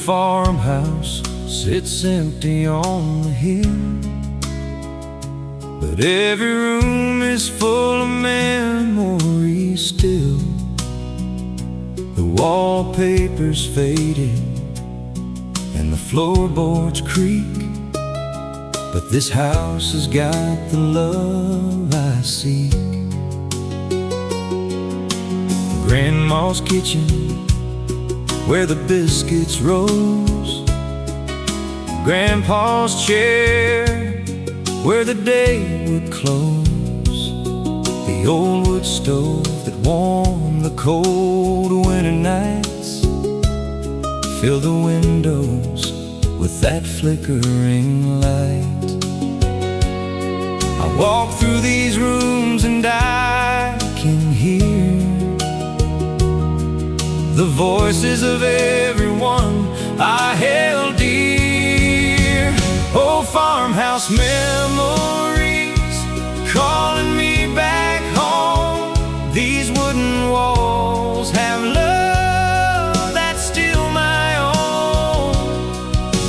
farmhouse sits empty on the hill, but every room is full of memories still. The wallpaper's faded and the floorboards creak, but this house has got the love I seek. Grandma's kitchen, where the biscuits rose, Grandpa's chair, where the day would close, the old wood stove that warmed the cold winter nights, fill the windows with that flickering light. I walk through these rooms and I can hear the voices of everyone I held dear. Old farmhouse memories calling me back home. These wooden walls have love that's still my own.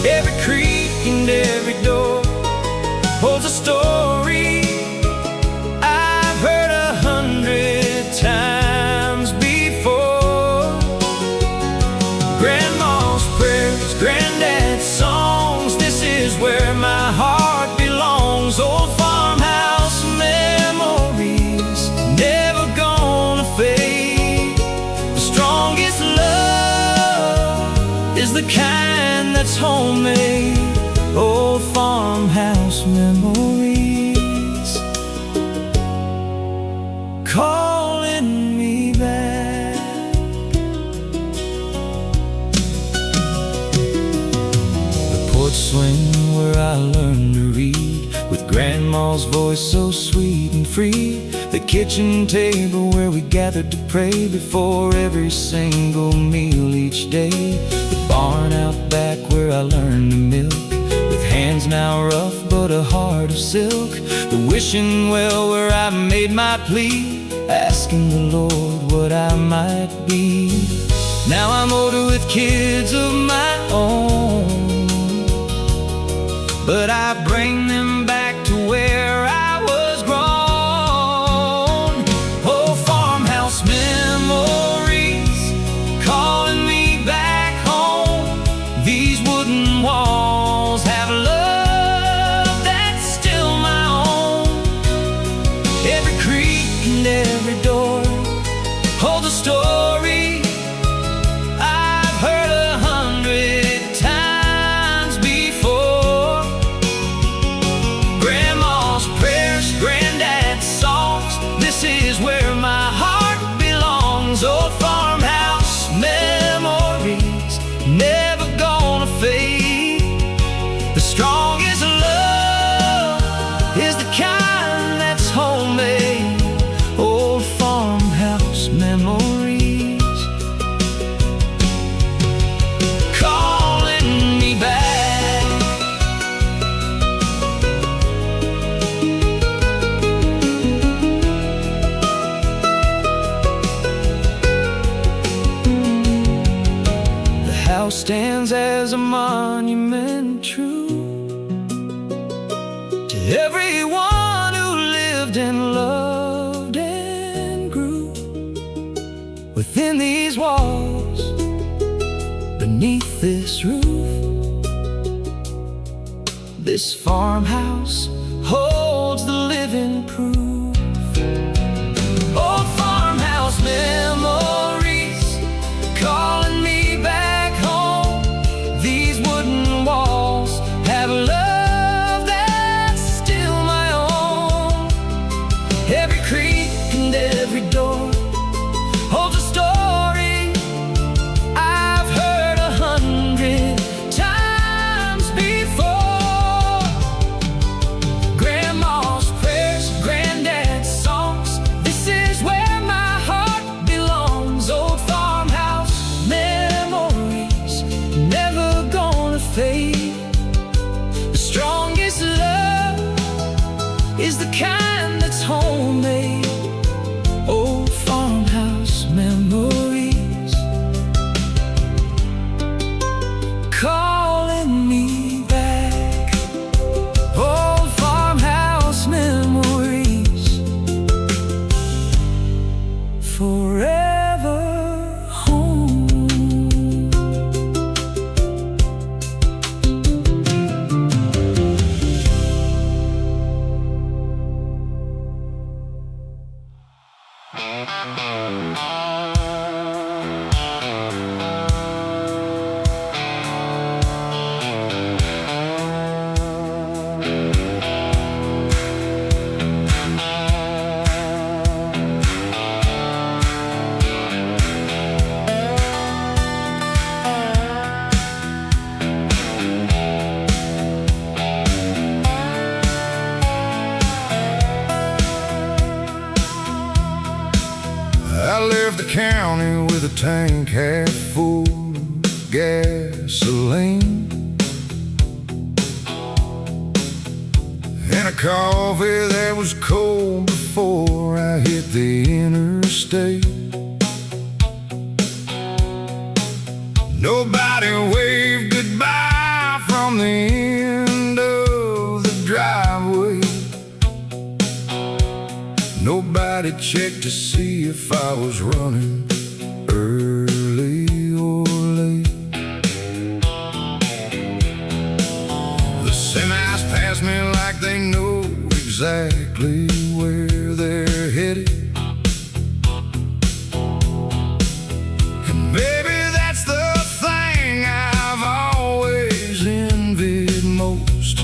Every creak and every door holds a story I've heard 100 times before. Grandma's prayers, granddad's songs, this is where my heart belongs. Old farmhouse memories, never gonna fade. The strongest love is the kind that's homemade. Old farmhouse memories calling me back. The porch swing where I learned to read, with Grandma's voice so sweet and free. The kitchen table where we gathered to pray before every single meal each day. The barn out back where I learned to milk, with hands now rough but a heart of silk. The wishing well where I made my plea, asking the Lord what I might be. Now I'm older with kids of my own, but I bring them back to where I was grown. Old farmhouse memories calling me back home. These wooden walls have love that's still my own. Every creak and every door holds a story I've heard 100 times before. Grandma's prayers, granddad's songs, this is where my heart belongs. Old farmhouse memories, never gonna fade. The strongest love is the kind that's homemade. Old farmhouse memories calling me back. The house stands as a monument true to everyone who lived and loved and grew within these walls, beneath this roof. This farmhouse holds the living proof. Old farmhouse memories calling me back home. These wooden walls have love that's still my own. Every creak and every door holds a story I've heard 100 times before. Grandma's prayers, granddad's songs, this is where my heart belongs. Old farmhouse memories, never gonna fade. The strongest love is the kind that's homemade. Old farmhouse memories I left the county with a tank half full of gasoline and a coffee that was cold before I hit the interstate. Nobody waved goodbye from the end of the driveway. Nobody checked to see if I was running early or late. The semis pass me like they know exactly where they're headed. And maybe that's the thing I've always envied most.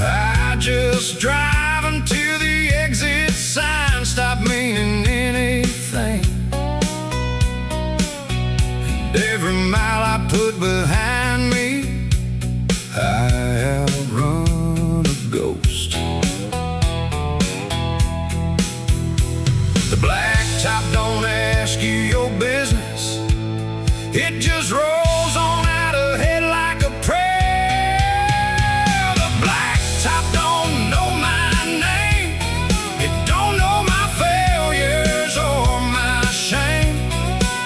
I just drive until the exit sign stop meaning anything. And every mile I put behind me, I outrun a ghost. The blacktop don't ask you your business, it just rolls on out ahead like a prayer. The blacktop don't know my name, it don't know my failures or my shame.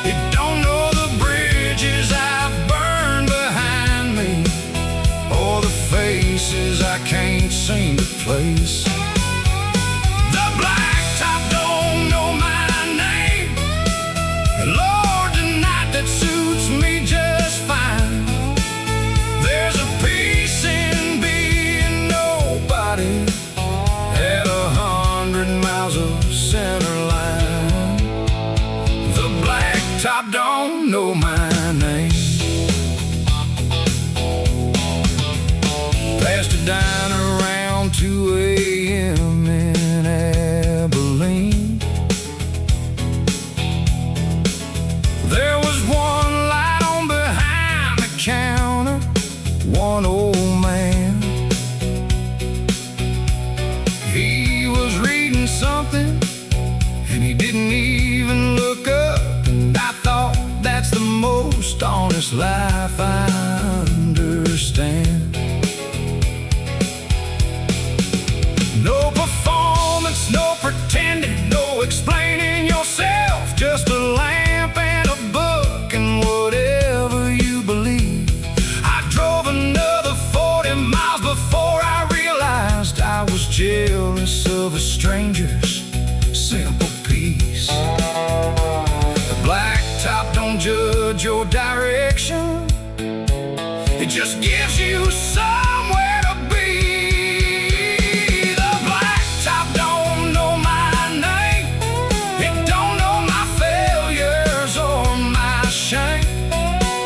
It don't know the bridges I've burned behind me, or the faces I can't seem to place. The blacktop don't know my name, and Lord, tonight that suits me just fine. There's a peace in being nobody at 100 miles of center line. The blacktop don't know my name. Passed it down around 2 a.m. in Abilene. There was one light on behind the counter, one old man. He was reading something and he didn't even look up. And I thought, that's the most honest life I understand. No performance, no pretending, no explaining yourself, just a lamp and a book and whatever you believe. I drove another 40 miles before I realized I was jealous of a stranger's simple peace. The blacktop don't judge your direction, it just gives you somewhere to be. The blacktop don't know my name, it don't know my failures or my shame.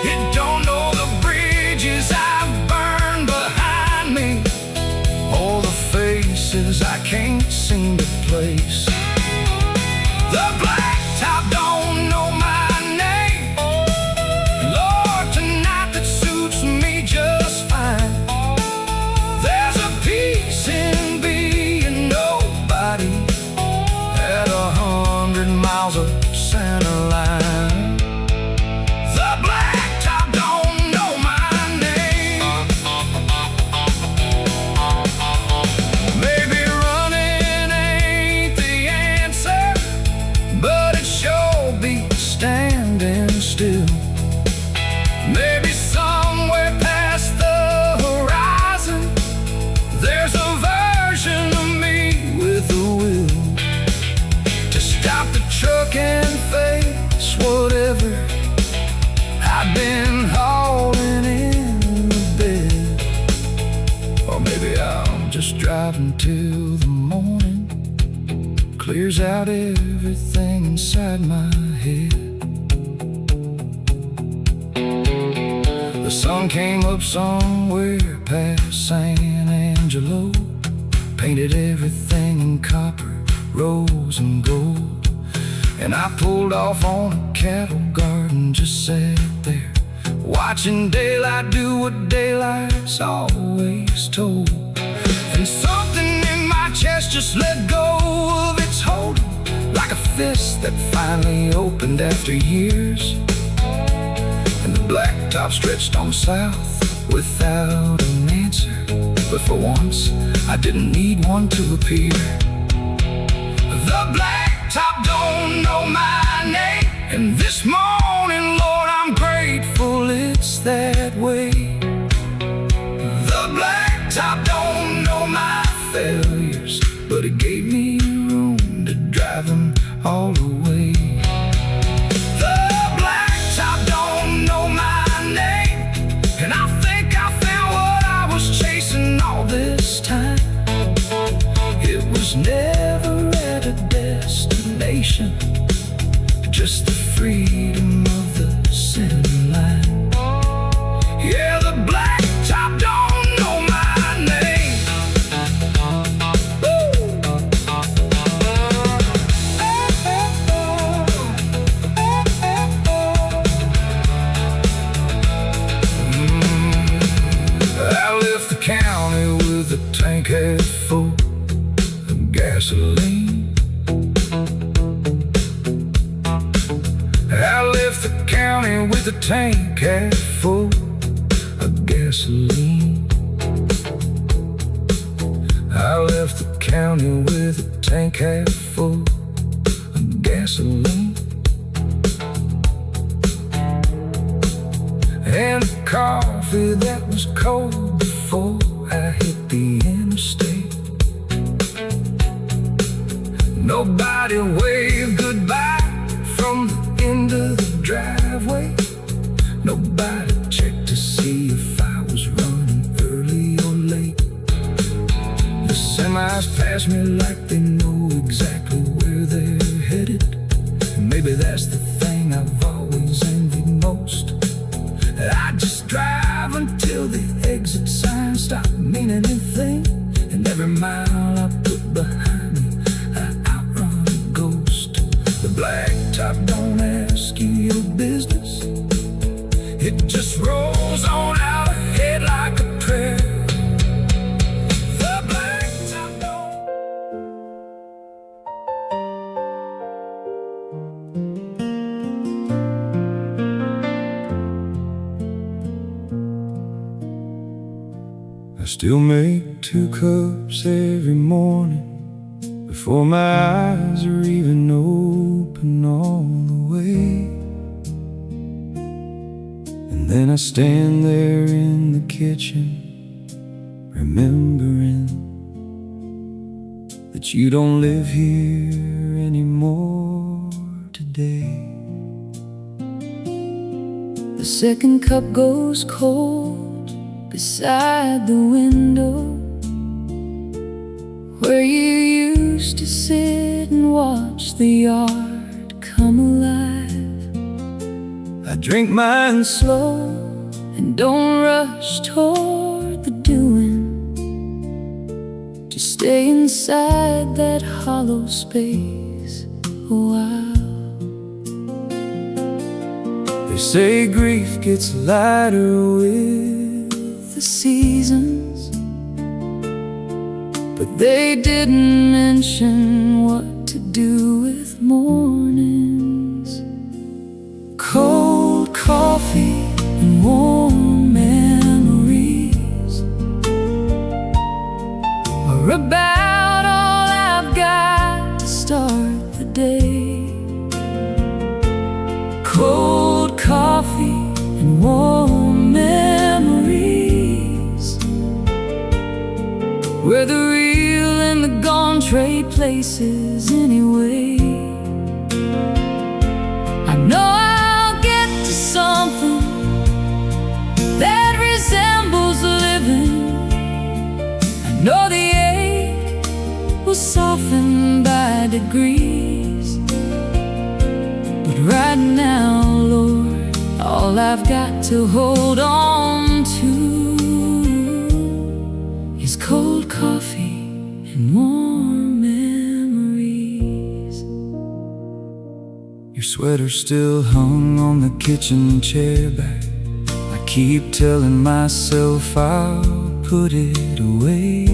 It don't know the bridges I've burned behind me, or the faces I can't seem to place. The blacktop don't know my name, Lord, tonight that suits me just fine. There's a peace in being nobody at 100 miles of center line. The blacktop don't know my name. Maybe running ain't the answer, but it sure beats standing still. Maybe somewhere past the horizon, there's a version of me with a will to stop the truck and face whatever I've been hauling in the bed. Or maybe I'm just driving till the morning clears out everything inside my head. The sun came up somewhere past San Angelo, painted everything in copper, rose and gold. And I pulled off on a cattle guard and just sat there, watching daylight do what daylight's always told. And something in my chest just let go of its hold, like a fist that finally opened after years. And the blacktop stretched on south without an answer, but for once I didn't need one to appear. The blacktop don't know my name, and this morning, Lord, I'm grateful it's that way. The blacktop don't know my failures, but it gave me room to drive them all away. The blacktop don't know my name, and I think I found what I was chasing all this time. It was never at a destination, just the freedom of the center line. Yeah, the blacktop don't know my name. I left the county with a tank half full of gasoline. I left the county with a tank half full of gasoline. I left the county with a tank half full of gasoline. And a coffee that was cold before I hit the interstate. Nobody waved goodbye from the end of the driveway. Nobody checked to see if I was running early or late. The semis pass me like they know exactly where they're headed. And maybe that's the thing I've always envied most. I just drive until the exit signs stop meaning anything, and every mile I put behind me I outrun a ghost. The blacktop don't ask you your business, it just rolls on out ahead like a prayer. The blacktop don't. I still make 2 cups every morning before my eyes are even open all the way. And then I stand there in the kitchen, remembering that you don't live here anymore today. The second cup goes cold beside the window where you used to sit and watch the yard come alive. I drink mine Slow and don't rush toward the doing. Just stay inside that hollow space a while. They say grief gets lighter with The seasons, but they didn't mention what to do with mornings. Cold coffee and warm memories are about all I've got to start the day. Cold coffee and warm memories, where the real and the gone trade places anyway. I know I'll get to something that resembles living. I know the ache will soften by degrees. But right now, Lord, all I've got to hold on to is cold coffee and warm memories. Your sweater still hung on the kitchen chair back. I keep telling myself I'll put it away,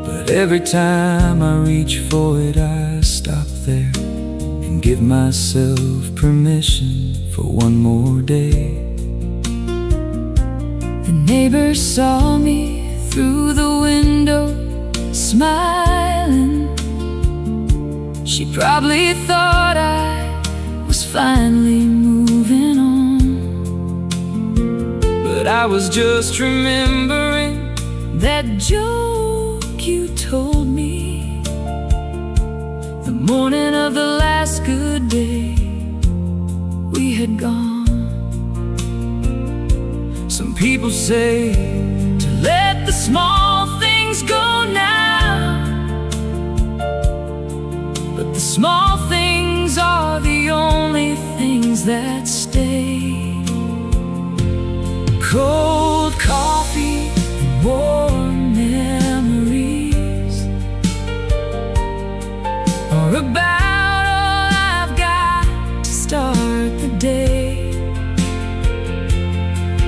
but every time I reach for it, I stop there and give myself permission for one more day. The neighbor saw me through the window, smiling. She probably thought I was finally moving on, but I was just remembering that joke you told me the morning of the last good day we had gone. Some people say to let the small things go now, but the small things are the only things that stay. cold coffee and warm memories are about all I've got to start the day.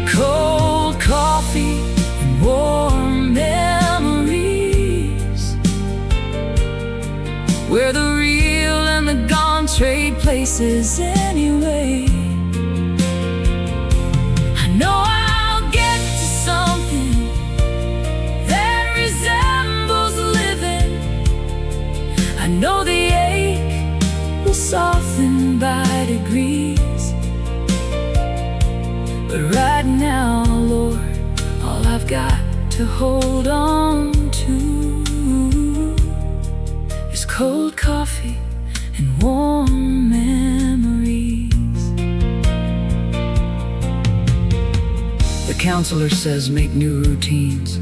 cold coffee and warm memories, where the real and the gone trade places anyway. I know I'll get to something that resembles living. I know the ache will soften by degrees, but right now, Lord, all I've got to hold on to is cold coffee and warm memories. The counselor says make new routines,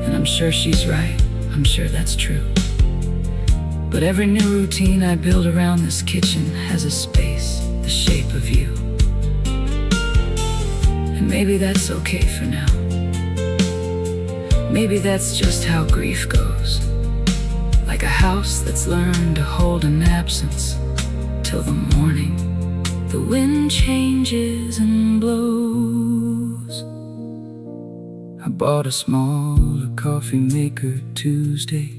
and I'm sure she's right. I'm sure that's true. But every new routine I build around this kitchen has a space the shape of you. And maybe that's okay for now. Maybe that's just how grief goes, like a house that's learned to hold an absence till the morning the wind changes and blows. I bought a smaller coffee maker Tuesday,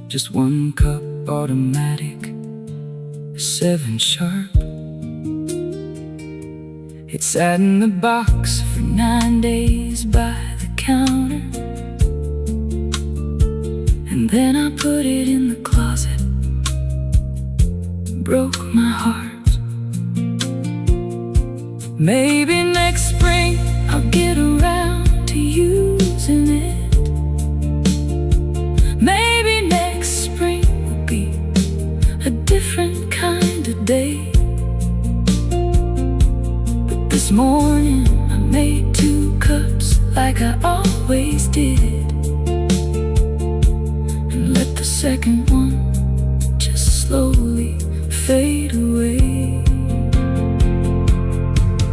just 1 cup automatic, 7 sharp. It sat in the box for 9 days by the counter, and then I put it in the closet. Broke my heart. Maybe next spring I'll get around to using it. Maybe next spring will be a different kind of day. But this morning I made 2 cups like I always did, and let the second one just slowly fade away.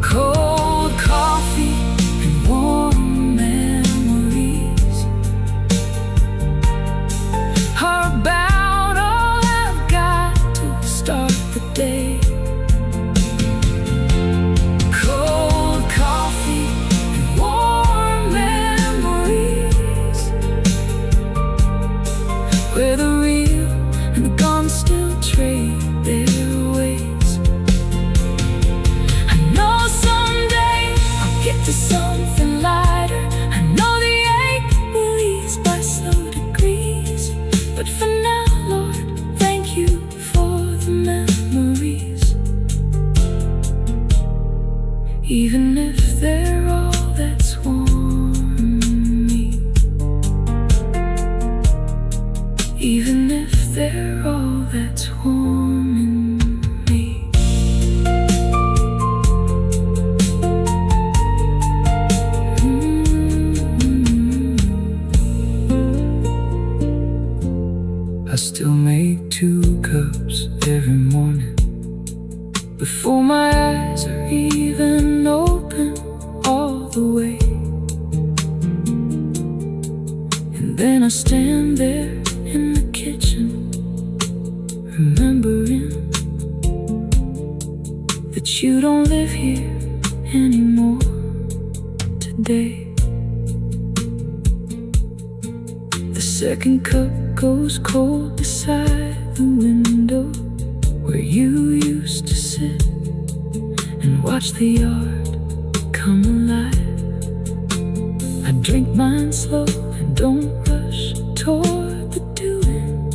Cold coffee and warm memories are about all I've got to start the day. cold coffee and warm memories, where the real and the gone still trade their ways. I still make 2 cups every morning before my eyes are even open all the way. And then I stand there in the kitchen, remembering that you don't live here anymore today. The second cup goes cold beside the window where you used to sit and watch the yard come alive. I drink mine slow and don't rush toward the doing.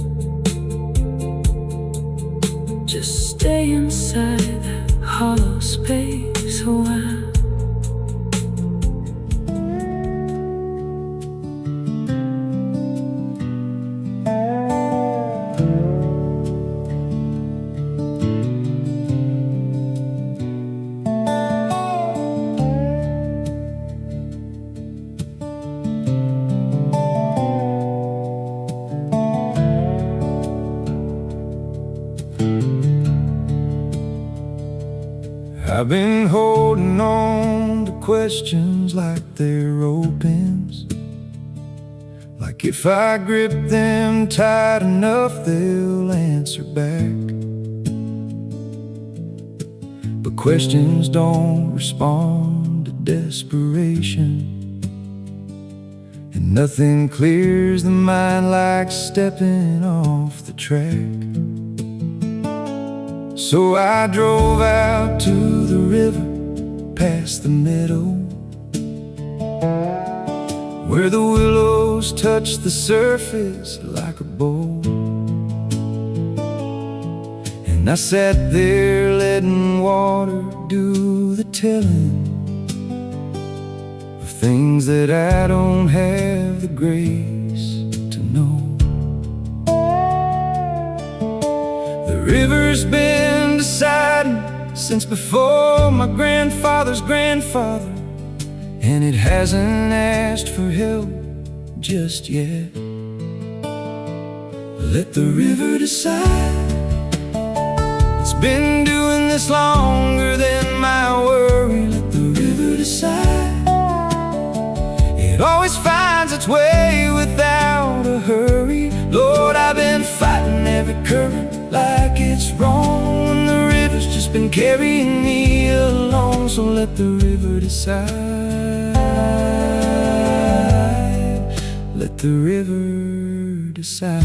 Just stay inside that hollow space a while. I've been holding on to questions like they're ropes, like if I grip them tight enough they'll answer back. But questions don't respond to desperation, and nothing clears the mind like stepping off the track. So I drove out to the river, past the meadow, where the willows touch the surface like a bowl. And I sat there letting water do the telling of things that I don't have the grace to know. The river's been deciding since before my grandfather's grandfather, and it hasn't asked for help just yet. Let the river decide. It's been doing this longer than my worry. Let the river decide. It always finds its way without a hurry. Lord, I've been fighting every current like it's wrong, and the river's just been carrying me along. So let the river decide. Let the river decide.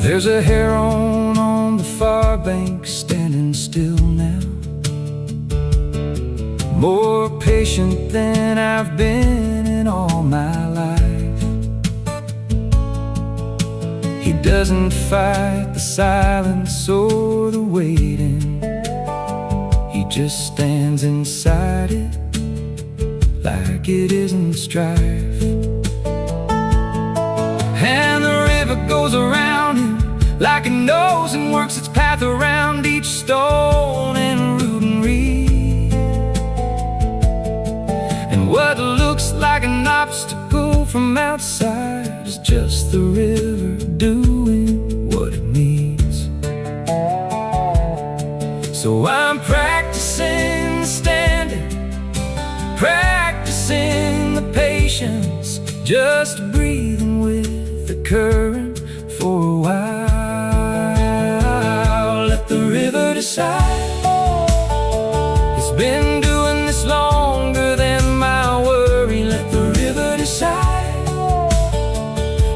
There's a heron on the far bank standing still now, more patient than I've been in all my life. He doesn't fight the silence or the waiting. He just stands inside it like it isn't strife. And the river goes around him like it knows and works its path around each stone and root and reed. And what looks like an obstacle from outside is just the river doing what it needs. So I'm practicing the standing, practicing the patience, just breathing with the current for a while. Let the river decide. It's been doing this longer than my worry. Let the river decide.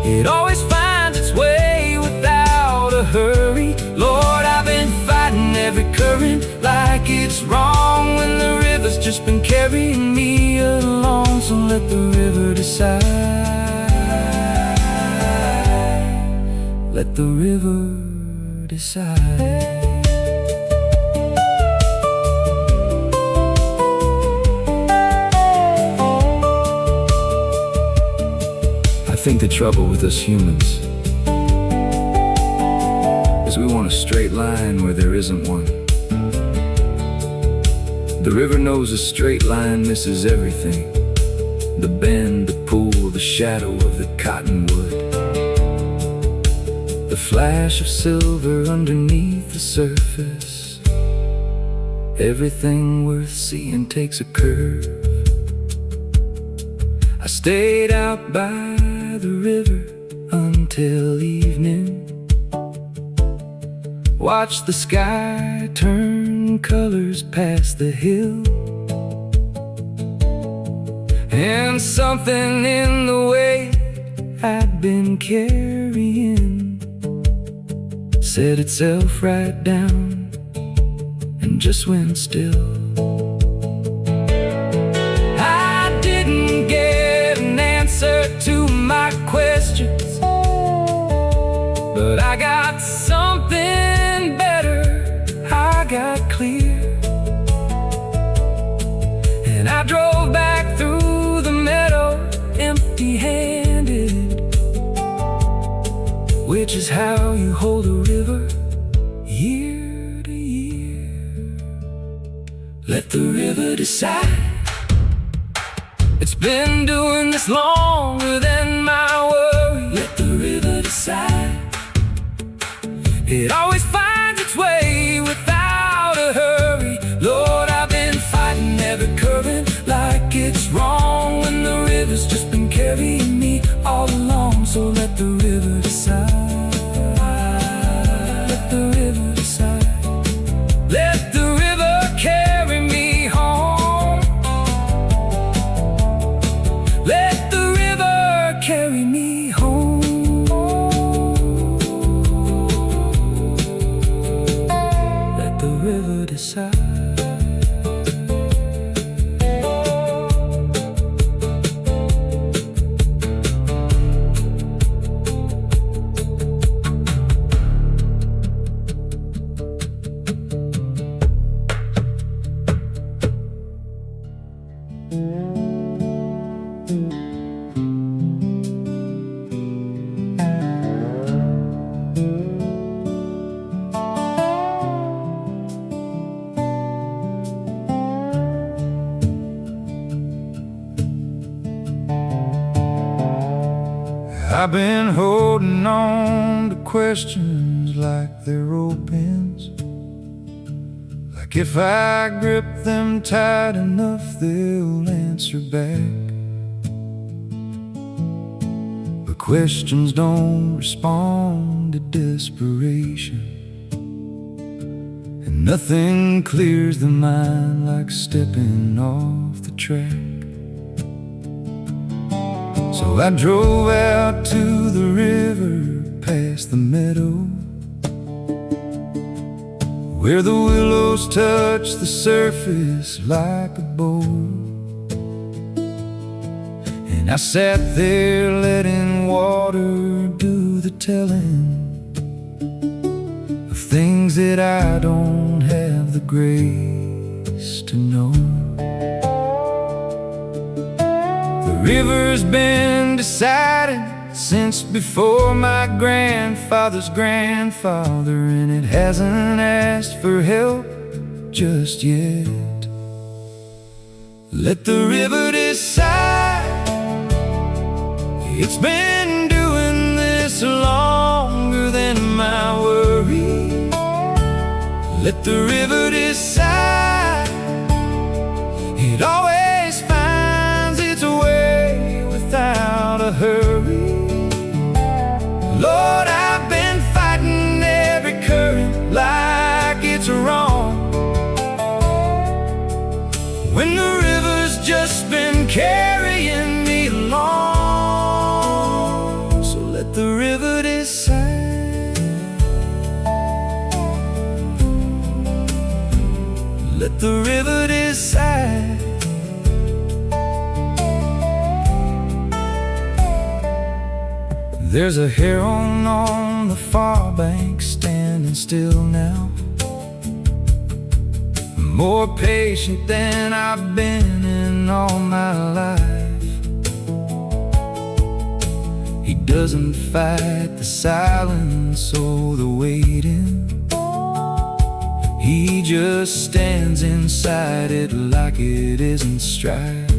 It always finds its way without a hurry. Lord, I've been fighting every current like it's wrong, when the river's just been carrying me along. So let the river decide. Let the river decide. I think the trouble with us humans is we want a straight line where there isn't one. The river knows a straight line misses everything, the bend, the pull, the shadow of the cottonwood, the flash of silver underneath the surface. Everything worth seeing takes a curve. I stayed out by the river until evening, watched the sky turn colors past the hill, and something in the weight I'd been carrying set itself right down and just went still. I didn't get an answer to my questions, but I got something better. I got clear, and I drove back through the meadow empty-handed, which is how you hold a river year to year. Let the river decide. It's been doing this longer than my worry. Let the river decide. It always finds its way without a hurry. Lord, I've been fighting every current like it's wrong, when the river's just been carrying me all along. So let the river decide. Let the river decide. Let the river carry me home. Let the river carry me home. Let the river decide. I've been holding on to questions like they're ropes, like if I grip them tight enough they'll answer back. But questions don't respond to desperation, and nothing clears the mind like stepping off the track. So I drove out to the river, past the meadow, where the willows touch the surface like a bow. And I sat there letting water do the telling of things that I don't have the grace to know. The river's been decided since before my grandfather's grandfather, and it hasn't asked for help just yet. Let the river decide. It's been doing this longer than my worry. Let the river decide. It always finds its way without a hurry. Lord, I've been fighting every current like it's wrong, when the river's just been carrying me along. So let the river decide. Let the river decide. There's a heron on the far bank standing still now, more patient than I've been in all my life. He doesn't fight the silence or the waiting. He just stands inside it like it isn't strife.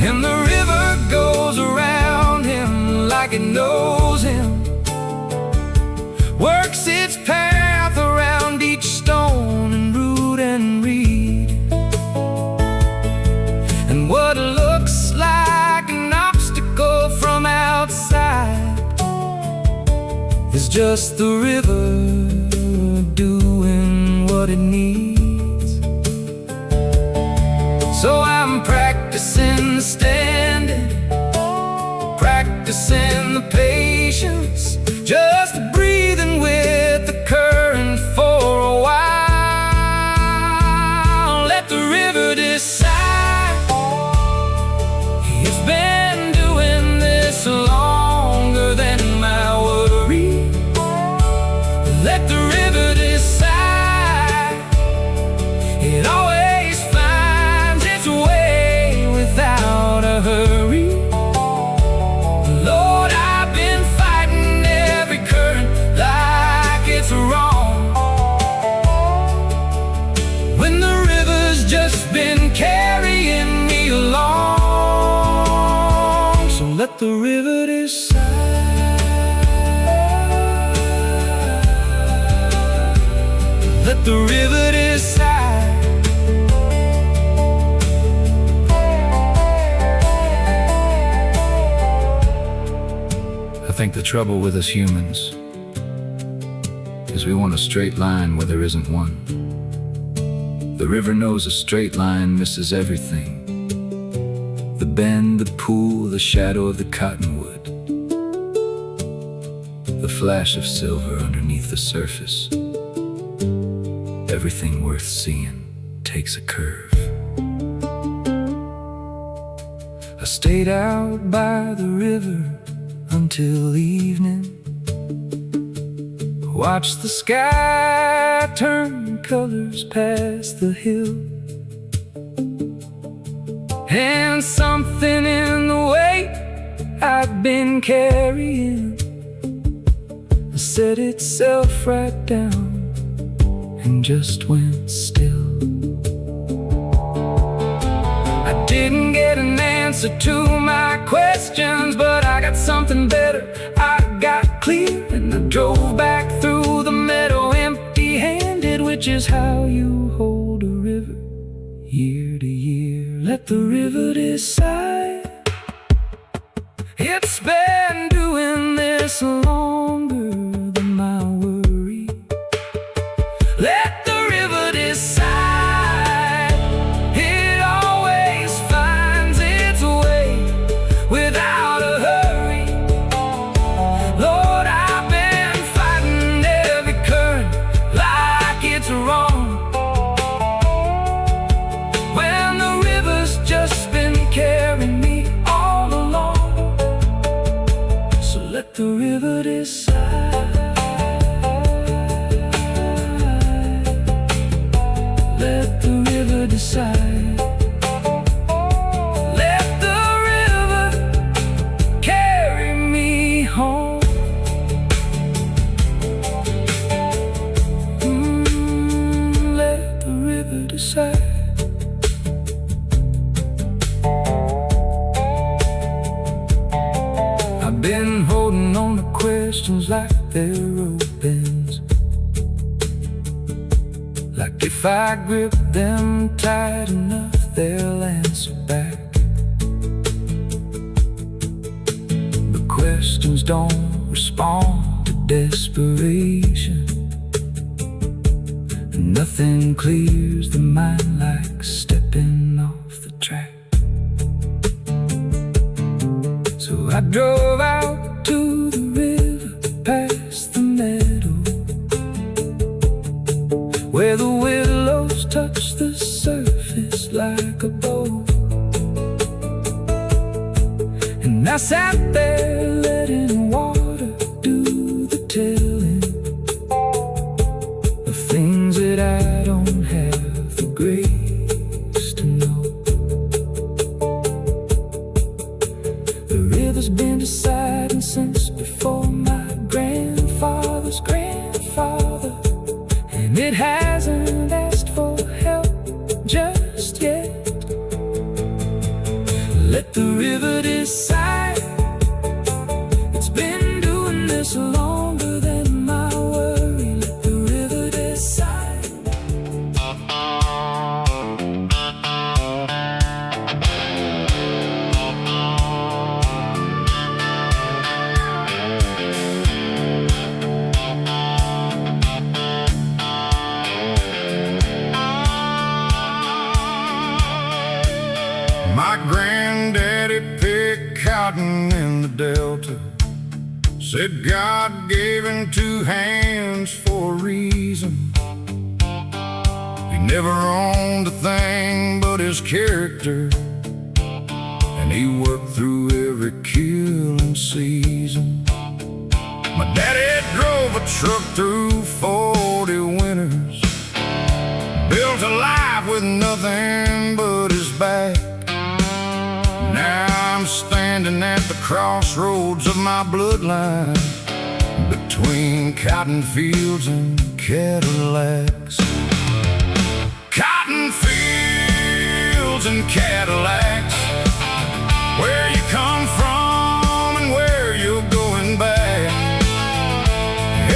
and the river goes around him like it knows him, works its path around each stone and root and reed. And what looks like an obstacle from outside is just the river doing what it needs. So I'm practicing standing, practicing the patience, just breathing with the current for a while. Let the river decide. He's been doing this longer than my worry. Let the river decide. It always finds its way without a hurry. Lord, I've been fighting every current like it's wrong, when the river's just been carrying me along. So let the river decide. Let the river decide. I think the trouble with us humans is we want a straight line where there isn't one. The river knows a straight line misses everything: the bend, the pool, the shadow of the cottonwood, the flash of silver underneath the surface. Everything worth seeing takes a curve. I stayed out by the river until evening, watched the sky turn colors past the hill, and something in the weight I'd been carrying set itself right down and just went still. I didn't get an answer to my questions, but I got something better. I got clear and I drove back through the meadow empty-handed, which is how you hold a river year to year. Let the river decide. It's been doing this longer than my worry. Let the river decide. It always finds its way without a hurry. Lord, I've been fighting every current like it's wrong, when the river's just been carrying me all along. So let the river decide. Let the river decide. Let the river carry me home. Let the river decide. I've been holding on to questions like they're rope ends, like if I grip them tight enough, they'll answer back. The questions don't respond to desperation, and nothing clears the mind like stepping off the track. So I drove out to the river, past the meadow, where the willows touch the surface like a bow. And I sat there letting water do the telling of things that I don't have the grace to know. The river's been deciding since before my grandfather's grandfather, and it hasn't asked for help just yet. Let the river decide. It's been doing this longer than my worry. Let the river decide. My granddaddy picked cotton in the Delta. Said God gave him two hands for a reason. He never owned a thing but his character, and he worked through every killing season. My daddy drove a truck through 40 winters, built a life with nothing but his back. Now I'm standing at the crossroads of my bloodline, between cotton fields and Cadillacs. Cotton fields and Cadillacs, where you come from and where you're going back.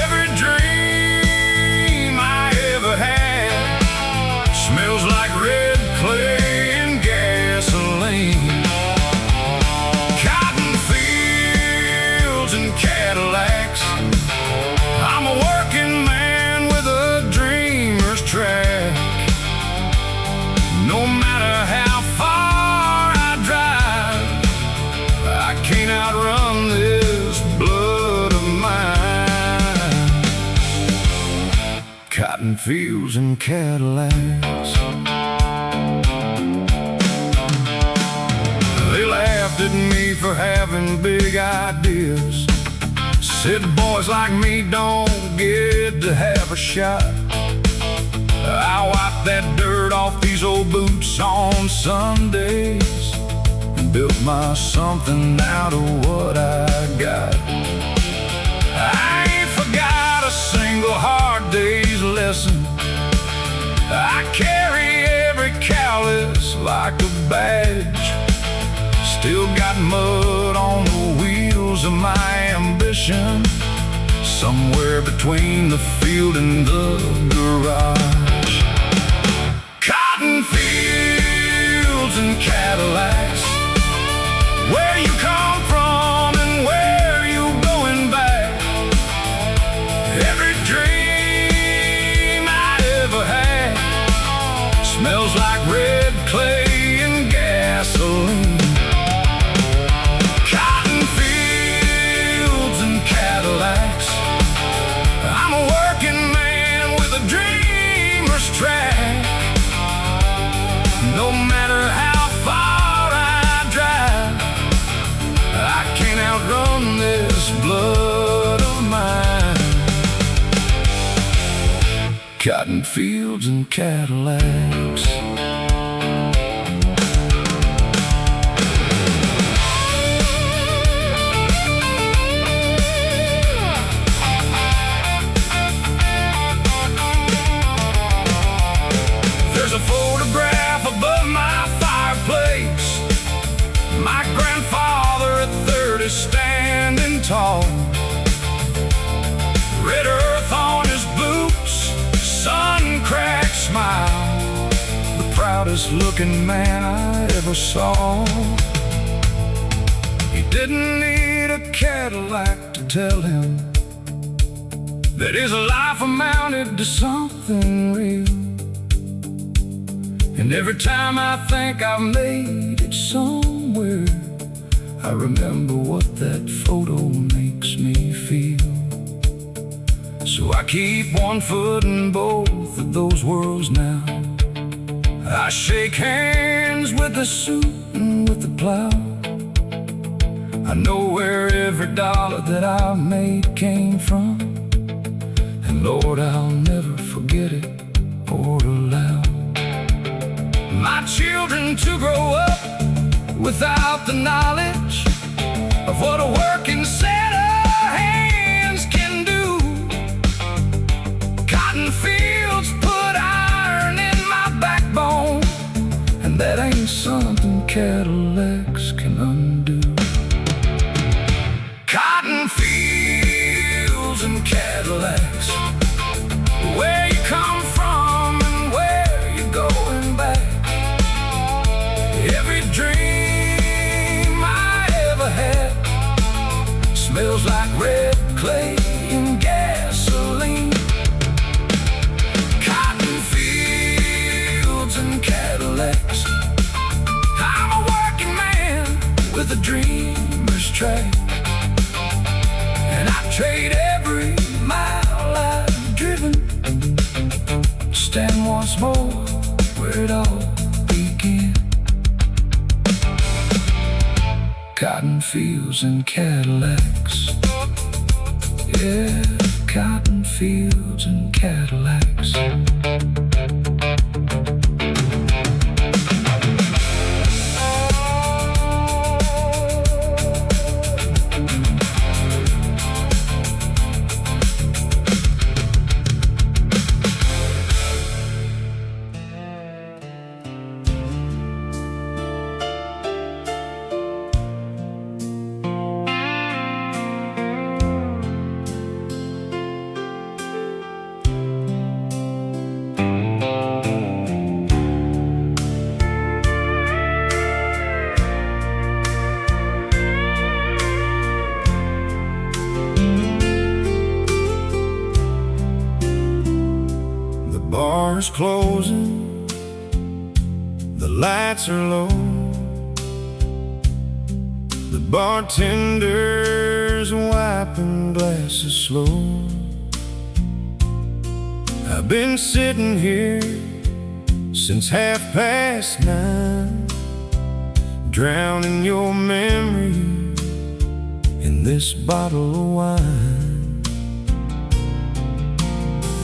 Every dream I ever had smells like red clay and gasoline. Cadillacs, I'm a working man with a dreamer's track. No matter how far I drive, I can't outrun this blood of mine. Cotton fields and Cadillacs. They laughed at me for having big ideas. Said boys like me don't get to have a shot. I wiped that dirt off these old boots on Sundays and built my something out of what I got. I ain't forgot a single hard day's lesson. I carry every callous like a badge. Still got mud on the wheels of my ambition, somewhere between the field and the garage. Cotton fields and Cadillacs, where you come from and where you're going back. Every dream I ever had smells like red clay and gasoline. I'm a working man with a dreamer's track. No matter how far I drive, I can't outrun this blood of mine. Cotton fields and Cadillacs. There's a photograph above my fireplace. My grandfather at 30 standing tall. Red earth on his boots, sun-cracked smile. The proudest looking man I ever saw. He didn't need a Cadillac to tell him that his life amounted to something real. And every time I think I've made it somewhere, I remember what that photo makes me feel. So I keep one foot in both of those worlds now. I shake hands with the suit and with the plow. I know where every dollar that I made came from, and Lord, I'll never forget it or allow my children to grow up without the knowledge of what a working set of hands can do. Cotton fields put iron in my backbone, and that ain't something Cadillacs can And once more, where it all began. Cotton fields and Cadillacs. Yeah, cotton fields and Cadillacs. Bar's closing, the lights are low, the bartender's wiping glasses slow. I've been sitting here since 9:30, drowning your memory in this bottle of wine.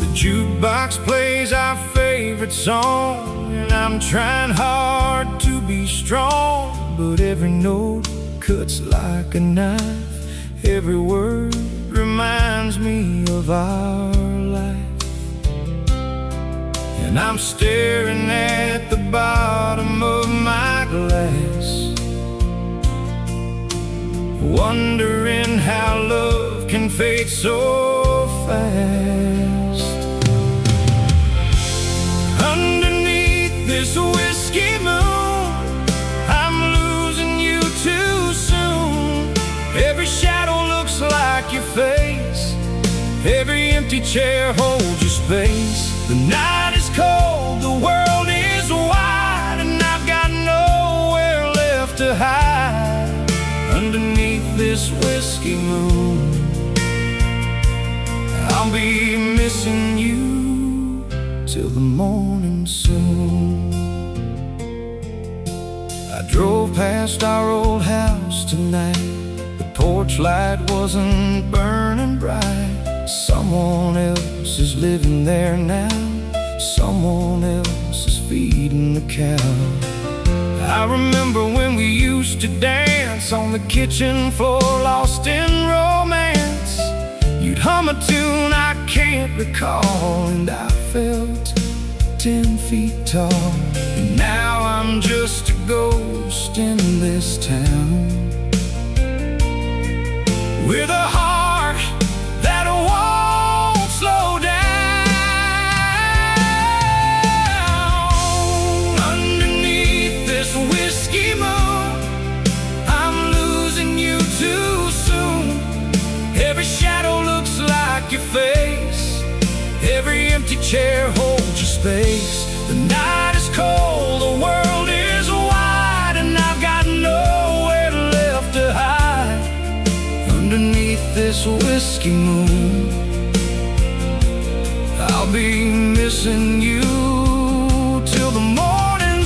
The jukebox plays our favorite song, and I'm trying hard to be strong, but every note cuts like a knife. Every word reminds me of our life. And I'm staring at the bottom of my glass, wondering how love can fade so fast. Underneath this whiskey moon, I'm losing you too soon. Every shadow looks like your face, every empty chair holds your space. The night is cold, the world is wide, and I've got nowhere left to hide. Underneath this whiskey moon, I'll be missing you till the morning soon. I drove past our old house tonight. The porch light wasn't burning bright. Someone else is living there now. Someone else is feeding the cow. I remember when we used to dance on the kitchen floor, lost in romance. You'd hum a tune I can't recall, and I felt 10 feet tall. And now I'm just a ghost in this town, with a heart that won't slow down. Underneath this whiskey moon, I'm losing you too soon. Every shadow looks like your face, every empty chair holds your space. The night is cold, the world is wide, and I've got nowhere left to hide. Underneath this whiskey moon, I'll be missing you till the morning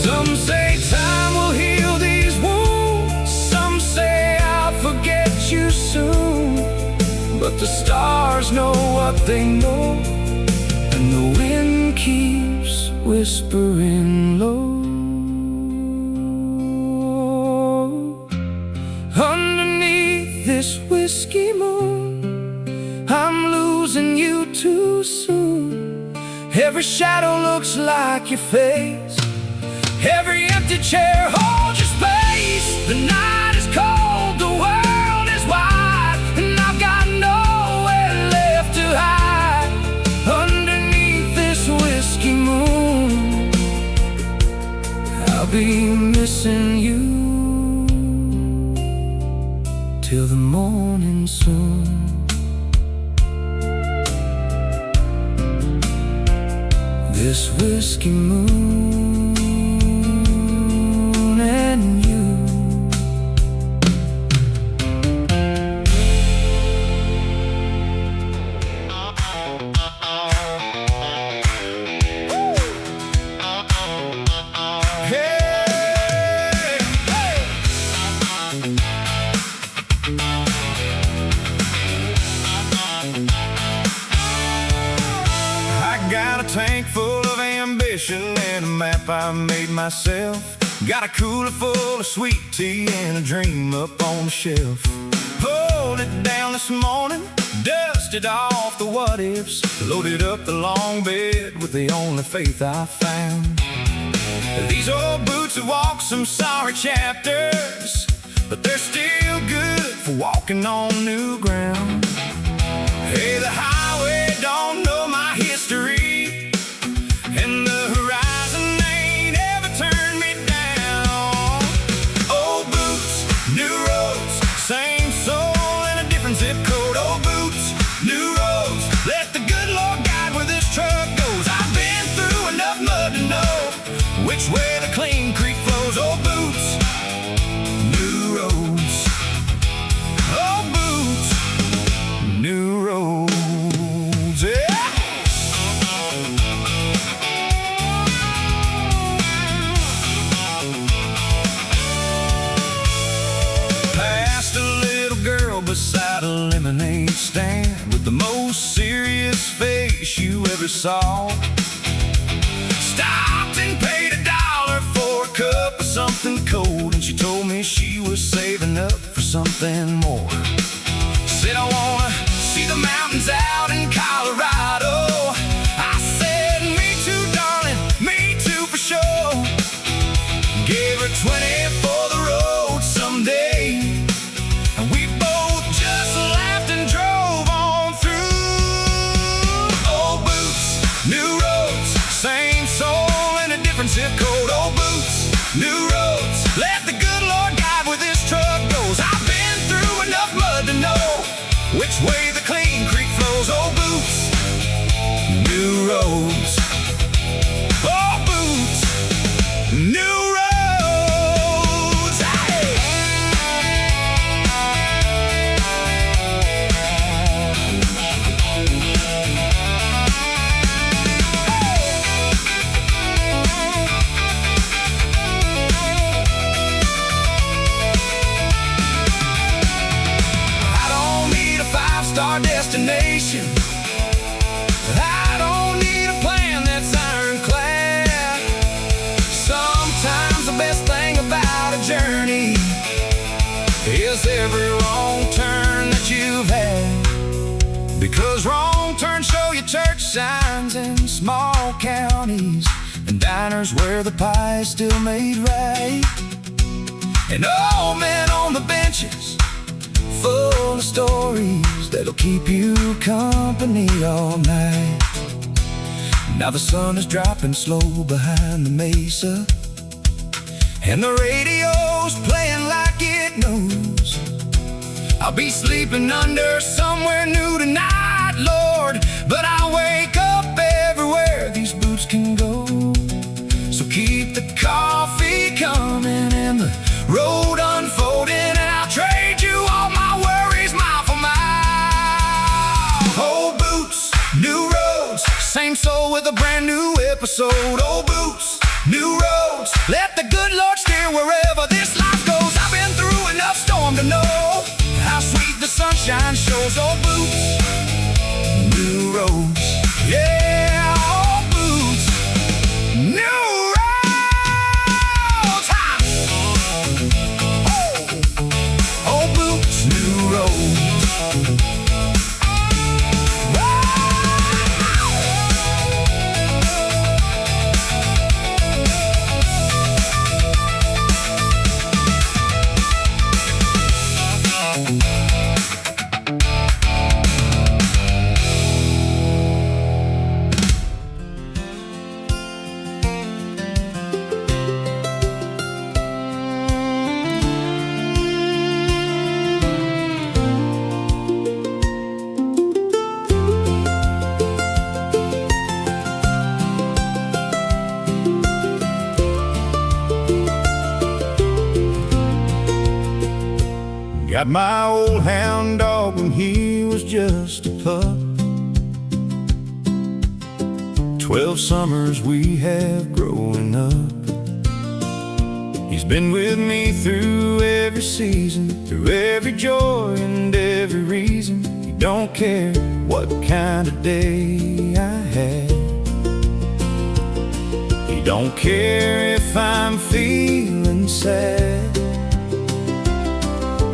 Some say time will heal these wounds, some say I'll forget you soon. But the stars know what they know, and the wind keeps whispering low. Underneath this whiskey moon, I'm losing you too soon. Every shadow looks like your face, every empty chair holds your space. The night is cold, the world is wide, and I've got nowhere left to hide. Underneath this whiskey moon, I'll be be missing you till the morning sun. This whiskey moon and you. Got a tank full of ambition and a map I made myself. Got a cooler full of sweet tea and a dream up on the shelf. Pulled it down this morning, dusted off the what ifs, loaded up the long bed with the only faith I found. These old boots have walked some sorry chapters, but they're still good for walking on new ground. Hey, the highway don't know my history, and the horizon ain't ever turned me down. Old boots, new roads, same soul in a different zip code. Old boots, new roads, let the good Lord guide where this truck goes. I've been through enough mud to know which way the clean creek flows. Old boots, new roads. Old boots, new roads, yeah. Passed a little girl beside a lemonade stand with the most serious face you ever saw. Stopped and paid $1 for a cup of something cold, and she told me she was saving up for something more. Said, I wanna see the mountains out in Colorado. I said, me too, darling, me too for sure. Gave her 20 for the road someday, and we both just laughed and drove on through. Old boots, new roads, same soul in a different zip code. Old boots, new roads, let the good Lord guide where this truck goes. I've been through enough mud to know which way the clean creek flows. Old boots, new roads. Old boots, new roads. Hey! I don't need a five-star destination. I don't need a plan that's ironclad. Sometimes the best thing about a journey is every wrong turn that you've had, because wrong turns show you church signs in small counties and diners where the pie is still made right, and old men on the benches full of stories that'll keep you company all night. Now the sun is dropping slow behind the mesa, and the radio's playing like it knows I'll be sleeping under somewhere new tonight, Lord. But I'll wake up everywhere these boots can go. So keep the coffee coming and the road unfolding, and I'll trade you all my worries mile for mile. Old boots, new roads, same soul with a brand new episode. Old boots, new roads, let the good Lord steer wherever this life goes. I've been through enough storm to know how sweet the sunshine shows. Old boots, new roads, yeah. Old boots, new roads. Ha! Oh. Old boots, new roads. Got my old hound dog when he was just a pup. 12 summers we have growing up. He's been with me through every season, through every joy and every reason. He don't care what kind of day I had. He don't care if I'm feeling sad.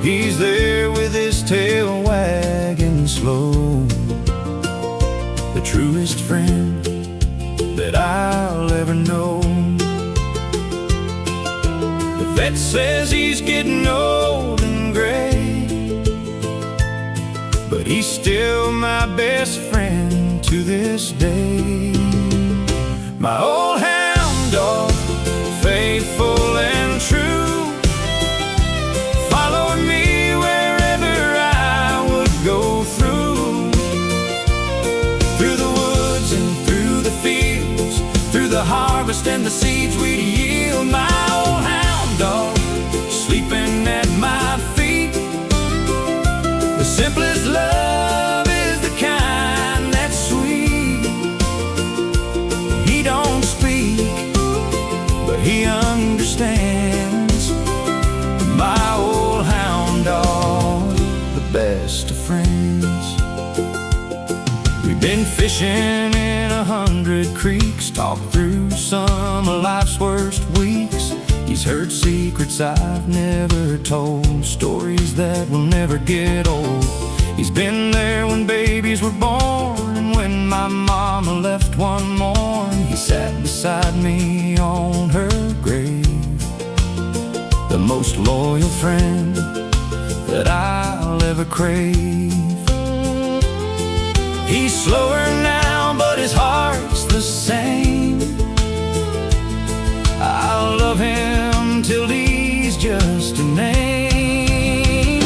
He's there with his tail wagging slow. The truest friend that I'll ever know. The vet says he's getting old and gray, but he's still my best friend to this day. My old hound dog, faithful and true, followed me wherever I would go through the woods and through the fields, through the harvest and the seeds we'd yield. My old hound dog, sleeping at my feet. The simplest love is the kind that's sweet. He don't speak, but he understands. My old hound dog, the best of friends. We've been fishing in 100 creeks, talked through some of life's worst weeks. He's heard secrets I've never told, stories that will never get old. He's been there when babies were born, and when my mama left one morn, he sat beside me on her grave. The most loyal friend that I'll ever crave. He's slower now, but his heart's the same. I'll love him till he's just a name.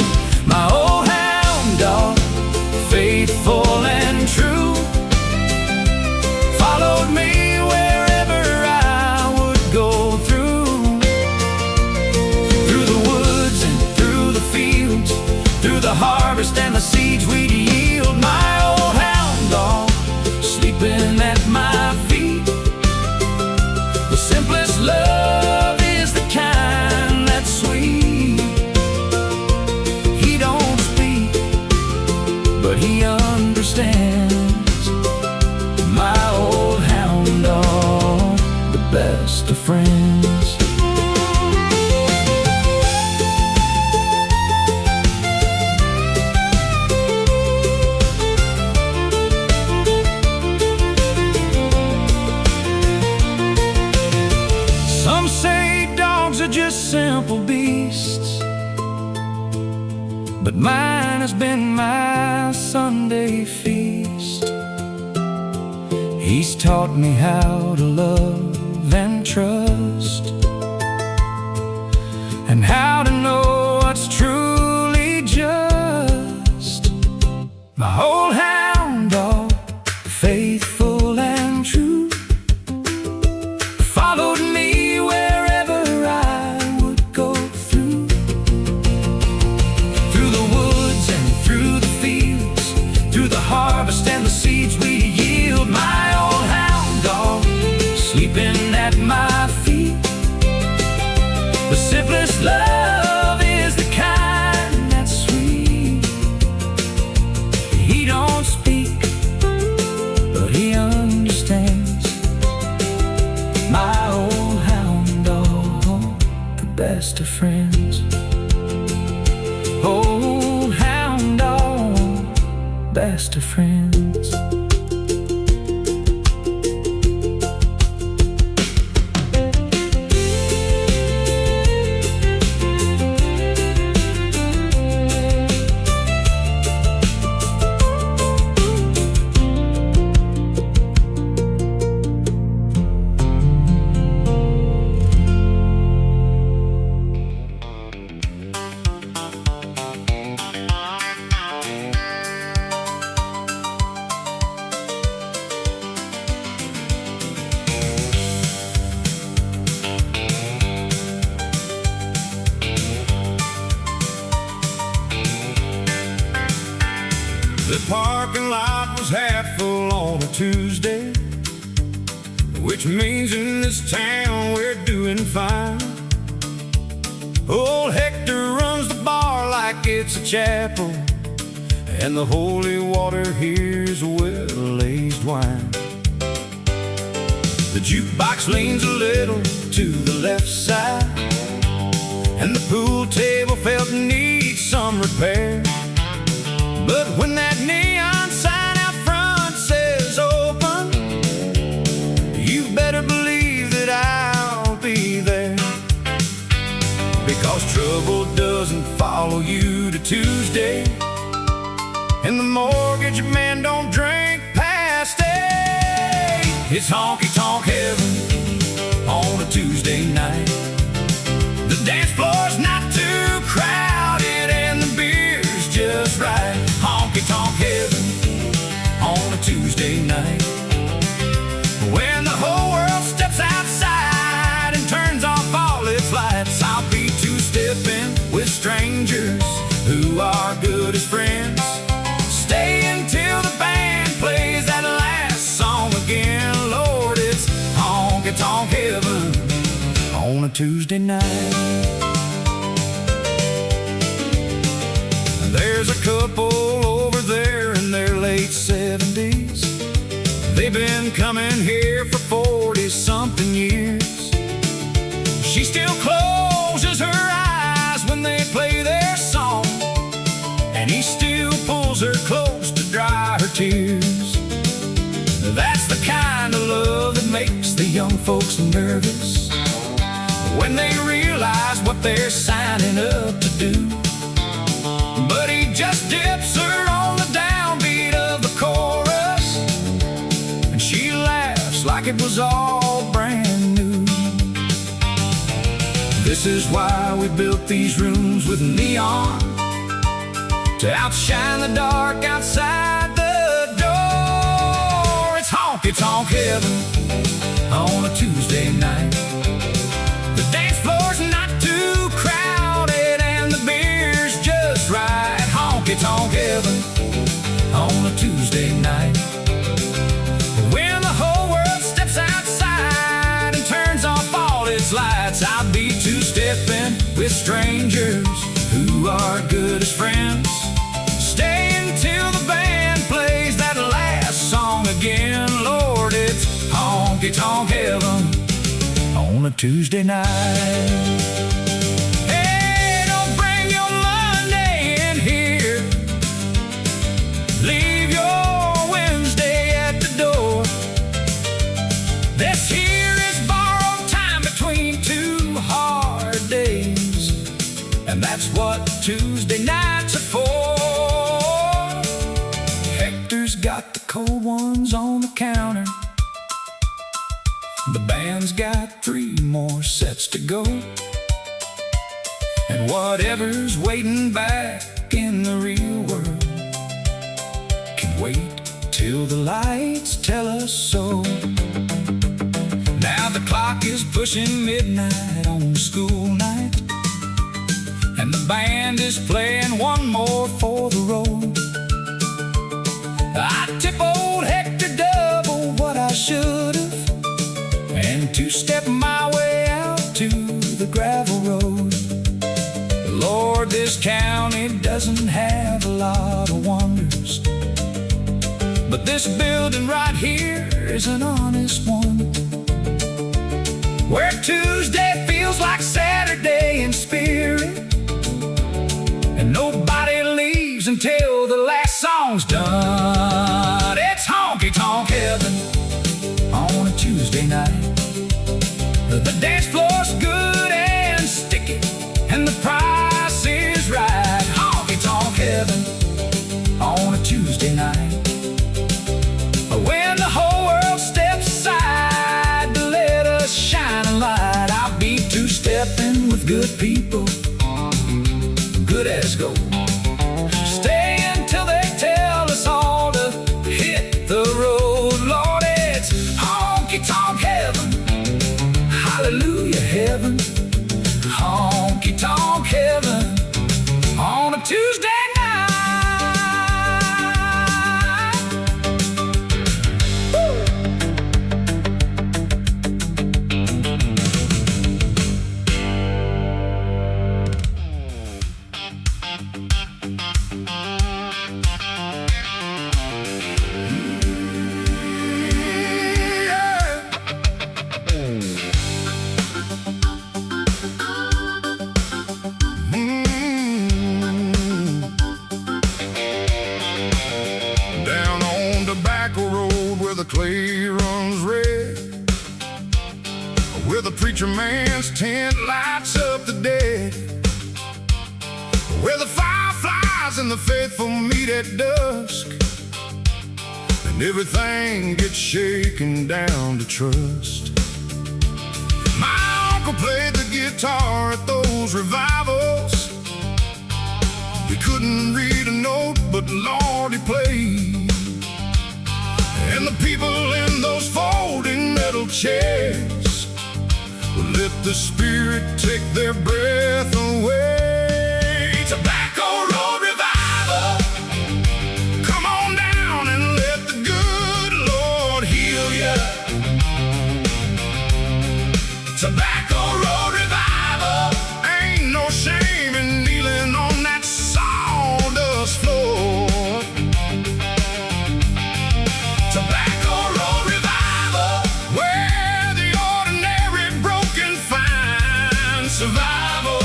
My old hound dog, faithful and true, followed me wherever I would go through the woods and through the fields, through the harvest and the seeds we'd yield. My old hound dog, sleeping at my feet. The simplest love is the kind that's sweet. He don't speak, but he understands. My old hound dog, the best of friends. Some say dogs are just simple beasts, but mine has been my Sunday feast. He's taught me how to love and trust, and how to know what's truly just. My old hound dog, faithful and true, followed me wherever I would go through the woods and through the fields, through the harvest and the seeds we yield. My old hound dog, sleeping at my feet. The simplest love is the kind that's sweet. He don't speak, but he understands. My old hound dog, the best of friends. Old hound dog, best of friends. parking lot was half full on a Tuesday, which means in this town we're doing fine. Old Hector runs the bar like it's a chapel, and the holy water here is well-aged wine. The jukebox leans a little to the left side, and the pool table felt needs some repair. But when that neon sign out front says open, you better believe that I'll be there. Because trouble doesn't follow you to Tuesday, and the mortgage man don't drink past 8. It's honky-tonk heaven on a Tuesday night. The dance floor's not too crowded and the beer's just right. Honky-tonk heaven on a Tuesday night. When the whole world steps outside and turns off all its lights, I'll be two-stepping with strangers who are good as friends. Stay until the band plays that last song again. Lord, it's honky-tonk heaven on a Tuesday night. There's a couple over there in their late 70s. They've been coming here for 40-something years. She still closes her eyes when they play their song, and he still pulls her close to dry her tears. That's the kind of love that makes the young folks nervous when they realize what they're signing up to do. But he just dips her on the downbeat of the chorus, and she laughs like it was all brand new. This is why we built these rooms with neon, to outshine the dark outside the door. It's honky-tonk heaven on a Tuesday night. The dance floor's not too crowded and the beer's just right. Honky-tonk heaven on a Tuesday night. When the whole world steps outside and turns off all its lights, I'll be two-stepping with strangers who are good as friends. Stay until the band plays that last song again. Lord, it's honky-tonk heaven on a Tuesday night. Hey, don't bring your Monday in here. Leave your Wednesday at the door. This here is borrowed time between two hard days, and that's what Tuesday nights are for. Hector's got the cold ones on the counter. The band's got 3 more sets to go, and whatever's waiting back in the real world can wait till the lights tell us so. Now the clock is pushing midnight on school night, and the band is playing one more for the road. I tip old Hector double what I should've, and two-step my way out to the gravel road. Lord, this county doesn't have a lot of wonders, but this building right here is an honest one, where Tuesday feels like Saturday in spirit, and nobody leaves until the last song's done. It's honky-tonk heaven on a Tuesday night. The dance floor's good and sticky, and the price is right. Honky-tonk heaven on a Tuesday night. When the whole world steps aside to let us shine a light, I'll be two-stepping with good people, good as gold. Stay until they tell us all to hit the road. Lord, it's honky-tonk heaven, hallelujah heaven, honky-tonk heaven on a Tuesday night. and the faithful meet at dusk, and everything gets shaken down to trust. My uncle played the guitar at those revivals. He couldn't read a note, but Lord, he played. And the people in those folding metal chairs would let the Spirit take their breath away. Tobacco Road Revival, come on down and let the good Lord heal ya. Tobacco Road Revival, ain't no shame in kneeling on that sawdust floor. Tobacco Road Revival, where the ordinary broken find survival.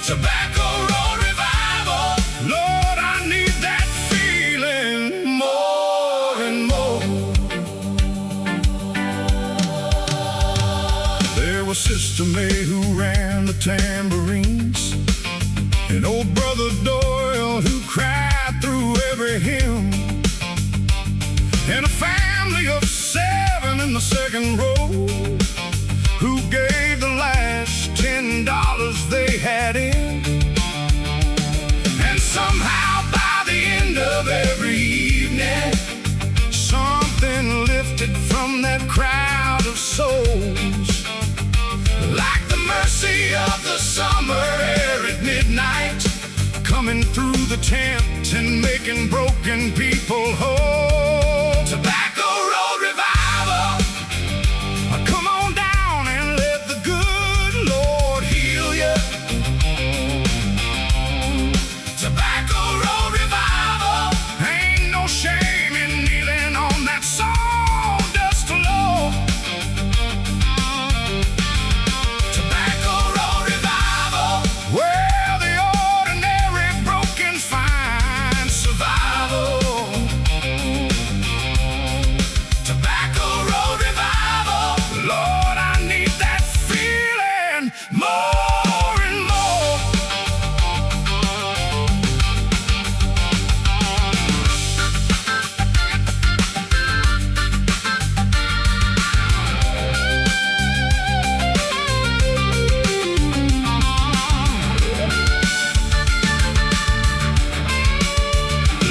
Tobacco Road Revival, Lord, I need that feeling more and more. There was Sister May who ran the tambourines, and old Brother Doyle who cried through every hymn, and a family of 7 in the second row who gave the last $10 they had in. And somehow by the end of every evening, something lifted from that crowd of souls, like the mercy of the summer air at midnight, coming through the tent and making broken people whole. Tobacco Road Revival, come on down and let the good Lord heal ya. Tobacco Road Revival, ain't no shame in kneeling on that sawdust floor. Tobacco Road Revival, where the ordinary broken find survival. Tobacco Road Revival, Lord, I need that feeling more and more.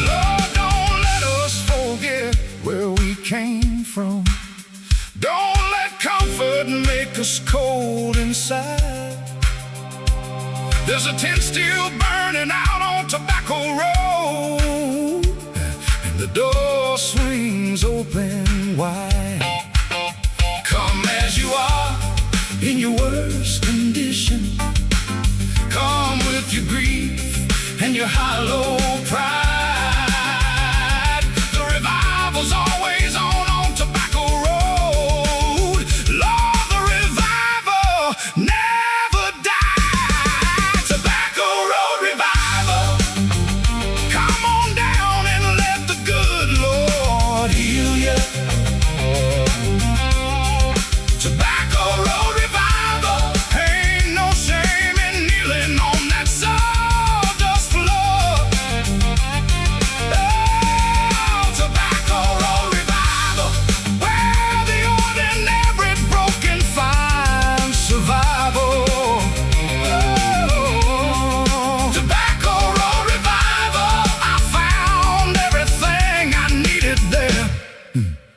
Lord, don't let us forget where we came from. Don't let comfort make us cold inside. There's a tent still burning out on Tobacco Road, and the door swings open wide. Come as you are, in your worst condition. Come with your grief and your hollow pride. The revival's always on Tobacco Road. Lord, the revival never dies. Tobacco Road Revival, come on down and let the good Lord heal ya. Tobacco Road Revival, ain't no shame in kneeling on that sawdust floor. Oh, Tobacco Road Revival, where the ordinary broken find survival. Oh, Tobacco Road Revival, I found everything I needed there.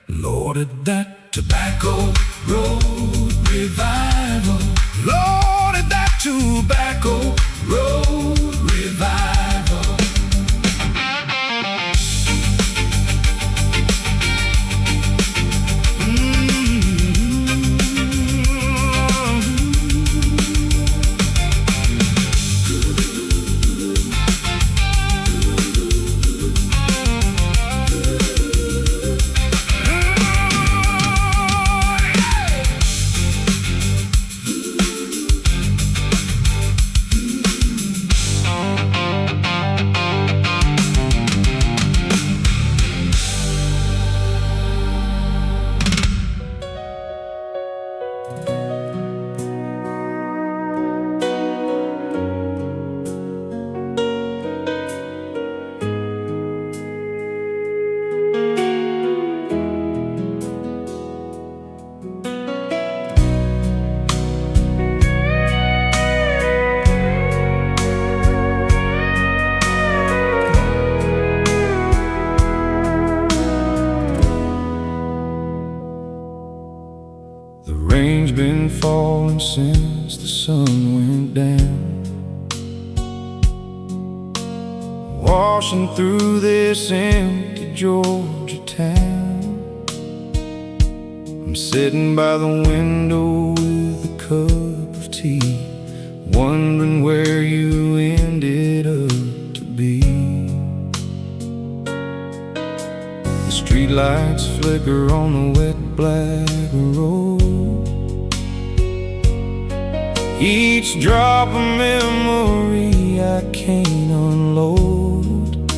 Lord, at that Tobacco Road Revival, Lord, at that Tobacco Road Revival. sun went down, washing through this empty Georgia town. I'm sitting by the window with a cup of tea, wondering where you ended up to be. The streetlights flicker on the wet black road, each drop a memory I can't unload.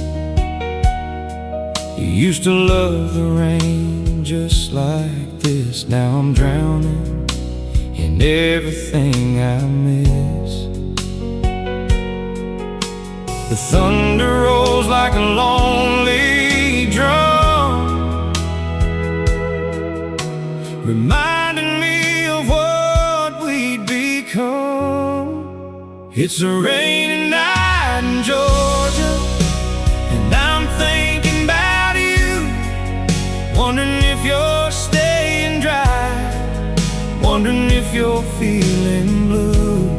You used to love the rain just like this. Now I'm drowning in everything I miss. The thunder rolls like a lonely drum, reminding me of what we'd become. It's a rainy night in Georgia, and I'm thinking about you, wondering if you're staying dry, wondering if you're feeling blue.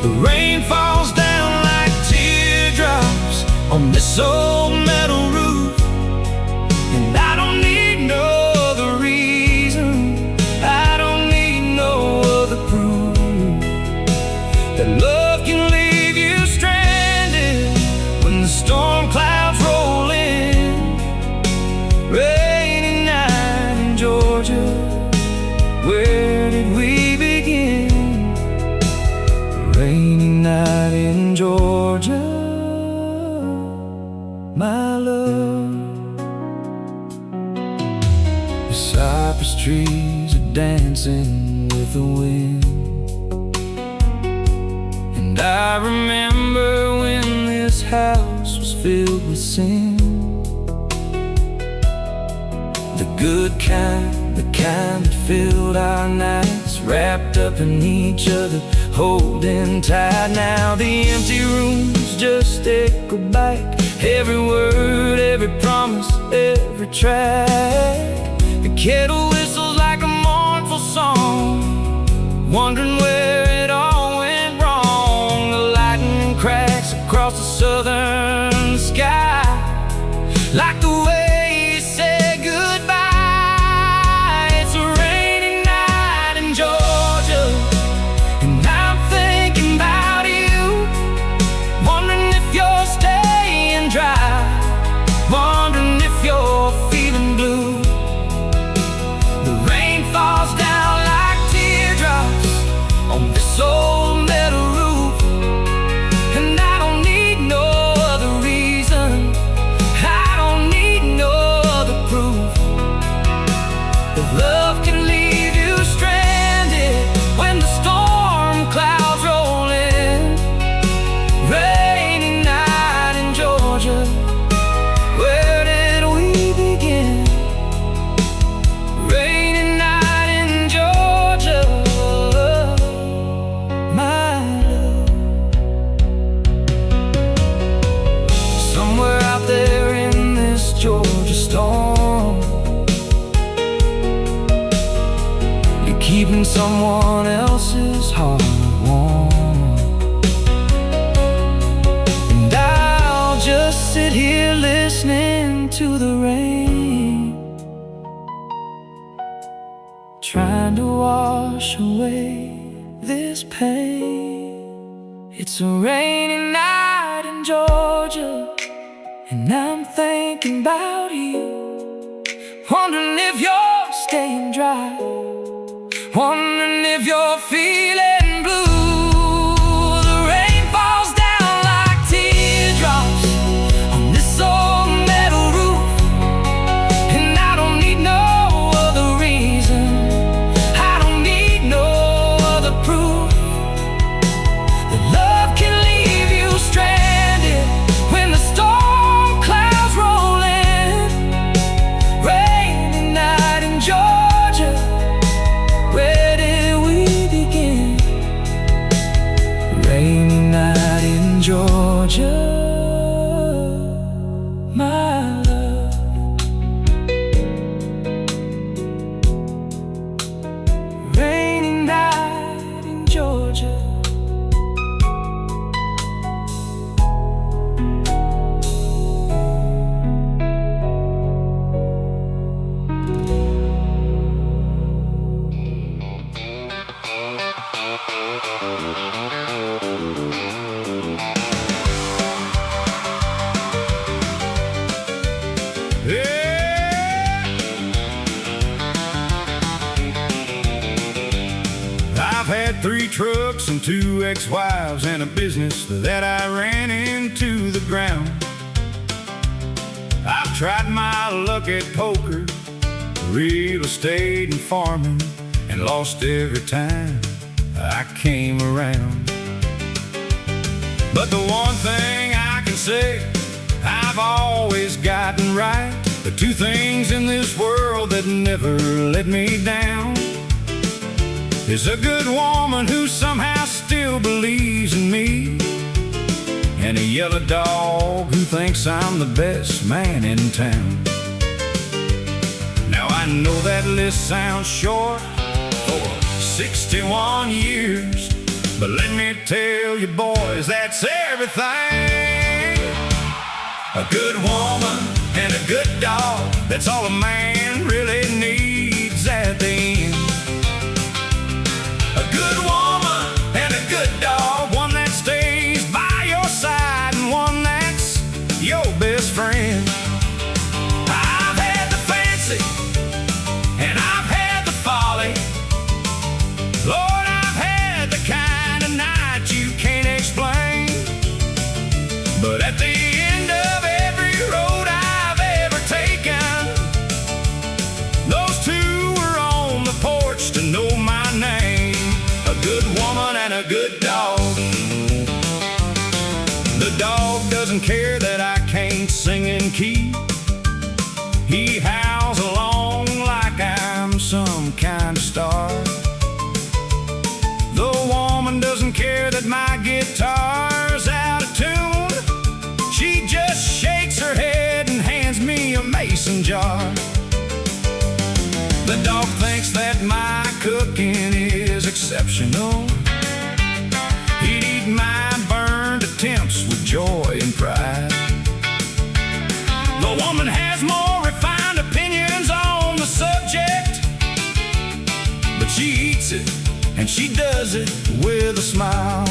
The rain falls down like teardrops on this old metal roof, and I don't need no other reason, I don't need no other proof that love can leave you stranded when the storm clouds roll in. Rainy night in Georgia, where did we begin? Rainy night in Georgia, my love. The cypress trees are dancing with the wind, and I remember when this house was filled with sin. The good kind, the kind that filled our nights, wrapped up in each other, holding tight. Now the empty rooms just echo back every word, every promise, every track. The kettle whistles like a mournful song, wondering where it all went wrong. The lightning cracks across the southern sky, like the way you said goodbye. It's a rainy night in Georgia, and I'm thinking about you, wondering if you're staying dry, wondering if you're feeling blue. The rain falls down like teardrops on this old metal roof, and I don't need no other reason, I don't need no other proof that love can leave you stranded when the storm clouds roll in. Rainy night in Georgia, where did we begin? Rainy night in Georgia, my love. Somewhere out there in this Georgia storm, you're keeping someone else's heart warm, and I'll just sit here listening to the rain, trying to wash away this pain. It's a rainy night in Georgia, and I'm thinking about you, wondering if you're staying dry, wondering if you're feeling blue. The rain falls down like teardrops on this old metal roof, and I don't need no other reason, I don't need no other proof that love can leave you stranded when the storm clouds roll in. Rainy night in Georgia, where did we begin? I've had 3 trucks and 2 ex-wives and a business that I ran into the ground. I've tried my luck at poker, real estate and farming, and lost every time I came around. But the one thing I can say I've always gotten right, the 2 things in this world that never let me down, is a good woman who somehow still believes in me, and a yellow dog who thinks I'm the best man in town. Now I know that list sounds short for 61 years, but let me tell you boys, that's everything. A good woman and a good dog, that's all a man really needs at the end. A good woman and a good dog, one that stays by your side and one that's your best friend. I've had the fancy and I've had the folly, Lord, I've had the kind of night you can't explain. But at the end of every road I've ever taken, those 2 were on the porch to know my name. A good woman and a good dog. The dog doesn't care that I can't sing in key. He howls along like I'm some kind of star. The woman doesn't care that my guitar's out of tune. She just shakes her head and hands me a mason jar. The dog thinks that my cooking is exceptional. He'd eat my burned attempts with joy and pride. The woman has more refined opinions on the subject, but she eats it and she does it with a smile.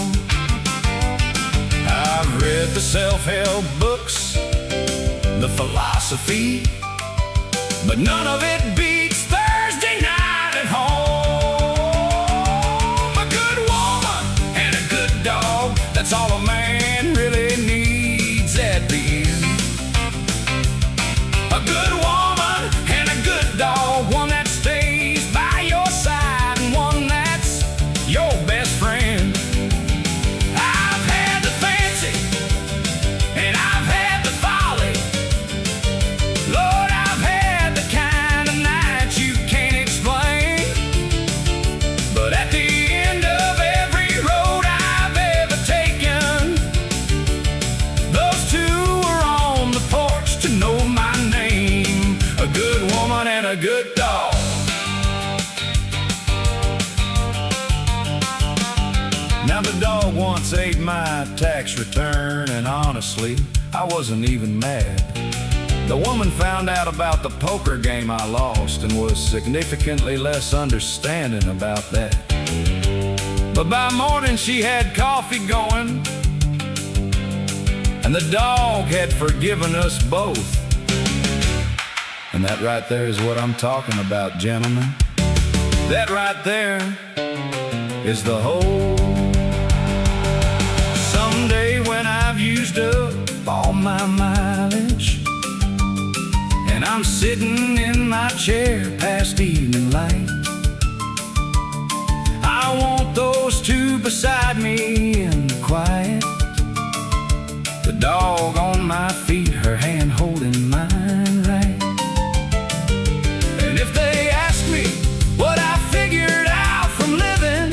I've read the self-help books, the philosophy, but none of it beats Thursday night at home. A good woman and a good dog, that's all a man really needs at the end. A good woman and a good dog, one that stays by your side and one that's your best friend. I've had the fancy and I've had the folly, Lord, I've had the kind of night you can't explain. But at the end of every road I've ever taken, those 2 were on the porch to know my name. A good woman and a good dog. Now the dog once ate my tax return, and honestly, I wasn't even mad. The woman found out about the poker game I lost and was significantly less understanding about that. But by morning she had coffee going, and the dog had forgiven us both. And that right there is what I'm talking about, gentlemen. That right there is the whole. Someday when I've used up all my mileage and I'm sitting in my chair past evening light, I want those 2 beside me in the quiet, the dog on my feet, her hand holding mine right. And if they ask me what I figured out from living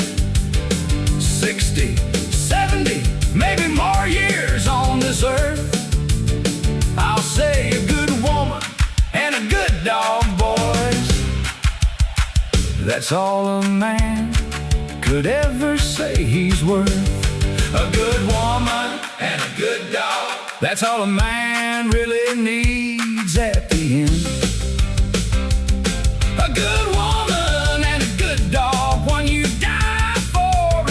60, 70, maybe more years on this earth, I'll say a good woman and a good dog, boys. That's all a man could ever say he's worth. A good woman and a good dog, that's all a man really needs at the end. A good woman and a good dog, one you die for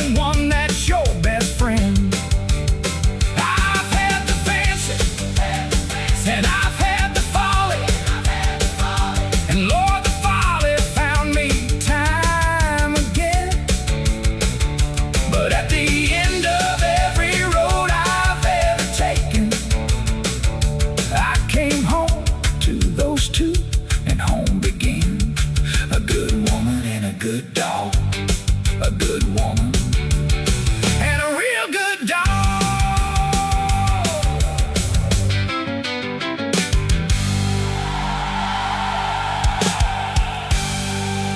the end of every road I've ever taken. I came home to those two, and home began. A good woman and a good dog. A good woman and a real good dog.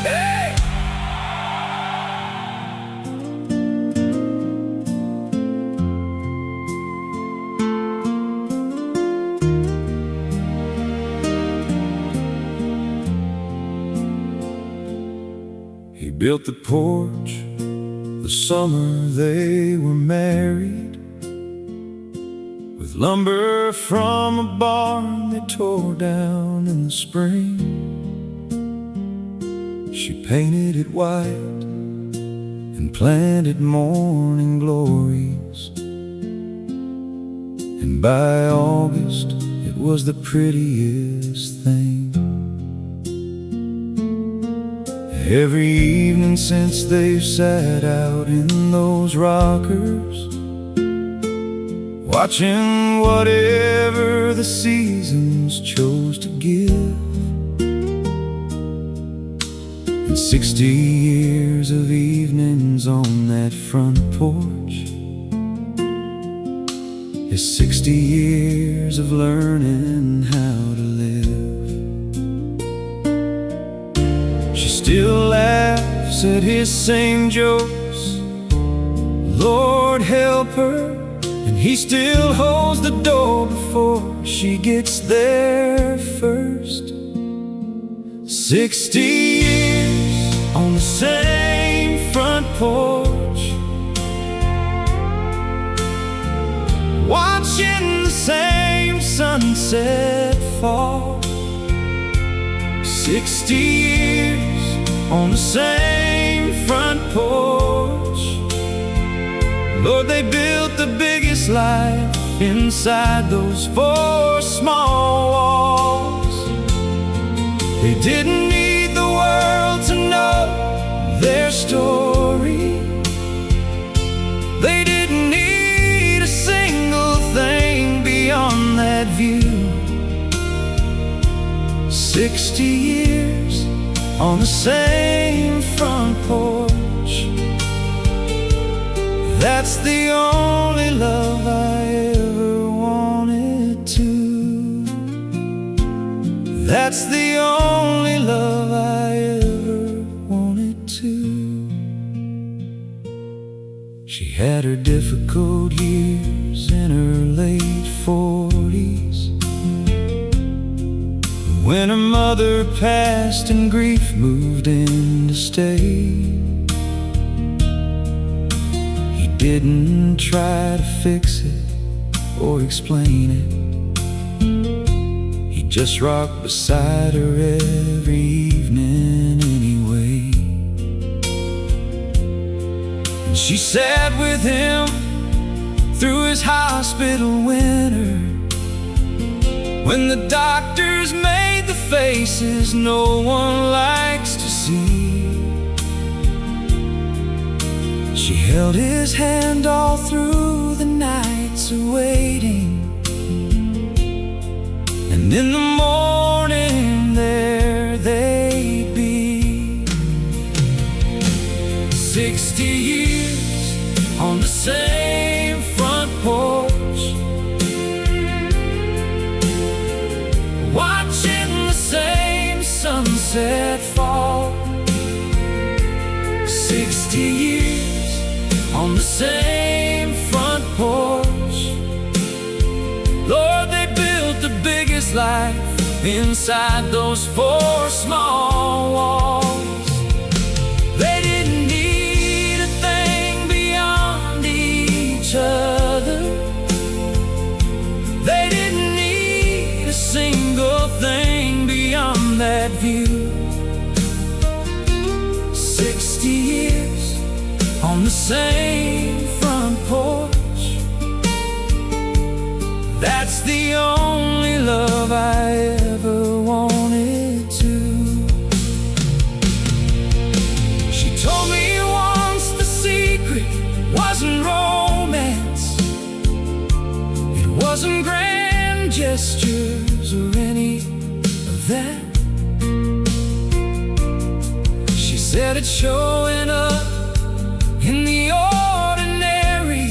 Hey! He built the porch the summer they were married, with lumber from a barn they tore down in the spring. She painted it white and planted morning glories, and by August it was the prettiest thing. Every evening since they've sat out in those rockers, watching whatever the seasons chose to give. And 60 years of evenings on that front porch is 60 years of learning how to live. She still laughs at his same jokes, Lord help her, and he still holds the door before she gets there first. 60 years on the same front porch, watching the same sunset fall. 60 years on the same front porch. Lord, they built the biggest life inside those four small walls. They didn't need the world to know their story. They didn't need a single thing beyond that view. 60 years on the same front porch. That's the only love I ever wanted to. That's the only love I ever wanted to. She had her difficult years in her late 40s, when her mother passed and grief moved in to stay. He didn't try to fix it or explain it. He just rocked beside her every evening anyway. And she sat with him through his hospital winter, when the doctors made the faces no one likes to see. She held his hand all through the nights of waiting, and in the morning there they'd be. 60 years on the same front porch, watching the same sunset fall. 60 years on the same front porch. Lord, they built the biggest life inside those four small walls. They didn't need a thing beyond each other. They didn't need a single thing beyond that view. 60 years on the same front porch. That's the only love I ever wanted to. She told me once the secret wasn't gestures or any of that. She said it's showing up in the ordinary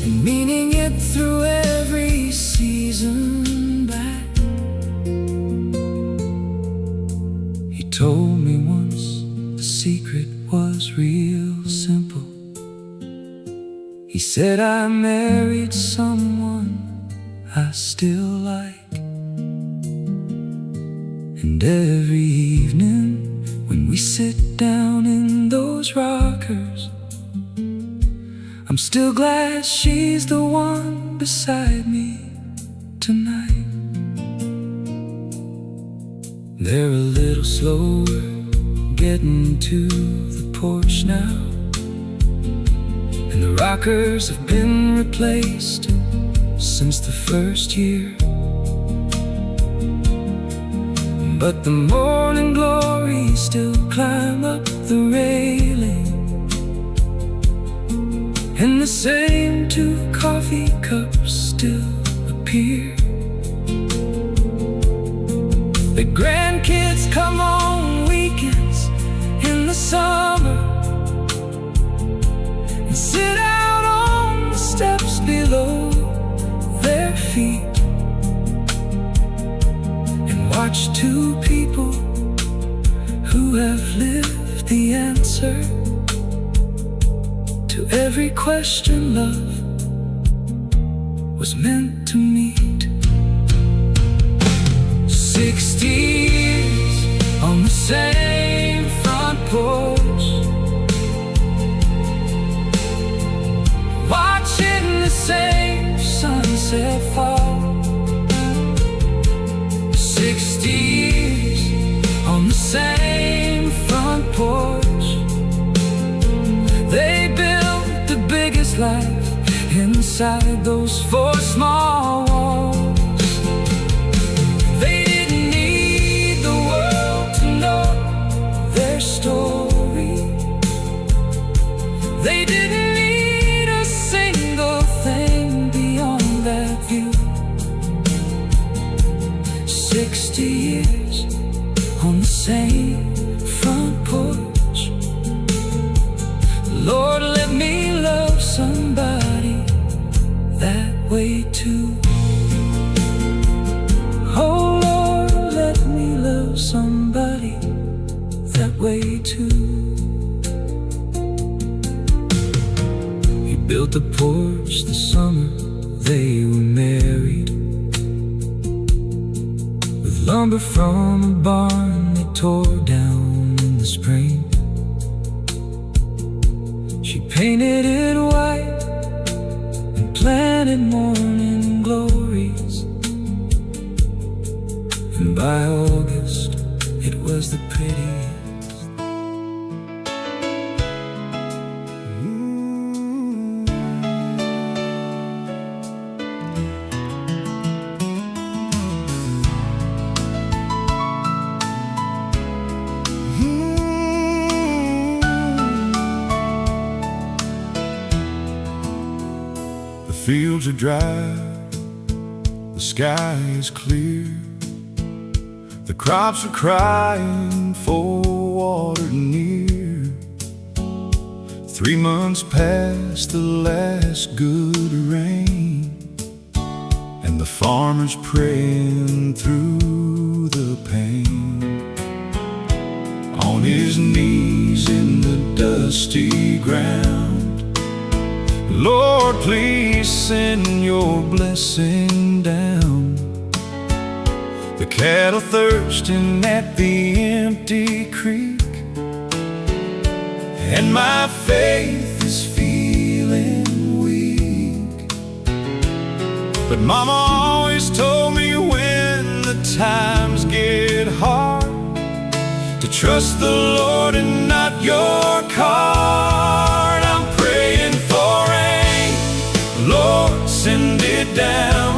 and meaning it through every season back. He told me once the secret was real simple. He said I married someone I still like, and every evening when we sit down in those rockers, I'm still glad she's the one beside me tonight. They're a little slower getting to the porch now, and the rockers have been replaced since the first year. But the morning glories still climb up the railing, and the same two coffee cups still appear. The grandkids come on weekends in the summer and sit out on the steps below their feet and watch two people who have lived the answer to every question love was meant to meet. 60 years on the same front porch, watching the same sunset fall. 60 years on the same front porch. They built the biggest life inside those four small walls. They didn't need the world to know their story. They didn't need a single thing beyond that view. 60 years on the same front porch. Lord, let me love somebody that way too. Oh Lord, let me love somebody that way too. He built a porch the summer they were married, with lumber from a barn they tore down in the spring. She painted it white and planted morning glories, and by August it was the prettiest. The fields are dry, the sky is clear, the crops are crying for water near. 3 months past the last good rain, and the farmer's praying through the pain. On his knees in the dusty ground, Lord, please send your blessing down. The cattle thirsting at the empty creek, and my faith is feeling weak. But Mama always told me when the times get hard to trust the Lord and not your card. I'm praying for rain, Lord, send it down.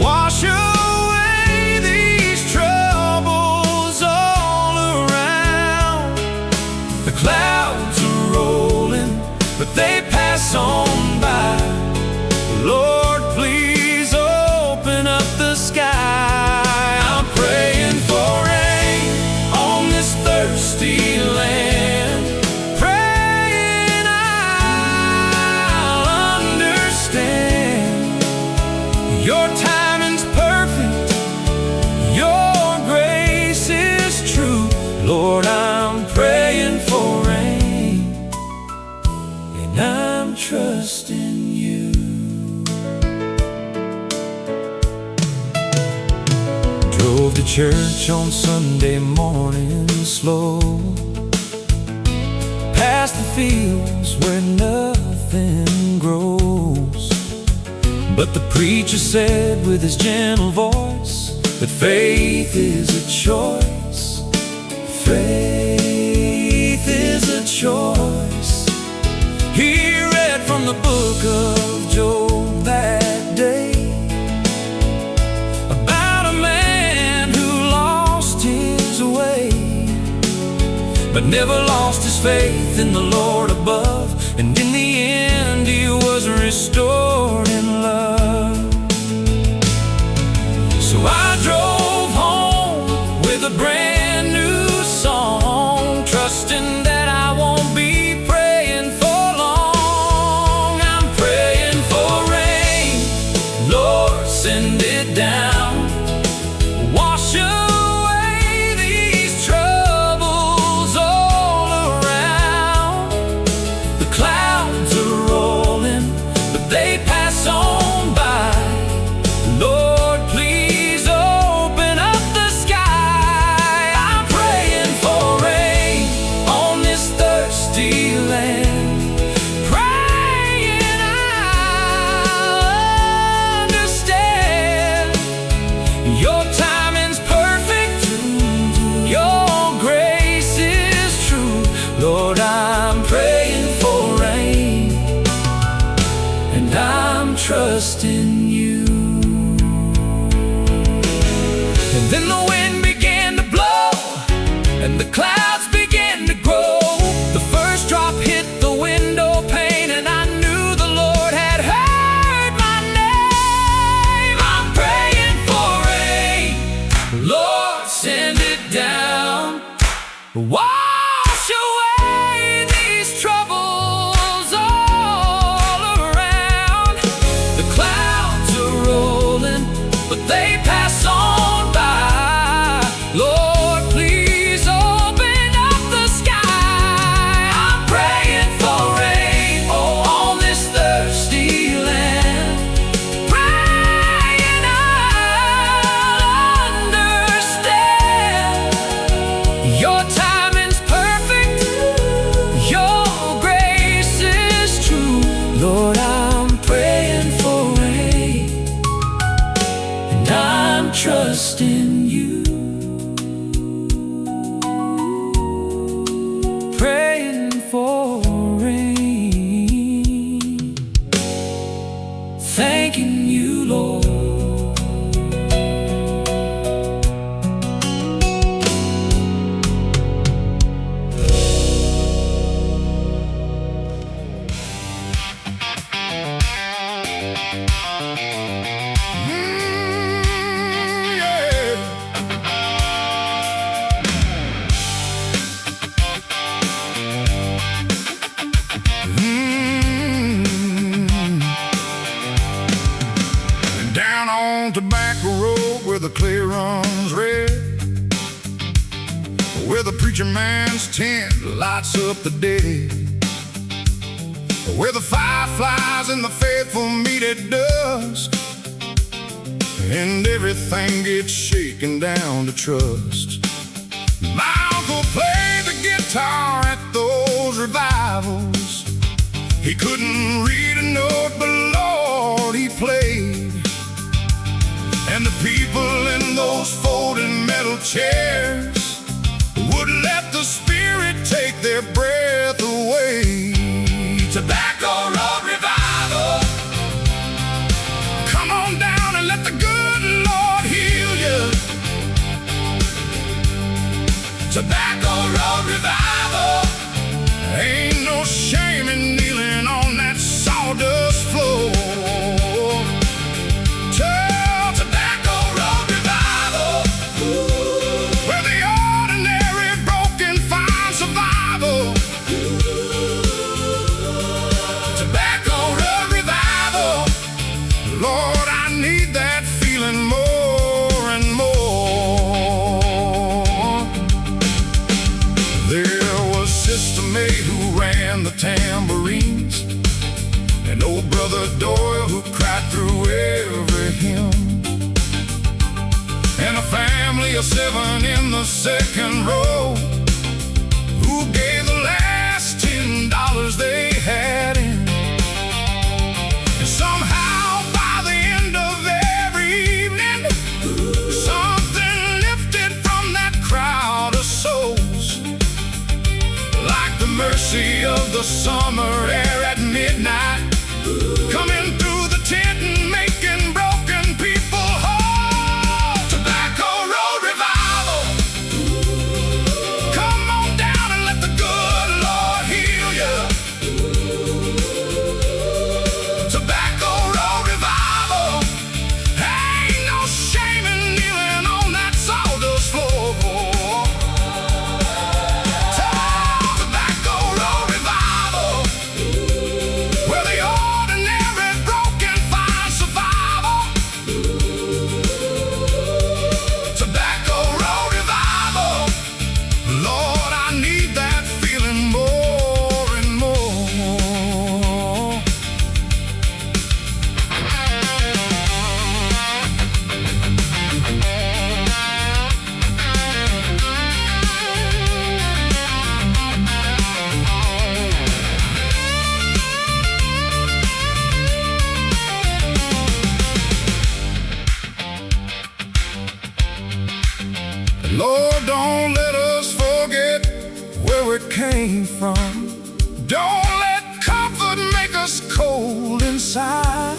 Wash away these troubles all around. The clouds are rolling, but they pass on by. Lord, please I'm trusting you. Drove to church on Sunday morning slow, past the fields where nothing grows. But the preacher said with his gentle voice that faith is a choice. Faith is a choice. He read from the book of Job that day, about a man who lost his way, but never lost his faith in the Lord above. And in the end he was restored in love. So I drove home with a brand new song, trusting that I won't be praying for long. I'm praying for rain, Lord, send it down. Wash away these troubles all around. The clouds are rolling, but they pass on by. Lord, please open up the sky. I'm praying for rain on this thirsty land, praying I'll understand. Your timing's perfect, your grace is true. Lord, I'm praying for rain, and I'm trusting you. And then the wind began to blow, and the clouds began to grow. The first drop hit the window pane, and I knew the Lord had heard my name. I'm praying for rain, Lord, send it down. Wash away these troubles all around. The clouds are rolling, but they pass on by. Lord, please open up the sky. I'm praying for rain, oh, on this thirsty land, praying I'll understand. Your timing's perfect, your grace is true. Lord, I'm praying for rain, and I'm trusting you. Praying for rain, thanking you, Lord. Down on Tobacco Road where the clay runs red, where the preacher man's tent lights up the day, where the fireflies and the faithful meet at dusk, and everything gets shaken down to trust. My uncle played the guitar at those revivals. He couldn't read a note, but Lord, he played. And the people in those folding metal chairs would let the Spirit take their breath away. Tobacco Road Revival, come on down and let the good Lord heal you. Tobacco Road Revival, ain't no shame in kneeling on that sawdust floor. Tobacco Road Revival, where the ordinary broken find survival. Tobacco Road Revival, Lord, I need that feeling more and more. There was Sister May who ran the tambourines, and old Brother Doyle who cried through every hymn, and a family of 7 in the second row who gave the last $10 they had in. And somehow by the end of every evening, something lifted from that crowd of souls, like the mercy of the summer air at midnight, coming through the tent and making broken people whole. Tobacco Road Revival, come on down and let the good Lord heal you. Tobacco Road Revival, ain't no shame in kneeling on that sawdust floor. Tobacco Road Revival, where the ordinary broken find survival. Tobacco Road Revival, Lord, I need that feeling more and more. Lord, don't let us forget where we came from. Don't let comfort make us cold inside.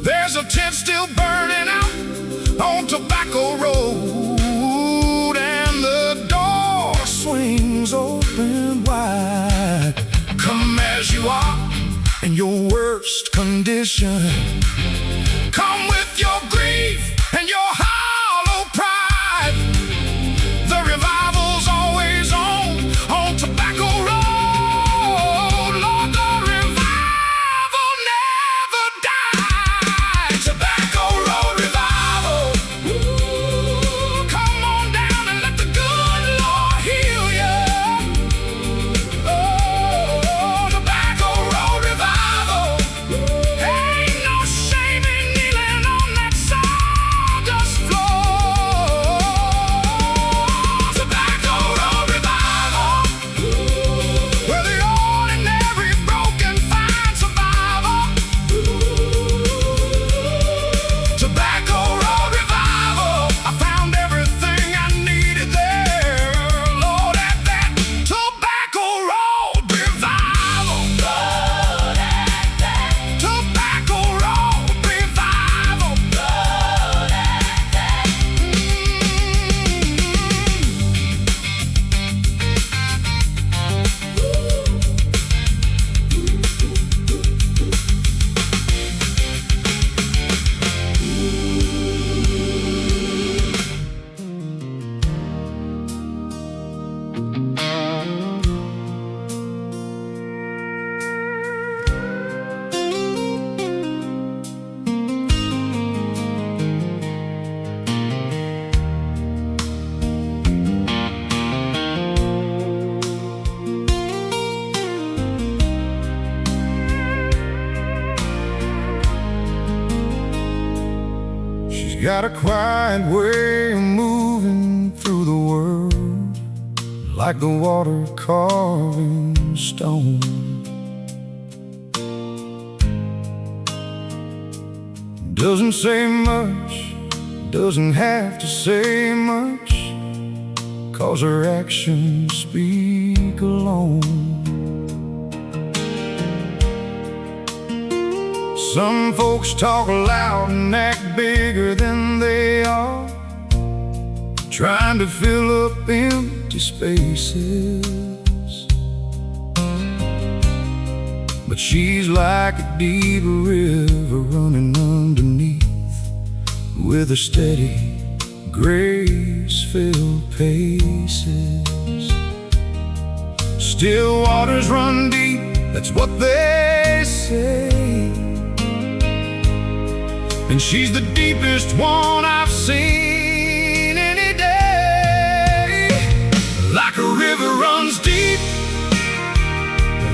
There's a tent still burning out on Tobacco Road, and the door swings open wide. Come as you are in your worst condition. Come with your grief and your hollow pride. The revival's always on Tobacco Road. Lord, the revival never dies. Tobacco Road Revival, come on down and let the good Lord heal you. Oh, Tobacco Road Revival, ain't no shame in kneeling on that sawdust floor. Tobacco Road Revival, where the ordinary broken find survival. Tobacco Road Revival, I found everything I needed there, Lord, at that Tobacco Road Revival. Lord, at that Tobacco Road Revival. Lord, at that. She's got a quiet way of moving through the world, like the water carving stone. Doesn't say much, doesn't have to say much, 'cause her actions speak alone. Some folks talk loud and act bigger than they are, trying to fill up empty spaces. But she's like a deep river running underneath, with a steady, grace-filled paces. Still waters run deep, that's what they say. And she's the deepest one I've seen any day. Like a river runs deep,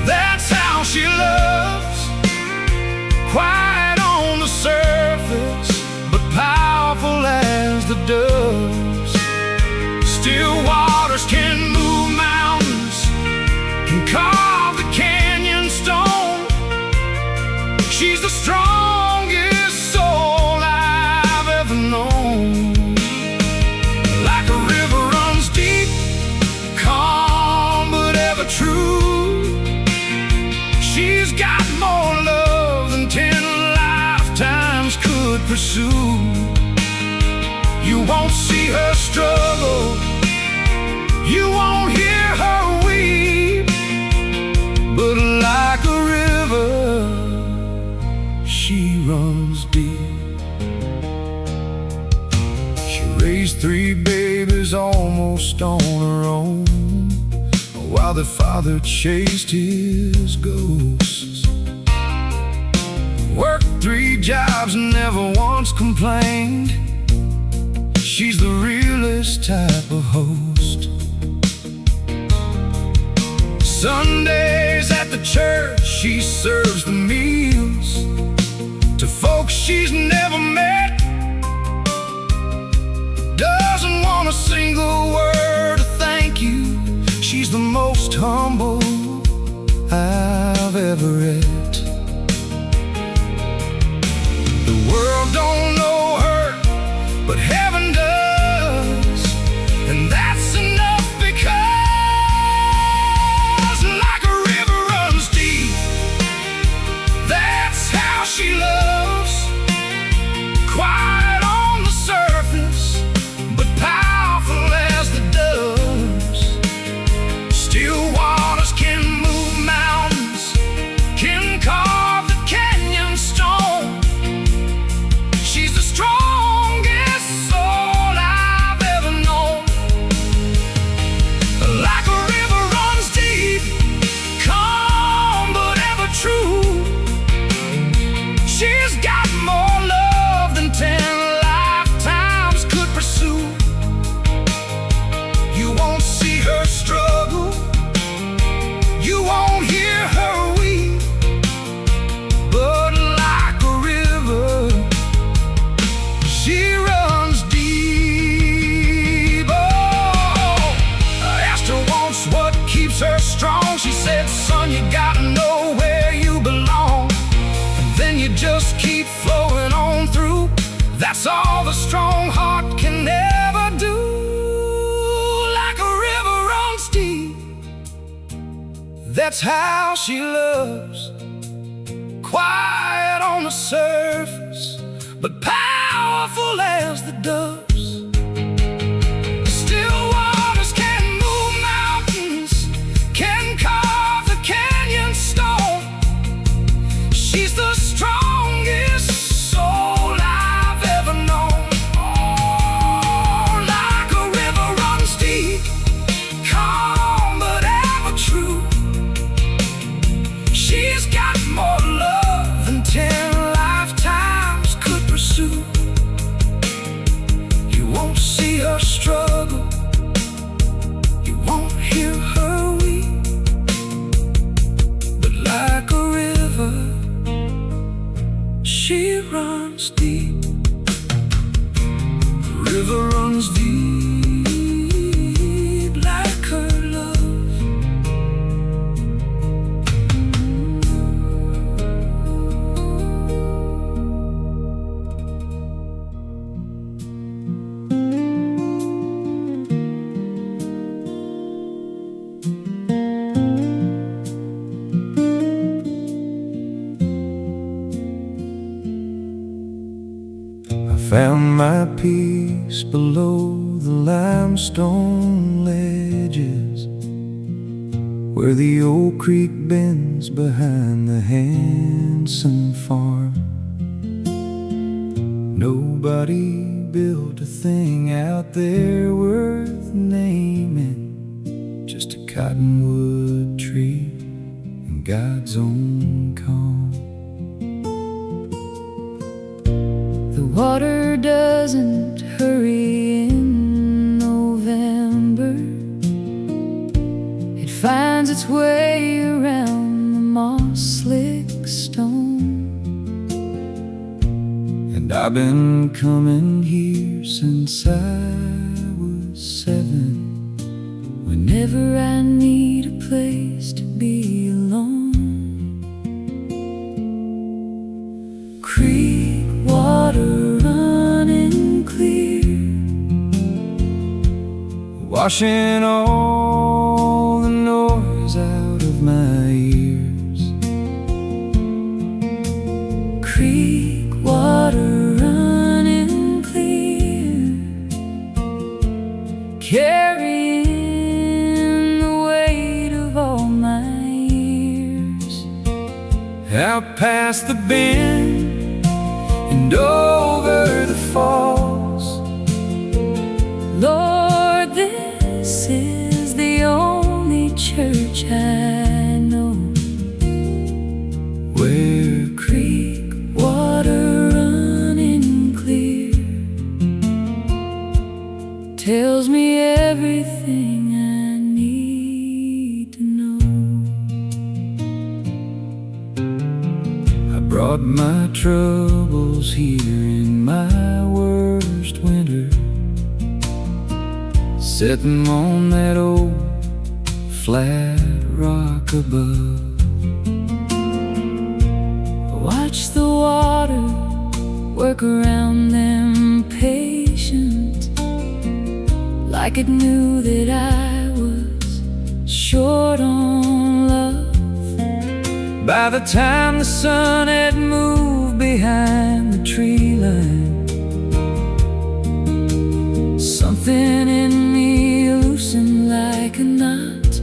that's how she loves. pursue. You won't see her struggle, you won't hear her weep, but like a river, she runs deep. She raised 3 babies almost on her own, while the father chased his ghosts. Worked 3 jobs, never once complained. She's the realest type of host. Sundays at the church, she serves the meals to folks she's never met. Doesn't want a single word of thank you. She's the most humble I've ever met. The world don't know her, but heaven does, and that's enough, because like a river runs deep, that's how she loves. Quiet on the surface, but powerful as the doves. Still waters can move mountains, can carve the canyon stone. She's the strongest soul I've ever known. Like a river runs deep, calm but ever true. She's got more love than 10 lifetimes could pursue. You won't see her struggle, you won't hear her weep, but like a river, she runs deep. Oh, I asked her once what keeps her strong. She said, son, you gotta know where you belong, and then you just keep flowing on through. That's all the strong heart can ever do. Like a river runs deep, that's how she loves. Quiet on the surface, but powerful as the doves. Still waters can move mountains, can carve the canyon stone. She's the strongest soul I've ever known. Oh, like a river runs deep, calm but ever true. She's got more love than 10 lifetimes could pursue. You won't see her struggle, you won't hear her weep, but like a river, she runs deep. The river runs deep like her love. Found my peace below the limestone ledges, where the old creek bends behind the Hanson farm. Nobody built a thing out there worth naming, just a cottonwood tree in God's own calm. The water doesn't hurry in November. It finds its way around the moss-slick stone. And I've been coming here since I was 7, Whenever I need a place to be alone. Creek water running clear, washing all the noise out of my ears. creek water running out past the bend and over the falls. Lord, this is the only church I know, Where creek water running clear tells me everything I need to know. I brought my troubles here in my worst winter, set them on that old flat rock above. Watch the water work around them patient, like it knew that I was short on love. By the time the sun had moved behind the tree line, something in me loosened like a knot,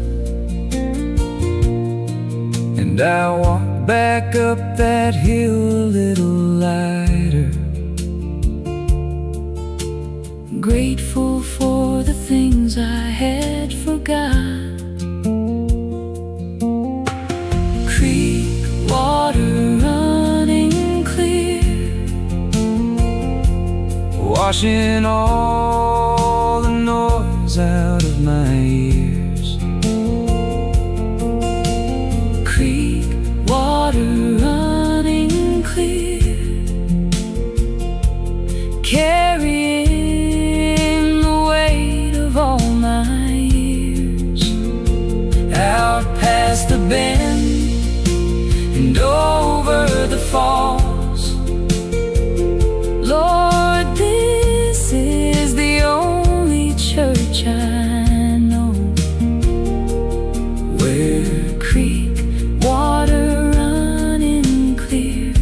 and I walked back up that hill a little lighter, grateful for the things I had forgot. Creek water running clear, washing all the noise out of my ears. creek water running clear, carrying the weight of all my years, Out past the bend and over the falls. Lord, this is the only church I know, Where creek water running clear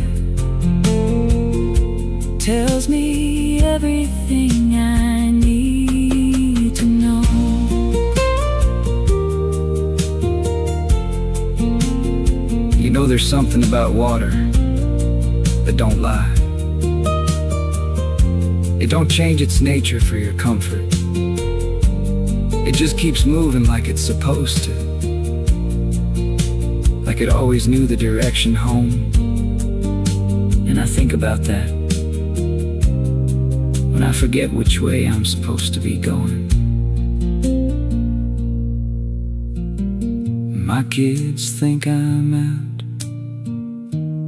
tells me everything I need to know. You know, there's something about water that don't lie. It don't change its nature for your comfort. It just keeps moving like it's supposed to, like it always knew the direction home. And I think about that when I forget which way I'm supposed to be going. My kids think I'm out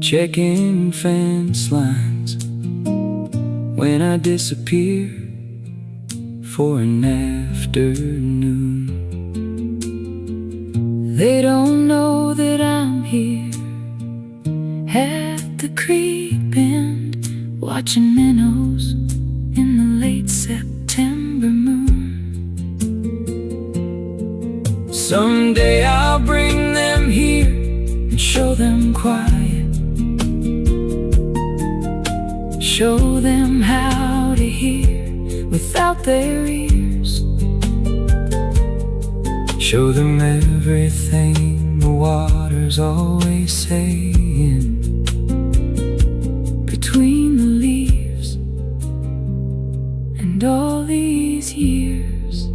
checking fence lines when I disappear for an afternoon. They don't know that I'm here at the creek bend, watching minnows in the late September moon. Someday I'll bring them here And show them quiet, show them how to hear without their ears, show them everything the water's always saying between the leaves and all these years.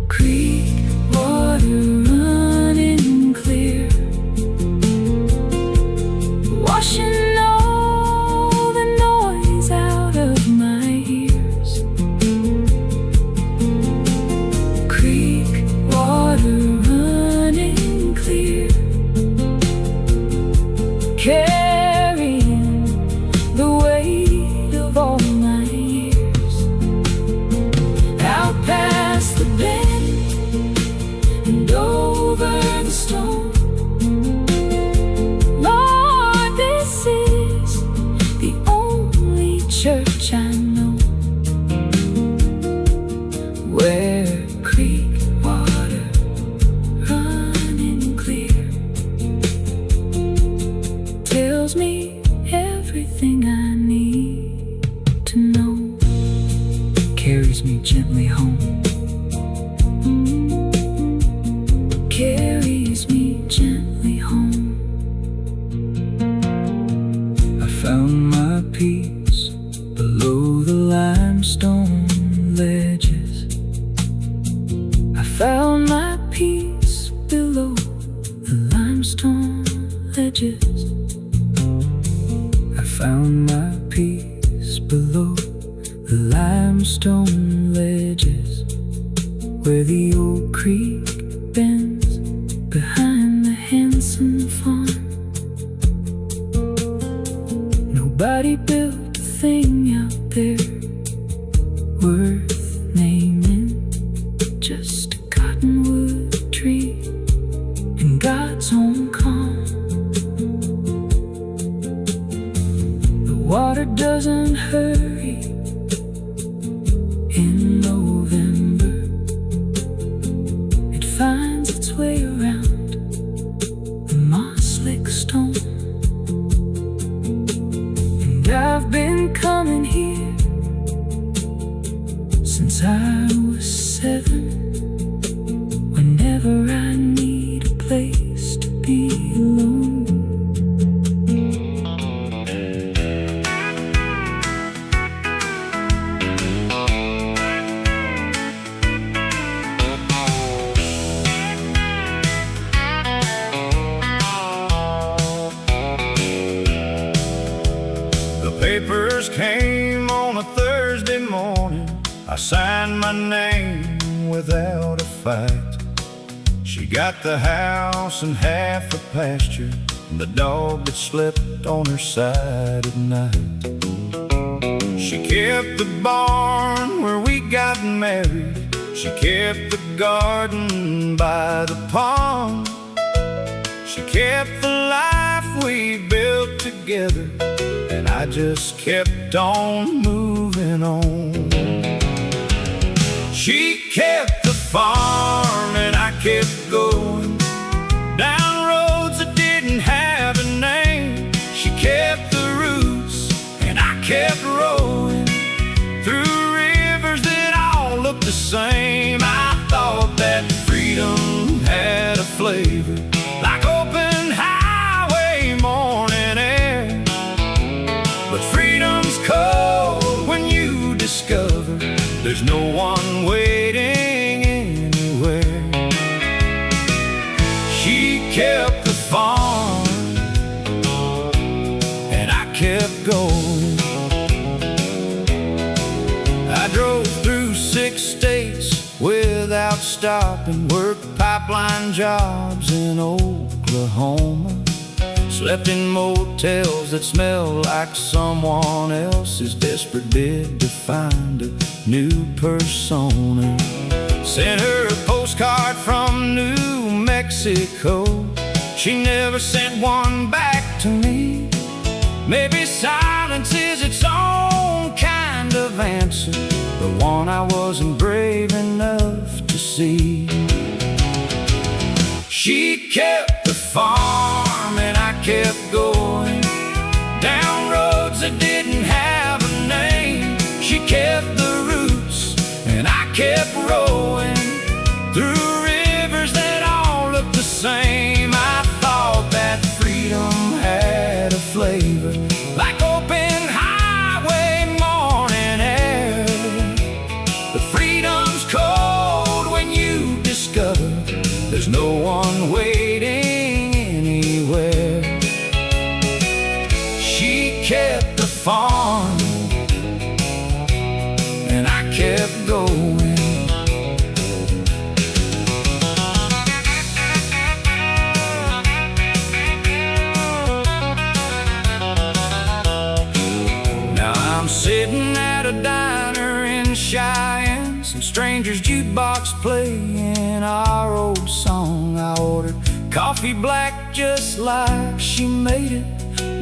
Creek water running clear, washing all the noise out of my ears. Creek water running clear, carrying the weight of all my years, out past the bend and over the stone. Lord, this is the only church I know, where creek water running clear tells me everything I need to know, carries me gently home. carries me gently home. edges. I found my peace below the limestone ledges, where the old creek bends behind the Hanson farm. Nobody built a thing out there worth naming, just a cottonwood tree in God's own calm. The water doesn't hurry in November. It finds its way around the moss-lick stone. And I've been coming here since I was 7. Whenever I need a place to be alone. The papers came on a Thursday morning. I signed my name without a fight. She got the house and half the pasture, and the dog that slept on her side at night. She kept the barn where we got married. She kept the garden by the pond. She kept the life we built together, and I just kept on moving on. She kept the farm and I kept going down roads that didn't have a name. She kept the roots and I kept rowing through rivers that all looked the same. I thought that freedom had a flavor like open highway morning air. But freedom's cold when you discover there's no one waiting anywhere. She kept the farm and I kept going. I drove through 6 states without stopping, worked pipeline jobs in Oklahoma, slept in motels that smelled like someone else's desperate bid to find a new persona. Sent her a postcard from New Mexico. She never sent one back to me. Maybe silence is its own kind of answer, the one I wasn't brave enough to see. She kept the farm and I kept going down roads that didn't have a name. She kept the roots and I kept rowing through rivers that all looked the same. I thought that freedom had a flavor like open highway morning air. But freedom's cold when you discover there's no one waiting anywhere. She kept the farm and I kept going. Now I'm sitting at a diner in Cheyenne, some stranger's jukebox playing our old song. I ordered coffee black just like she made it.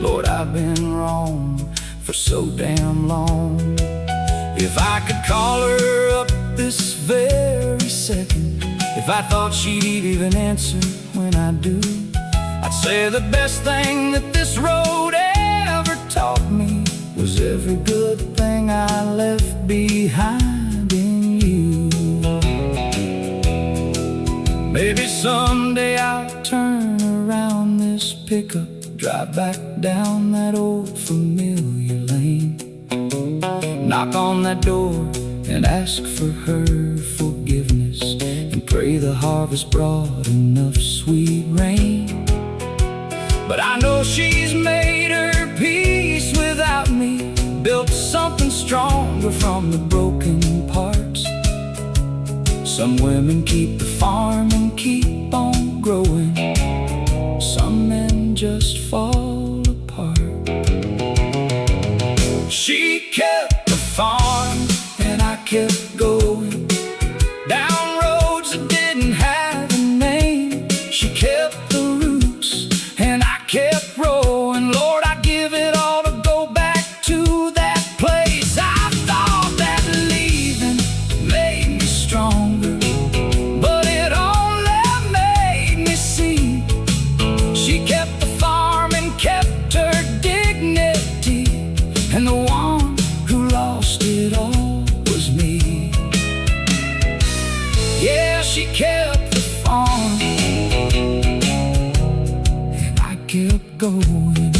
Lord, I've been wrong for so damn long. If I could call her up this very second, if I thought she'd even answer when I do, I'd say the best thing that this road ever taught me was every good thing I left behind in you. Maybe someday I'll turn around this pickup, drive back down that old familiar lane, knock on that door and ask for her forgiveness, and pray the harvest brought enough sweet rain. But I know she's made her peace without me, built something stronger from the broken parts. Some women keep the farm and keep on growing. Some men just fall apart. She kept the farm and I kept going down roads that didn't have a name. She kept the roots and I kept rowing. Lord, I give it all to go back to that place. I thought that leaving made me stronger, but it only made me see. She kept the farm and kept her dignity, and the one who lost it all was me. Yeah, she kept the farm and I kept going.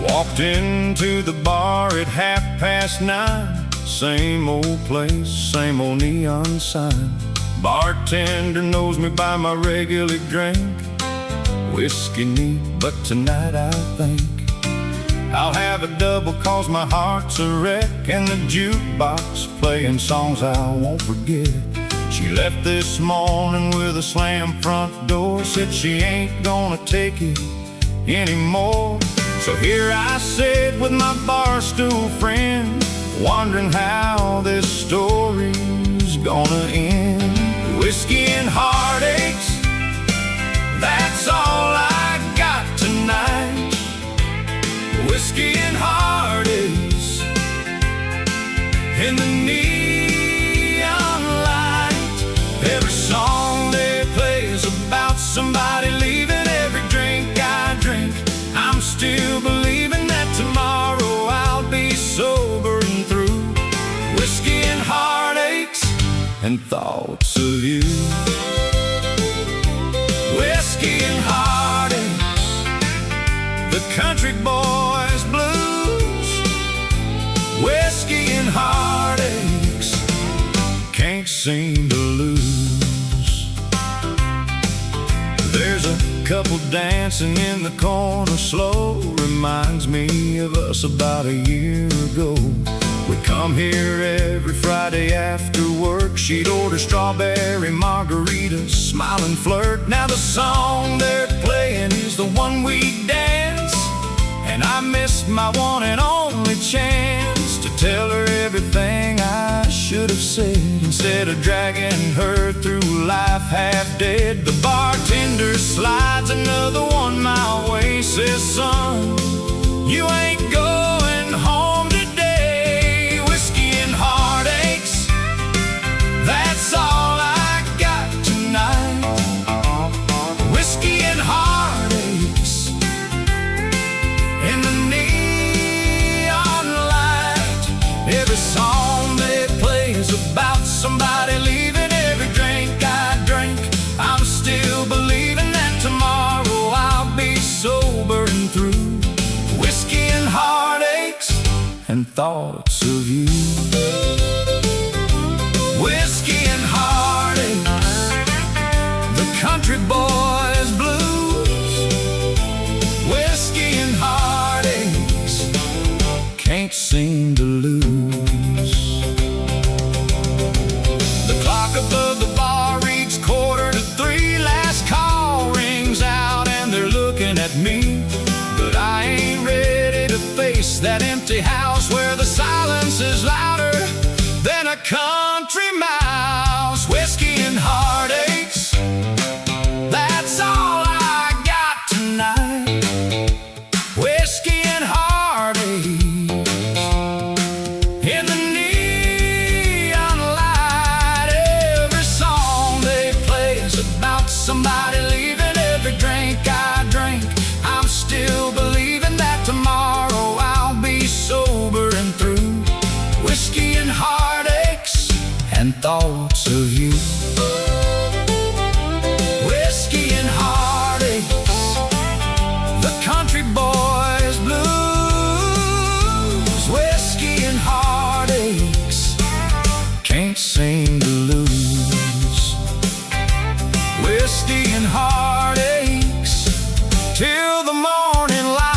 Walked into the bar at 9:30. Same old place, same old neon sign. Bartender knows me by my regular drink. Whiskey neat, but tonight I think I'll have a double, cause my heart's a wreck, and the jukebox playing songs I won't forget. She left this morning with a slam front door, said she ain't gonna take it anymore. So here I sit with my barstool friend, wondering how this story's gonna end. Whiskey and heartaches, that's all I got tonight. Whiskey and heartaches in the neon light. Every song they play is about somebody leaving. Every drink I drink, I'm still believing that tomorrow I'll be sober and through. Whiskey and heartaches and thoughts of you. Whiskey and heartaches, the country boys blues. Whiskey and heartaches, can't seem to lose. There's a couple dancing in the corner slow, reminds me of us about a year ago. We'd come here every Friday after work. She'd order strawberry margaritas, smile and flirt. Now the song they're playing is the one we dance, and I missed my one and only chance to tell her everything I should have said. Instead of dragging her through life half dead, the bartender slides another 1 mile away, says, son, you ain't going home today. Whiskey and heartaches, that's all I got tonight. Whiskey and heartaches in the neon light. Every song they play is about somebody leaving. Every drink I drink, I'm still believing that tomorrow I'll be sober and through. Whiskey and heartaches and thoughts of you. Whiskey and heartaches, the country boys blues. Whiskey and heartaches, can't seem to lose. The clock above the bar reads 2:45. Last call rings out and they're looking at me, but I ain't ready to face that empty house where the silence is louder than a country mouse. Whiskey and heartaches, that's all I got tonight. Whiskey and heartaches in the neon light. Every song they play is about somebody leaving. Every drink I drink, I'm still believing that tomorrow thoughts of you. Whiskey and heartaches, the country boy's blues. Whiskey and heartaches, can't seem to lose. Whiskey and heartaches, till the morning light.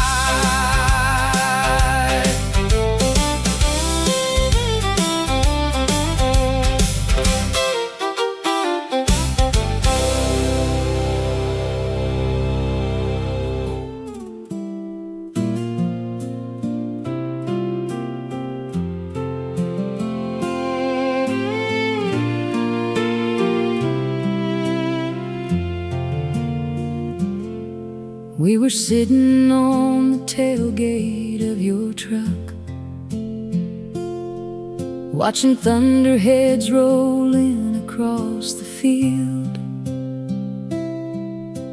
We were sitting on the tailgate of your truck, watching thunderheads rolling across the field.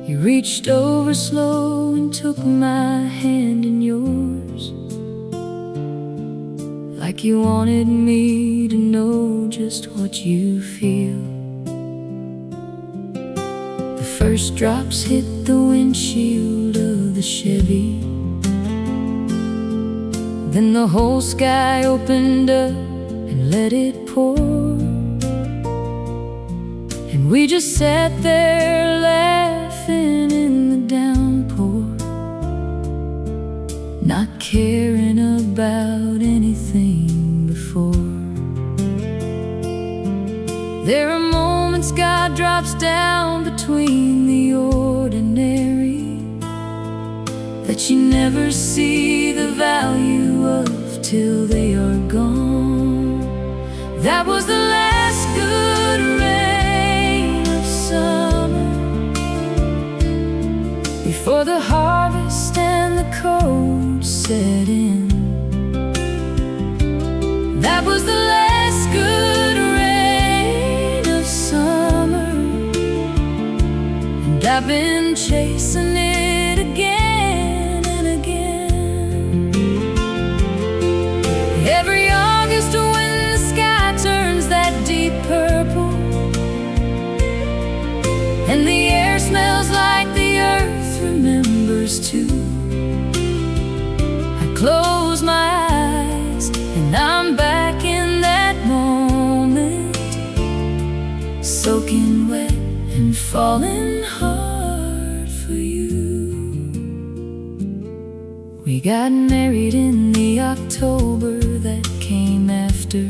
You reached over slow and took my hand in yours, like you wanted me to know just what you feel. The first drops hit the windshield of the Chevy, then the whole sky opened up and let it pour. And we just sat there laughing in the downpour, not caring about anything before. There are moments God drops down between the ordinary, that you never see the value of till they are gone. That was the last good rain of summer, before the harvest and the cold set in. That was the last good rain of summer, and I've been chasing it again and again. Every August when the sky turns that deep purple, and the air smells like the earth remembers too, I close my eyes and I'm back in that moment, soaking wet and falling hard for you. We got married in the October that came after.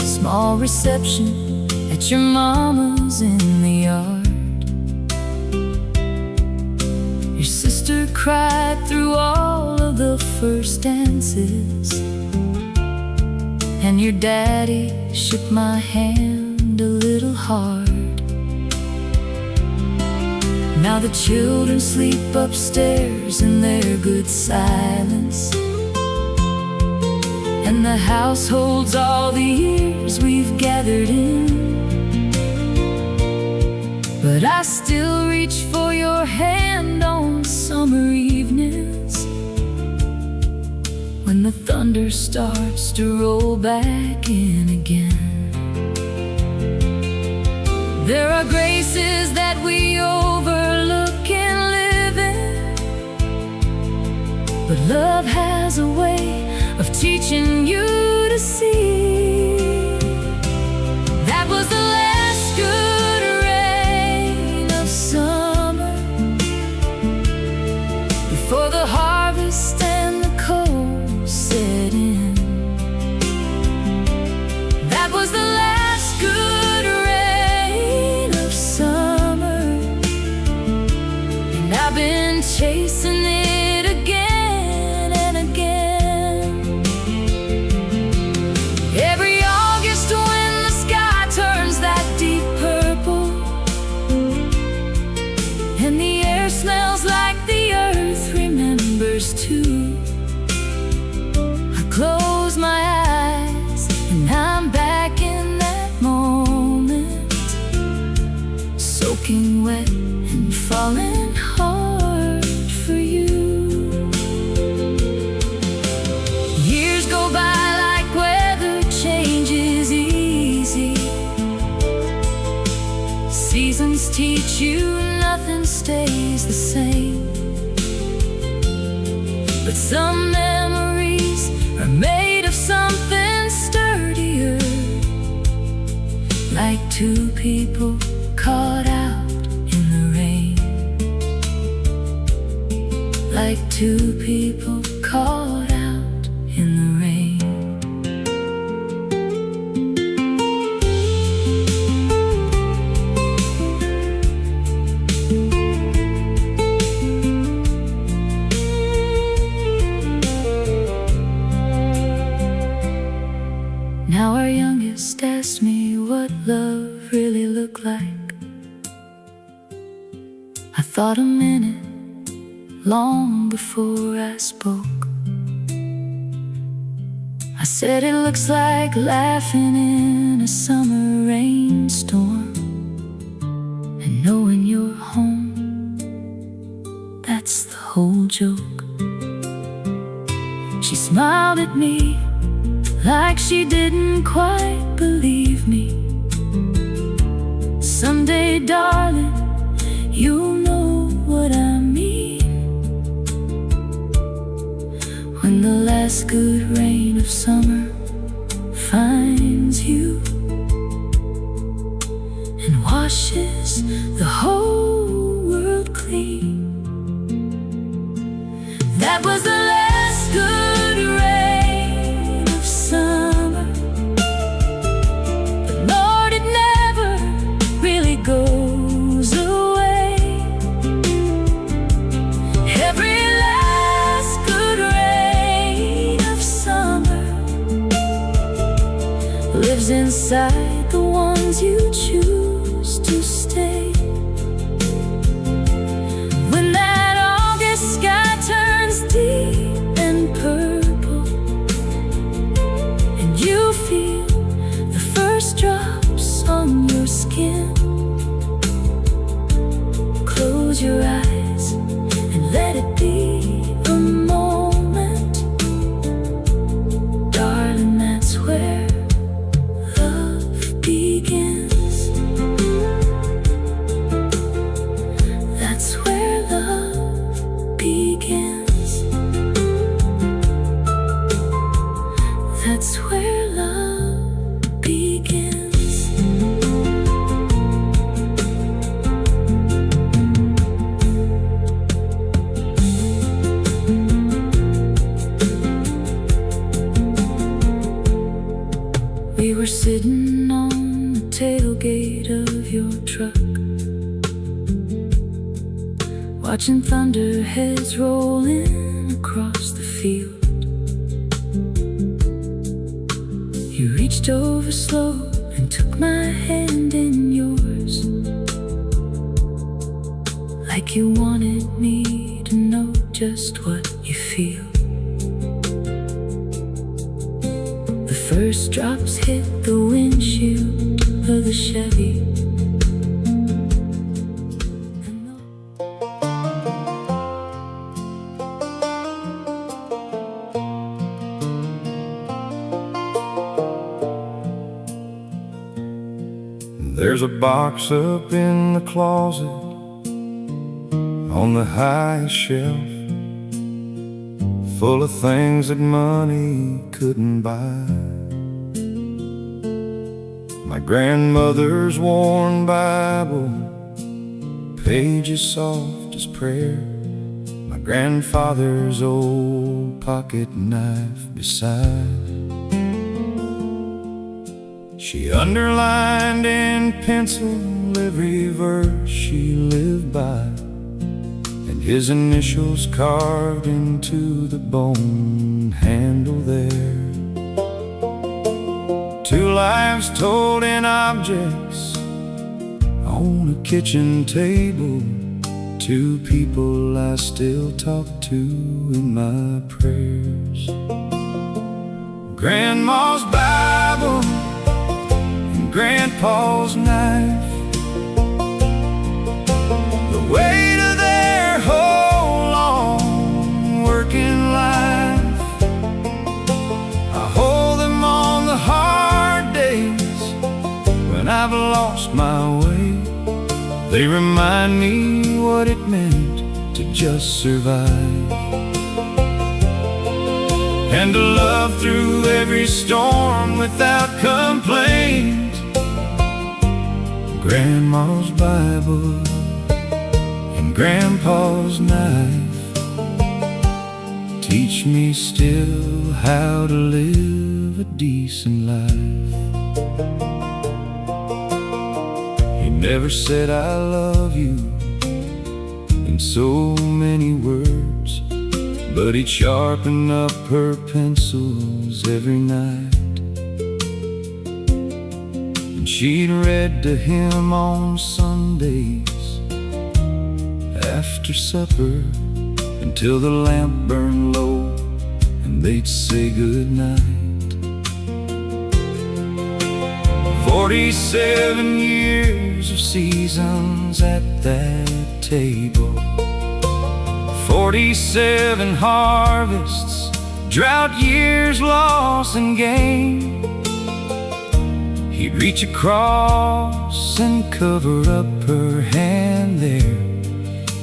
Small reception at your mama's in the yard. Your sister cried through all of the first dances, and your daddy shook my hand a little hard. Now the children sleep upstairs in their good silence, and the house holds all the years we've gathered in. But I still reach for your hand on summer evenings, when the thunder starts to roll back in again. There are graces that we overlook in living, but love has a way of teaching you to see. That was the last good rain of summer, before the harvest and the cold set in. That was the last good rain of summer, and I've been chasing it again and again. Every August when the sky turns that deep purple, and the air smells like the earth remembers too, I close my eyes and I'm back in that moment, soaking wet and falling hard for you. teach you nothing stays the same. But some memories are made of something sturdier, like two people caught out in the rain. Like two people caught out in the rain. Now our youngest asked me what love really looked like. I thought a minute, long before I spoke. I said it looks like laughing in a summer rainstorm, and knowing you're home, that's the whole joke. She smiled at me like she didn't quite believe me. Someday, darling, you'll know what I mean, when the last good rain of summer finds you and washes the whole world clean. That was the last good rain of summer, but Lord, it never really goes away. Every last good rain of summer lives inside the ones you choose to stay. When that August sky turns deep and purple, and you feel the first drops on your skin, close your eyes and let it be a moment. Darling, that's where love begins. That's where love begins. That's where love begins. We were sitting on the tailgate of your truck, watching thunderheads rolling across the field. You reached over slow and took my hand in yours, like you wanted me to know just what you feel. The first drops hit the windshield of the Chevy. There's a box up in the closet on the high shelf, full of things that money couldn't buy. My grandmother's worn Bible, pages soft as prayer, my grandfather's old pocket knife beside. She underlined in pencil every verse she lived by, and his initials carved into the bone handle there. Two lives told in objects on a kitchen table, two people I still talk to in my prayers. Grandma's Bible, Grandpa's knife, the weight of their whole long working life. I hold them on the hard days when I've lost my way. They remind me what it meant to just survive, and to love through every storm without complaint. Grandma's Bible and Grandpa's knife teach me still how to live a decent life. He never said I love you in so many words, but he'd sharpen up her pencils every night. And she'd read to him on Sundays after supper until the lamp burned low and they'd say goodnight. 47 years of seasons at that table, 47 harvests, drought years, loss and gain. He'd reach across and cover up her hand there,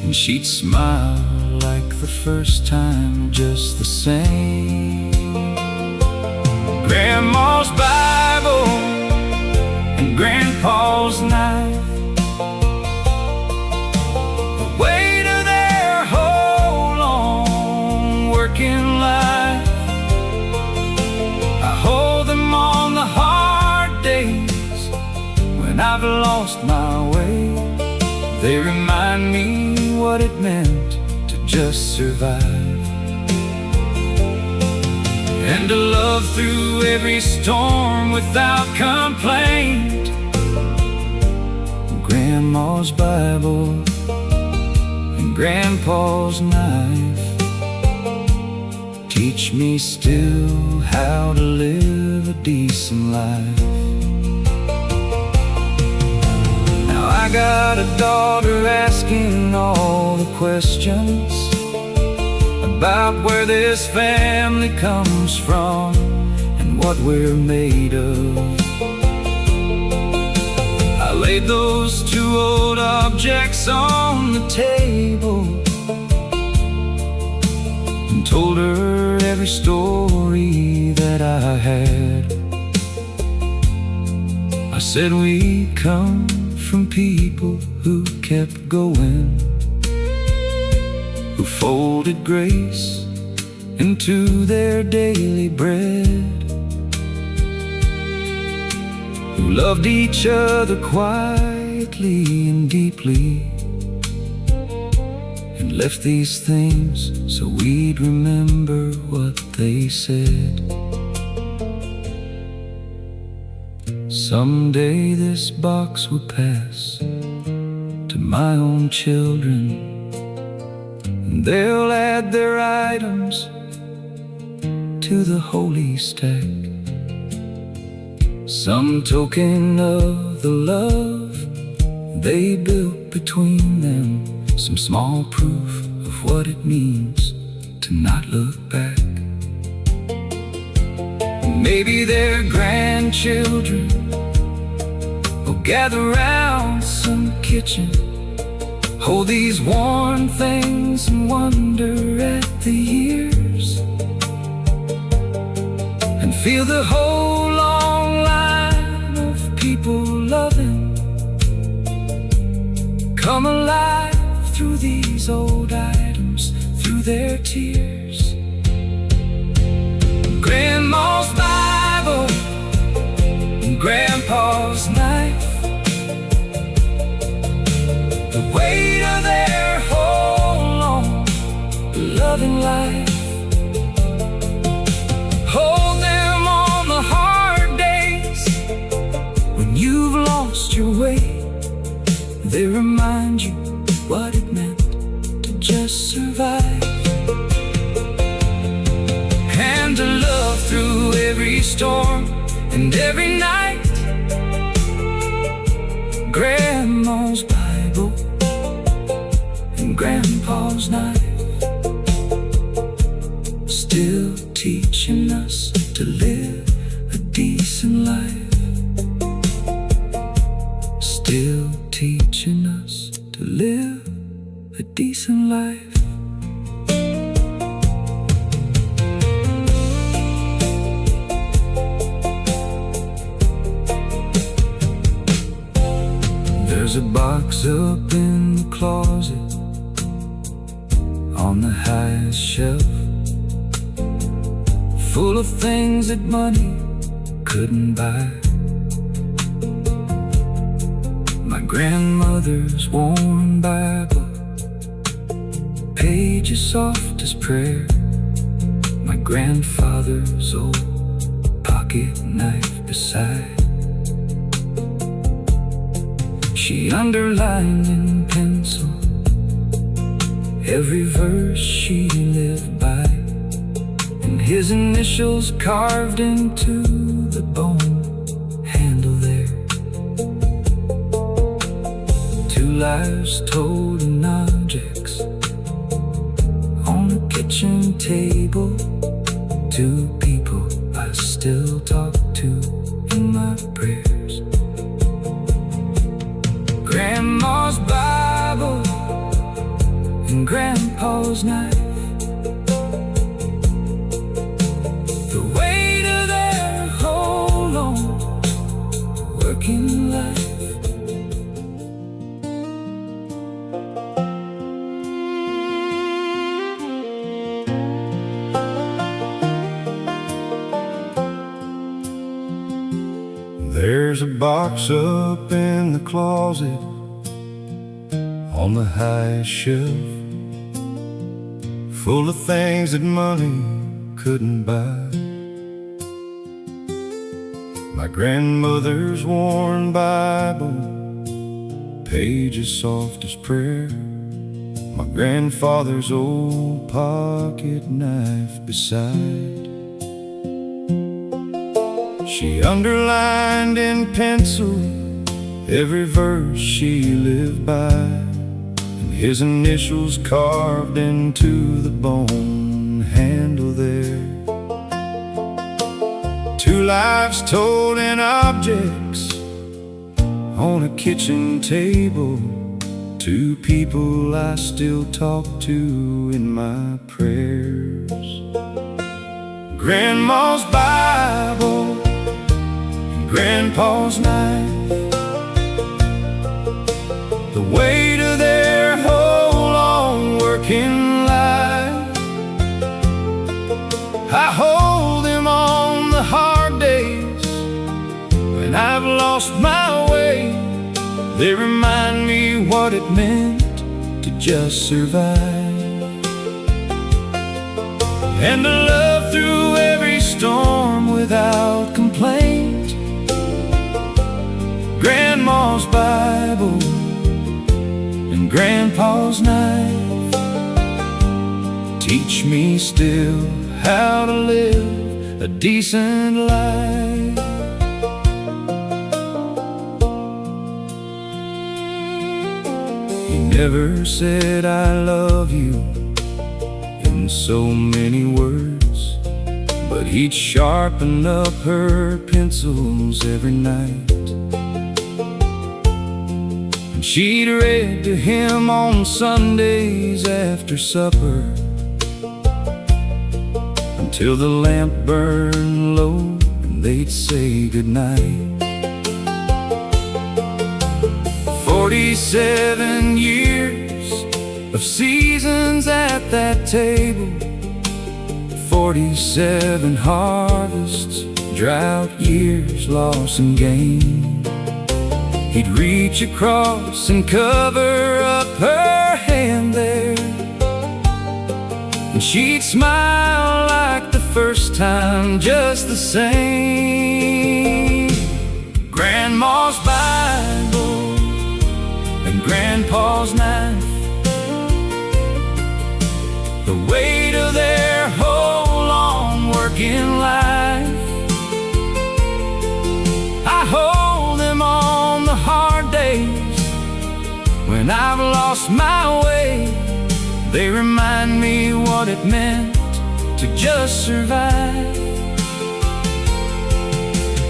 and she'd smile like the first time, just the same. Grandma's Bible and Grandpa's knife, the weight of their whole long working life. I hold them on the hard days when I've lost my way. They remind me what it meant to just survive, and to love through every storm without complaint. Grandma's Bible and Grandpa's knife teach me still how to live a decent life. Now I got a daughter asking all the questions about where this family comes from and what we're made of. I laid those two old objects on the table and told her every story that I had. I said we come from people who kept going, who folded grace into their daily bread, who loved each other quietly and deeply, and left these things so we'd remember what they said. Someday this box will pass to my own children, and they'll add their items to the holy stack, some token of the love they built between them, some small proof of what it means to not look back. Maybe their grandchildren will gather round some kitchen, hold these worn things and wonder at the years, and feel the whole long line of people loving come alive through these old items, through their tears. Grandma's Bible and Grandpa's knife, the weight of their whole long loving life. Hold them on the hard days when you've lost your way. They remind you what it meant to just survive, and to love through every storm and every night. Grandma's Bible and Grandpa's knife, still teaching us to live a decent life, still teaching us life. There's a box up in the closet on the highest shelf, full of things that money couldn't buy. My grandmother's worn Bible, pages soft as prayer. My grandfather's old pocket knife beside. She underlined in pencil every verse she lived by, and his initials carved into the bone handle there. 2 lives told in objects on a kitchen table. 2 people I still talk to in my prayers. Grandma's Bible and Grandpa's knife, the weight of their whole long working life. There's a box up in the closet on the highest shelf, full of things that money couldn't buy. My grandmother's worn Bible, pages soft as prayer. My grandfather's old pocket knife beside. She underlined in pencil every verse she lived by, and his initials carved into the bone handle there. 2 lives told in objects on a kitchen table. 2 people I still talk to in my prayers. Grandma's Bible, Grandpa's knife, the weight of their whole long working life. I hold them on the hard days when I've lost my way. They remind me what it meant to just survive, and to love through every storm without complaint. Grandma's Bible and Grandpa's knife teach me still how to live a decent life. He never said I love you in so many words, but he'd sharpen up her pencils every night. She'd read to him on Sundays after supper until the lamp burned low and they'd say goodnight. 47 years of seasons at that table, 47 harvests, drought years, loss and gain. He'd reach across and cover up her hand there, and she'd smile like the first time, just the same. Grandma's Bible and Grandpa's knife, the weight of their whole long working life. I hold them on the hard days when I've lost my way. They remind me what it meant to just survive,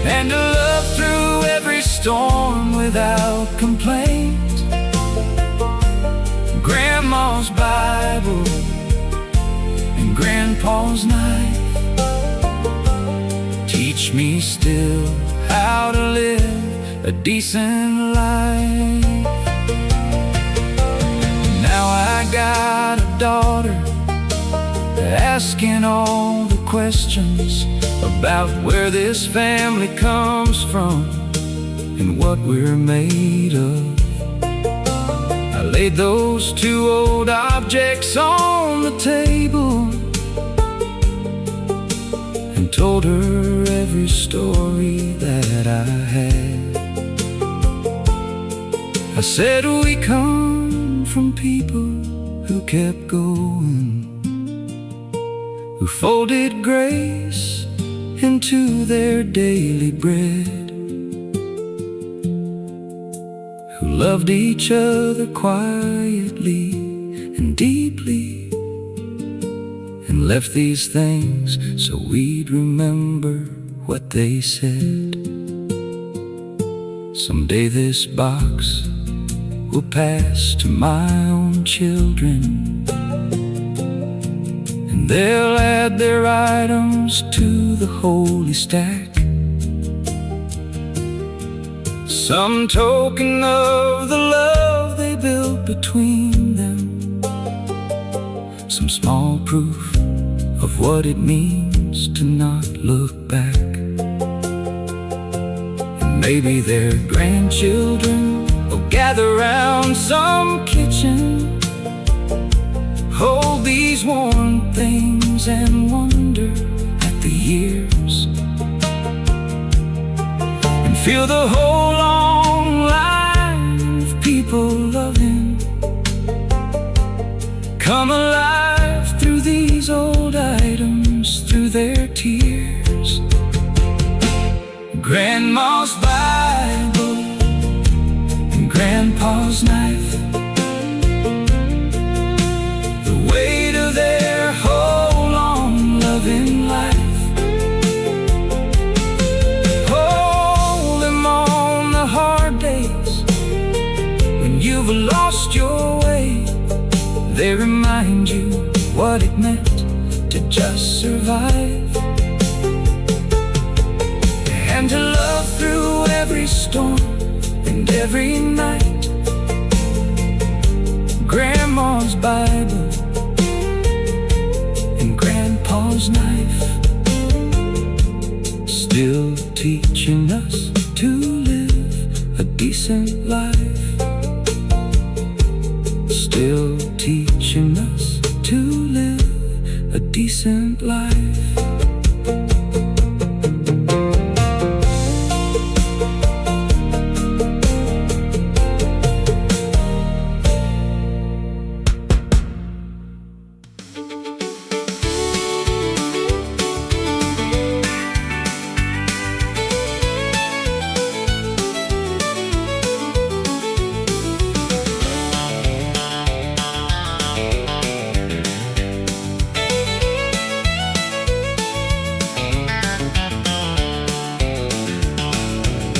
and to love through every storm without complaint. Grandma's Bible and Grandpa's knife teach me still how to live a decent life. Now I got a daughter asking all the questions about where this family comes from and what we're made of. I laid those two old objects on the table and told her every story that I had. I said we come from people who kept going, who folded grace into their daily bread, who loved each other quietly and deeply, and left these things so we'd remember what they said. Someday this box will pass to my own children, and they'll add their items to the holy stack, some token of the love they built between them, some small proof of what it means to not look back. And maybe their grandchildren will gather round some kitchen, hold these worn things and wonder at the years, and feel the whole long line of people loving come alive through these old items, through their tears. Grandma's Bible and Grandpa's knife, the weight of their whole long loving life. Hold them on the hard days when you've lost your way. They remind you what it meant to just survive, and to love through every storm and every night. Grandma's Bible and Grandpa's knife, still teaching us to live a decent life, still teaching us to live a decent life.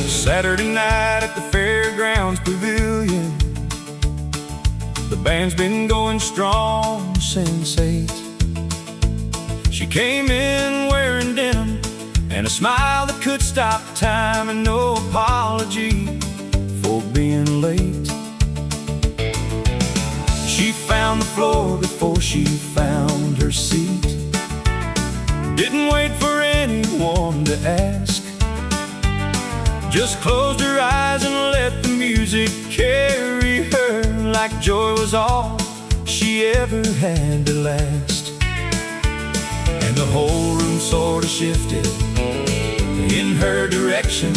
Saturday night at the Fairgrounds Pavilion, the band's been going strong since 8. She came in wearing denim and a smile that could stop time, and no apology for being late. She found the floor before she found her seat, didn't wait for anyone to ask, just closed her eyes and let the music carry her, like joy was all she ever had to last. And the whole room sort of shifted in her direction,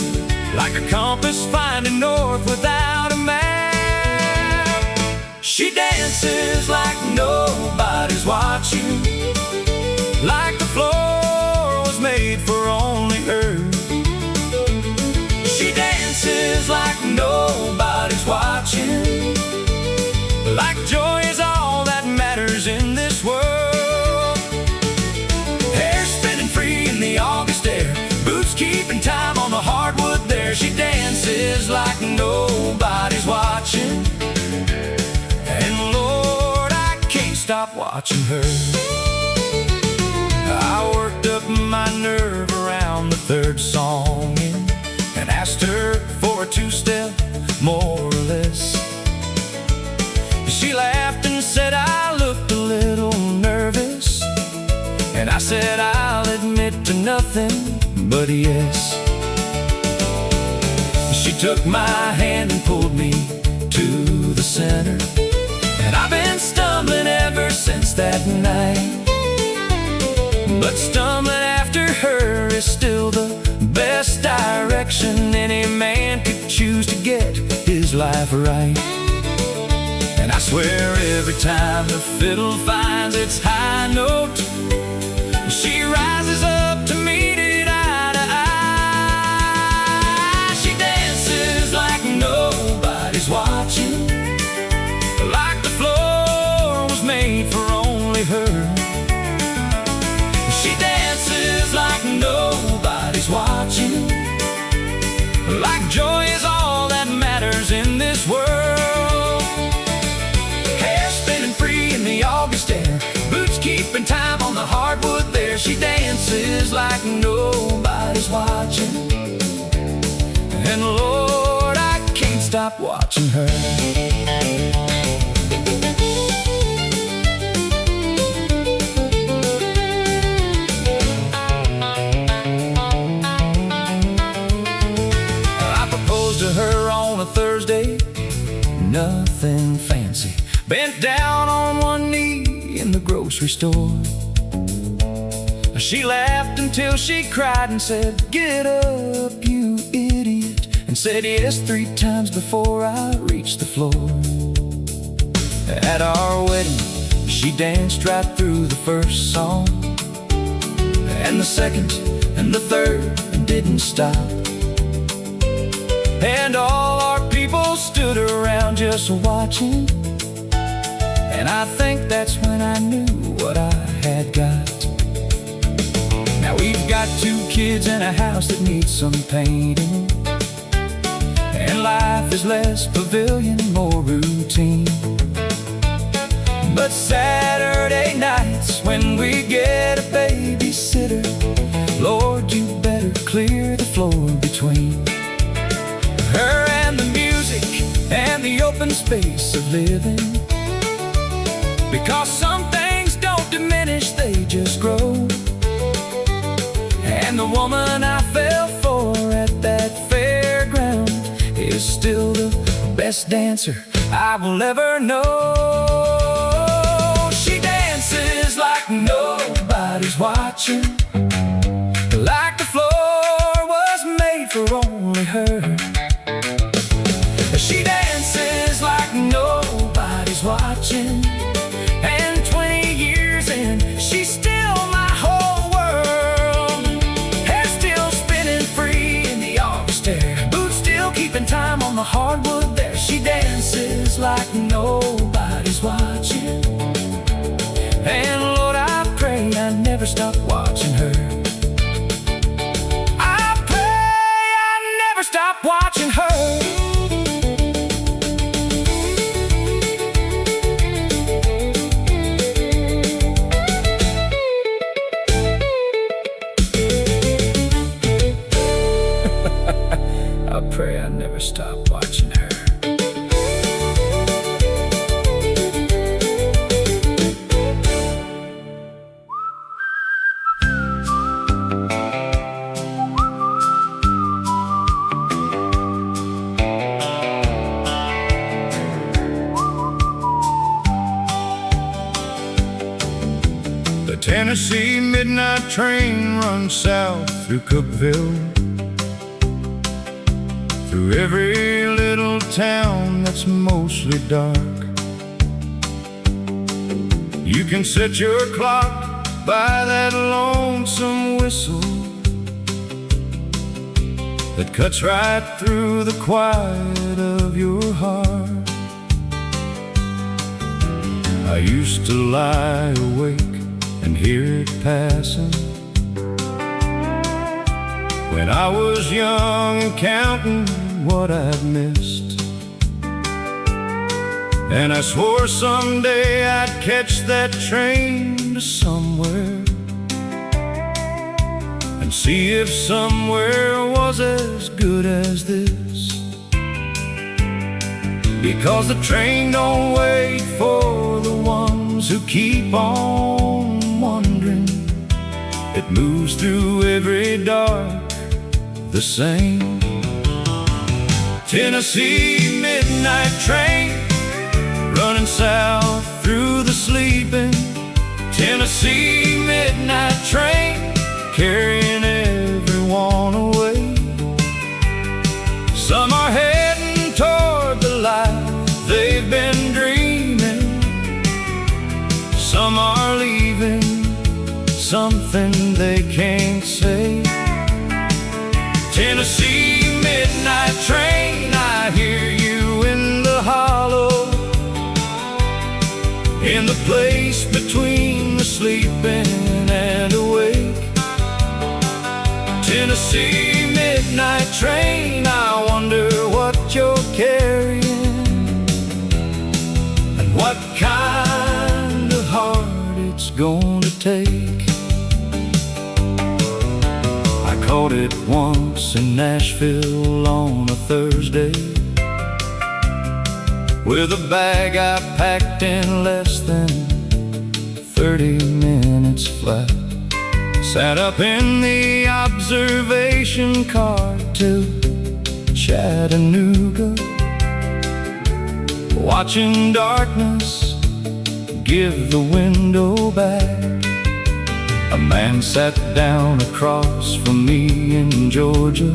like a compass finding north without a map. She dances like nobody's watching, like the floor was made for only her. She dances like nobody's watching, like joy is all that matters in this world. Hair spinning free in the August air, boots keeping time on the hardwood there. She dances like nobody's watching, and Lord, stop watching her. I worked up my nerve around the third song in and asked her for a two-step, more or less. She laughed and said I looked a little nervous, and I said I'll admit to nothing but yes. She took my hand and pulled me to the center, and I've been stumbling ever since that night. But stumbling after her is still the best direction any man could choose to get his life right. And I swear every time the fiddle finds its high note, she rises up to meet it eye to eye. She dances like nobody's watching, like the floor was made for only her. She dances like nobody's watching, like joy is all that matters in this world. Hair spinning free in the August air, boots keeping time on the hardwood there. She dances like nobody's watching, and Lord, I can't stop watching her. Thursday, nothing fancy, bent down on one knee in the grocery store. She laughed until she cried and said, "Get up, you idiot," and said yes 3 times before I reached the floor. At our wedding, she danced right through the first song, and the second, and the third, and didn't stop. And all our people stood around just watching, and I think that's when I knew what I had got. Now we've got 2 kids and a house that needs some painting, and life is less pavilion, more routine. But Saturday nights when we get a babysitter, Lord, you better clear the floor between her and the music and the open space of living, because some things don't diminish, they just grow. And the woman I fell for at that fairground is still the best dancer I will ever know. She dances like nobody's watching, like the floor was made for only her. She dances like nobody's watching, and 20 years in, she's still my whole world. Hair still spinning free in the August air, boots still keeping time on the hardwood there. She dances like nobody's watching, and Lord, I pray I never stop watching her. I pray I never stop watching her. I pray I never stop watching her. The Tennessee midnight train runs south through Cookeville, through every little town that's mostly dark. You can set your clock by that lonesome whistle that cuts right through the quiet of your heart. I used to lie awake and hear it passing when I was young and counting what I'd missed. And I swore someday I'd catch that train to somewhere, and see if somewhere was as good as this. Because the train don't wait for the ones who keep on wondering. It moves through every dark the same. Tennessee midnight train, running south through the sleeping. Tennessee midnight train, carrying everyone away. Some are heading toward the life they've been dreaming. Some are leaving something they can't say. Tennessee midnight train, I hear you in the hollow, in the place between the sleeping and awake. Tennessee midnight train, I wonder what you're carrying, and what kind of heart it's going to take. I caught it once in Nashville on a Thursday, with a bag I packed in less than 30 minutes flat. Sat up in the observation car to Chattanooga, watching darkness give the window back. A man sat down across from me in Georgia,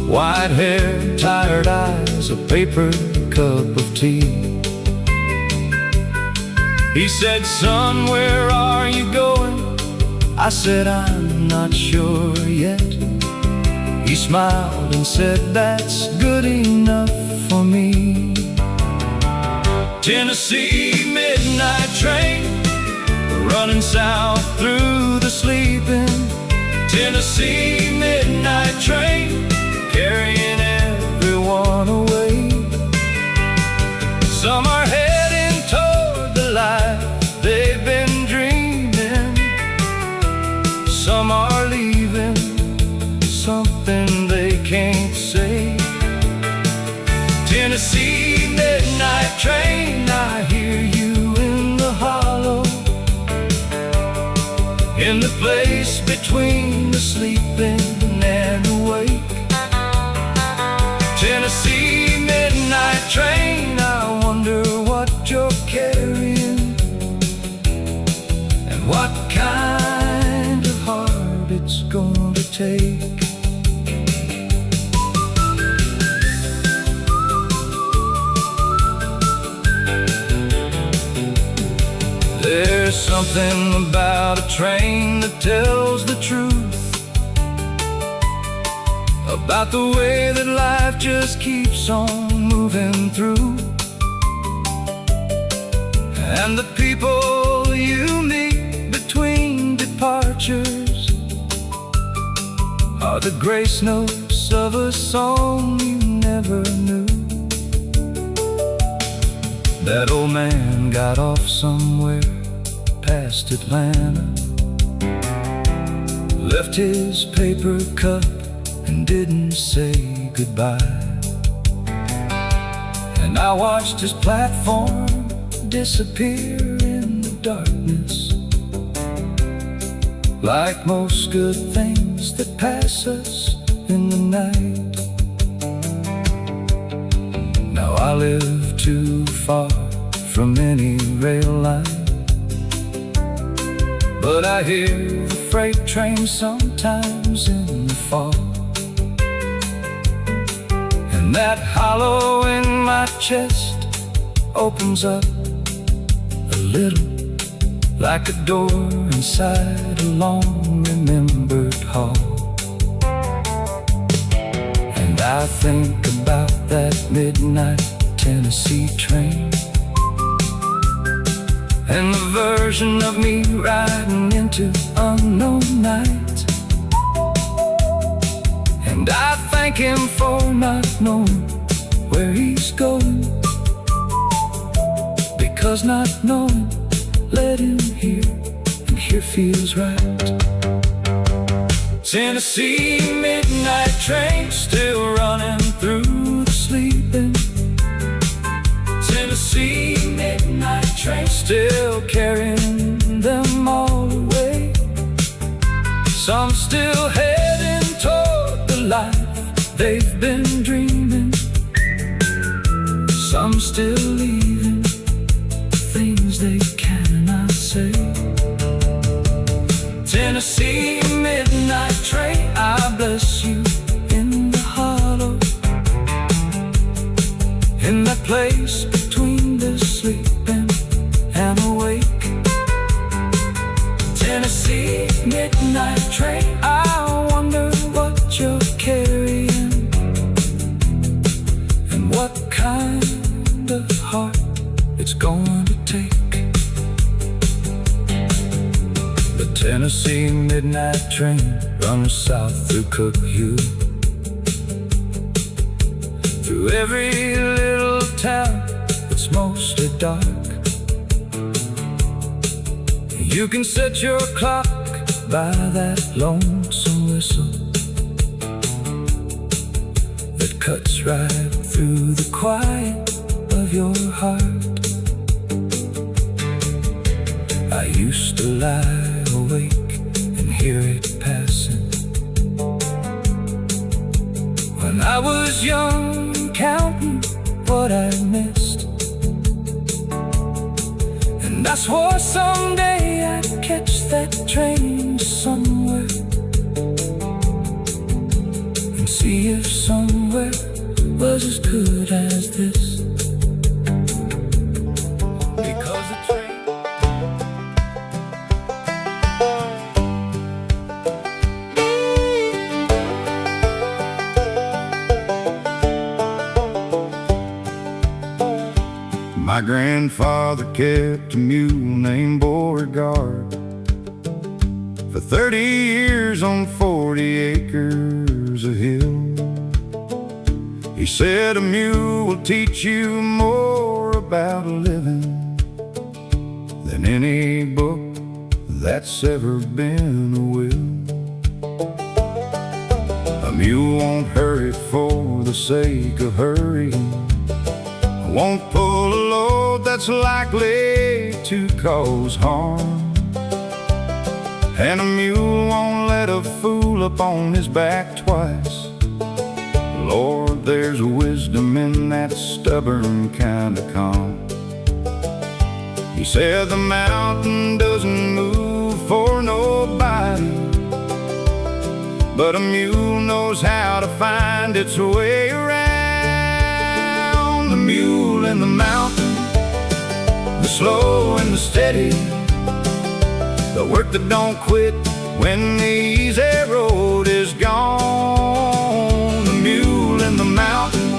white hair, tired eyes, a paper cup of tea. He said, "Son, where are you going?" I said, "I'm not sure yet." He smiled and said, "That's good enough for me." Tennessee midnight train, running south through the sleeping. Tennessee midnight train, carrying everyone away. Some are heading toward the life they've been dreaming. Some are leaving something they can't say. Tennessee midnight train, I hear you in the hollow, in the place between the sleeping and awake. Tennessee midnight train, I wonder what you're carrying, and what kind of heart it's going to take. There's something about a train that tells the truth, about the way that life just keeps on moving through. And the people you meet between departures are the grace notes of a song you never knew. That old man got off somewhere past Atlanta, left his paper cup and didn't say goodbye. And I watched his platform disappear in the darkness, like most good things that pass us in the night. Now I live too far from any rail line, but I hear the freight train sometimes in the fall. And that hollow in my chest opens up a little, like a door inside a long remembered hall. And I think about that midnight Tennessee train, and the version of me riding into unknown night. And I thank him for not knowing where he's going. 'cause not knowing led him here, and here feels right. Tennessee midnight train still running through the sleeping. Tennessee midnight train still carrying them all away. Some still heading toward the life they've been dreaming. Some still leaving things they cannot say. Tennessee midnight train, I bless you in the hollow, in that place between the sleeping and awake. Tennessee midnight train, I wonder what you're carrying, and what kind of heart it's going to take. The Tennessee midnight train runs south through Cookeville, through every little town that's mostly dark. You can set your clock by that lonesome whistle that cuts right through the quiet of your heart. I used to lie awake and hear it passing when I was young, counting what I missed. And I swore someday I'd catch that train somewhere, and see if somewhere was as good as this. Because the train My grandfather kept a mule named Beauregard for 30 years on 40 acres of hill. He said a mule will teach you more about living than any book that's ever been a will. A mule won't hurry for the sake of hurrying, won't pull a load that's likely to cause harm, and a mule won't let a fool up on his back twice. Lord, there's wisdom in that stubborn kind of calm. He said the mountain doesn't move for nobody, but a mule knows how to find its way around. The mule and the mountain, the slow and the steady, the work that don't quit when the easy road is gone. The mule and the mountain,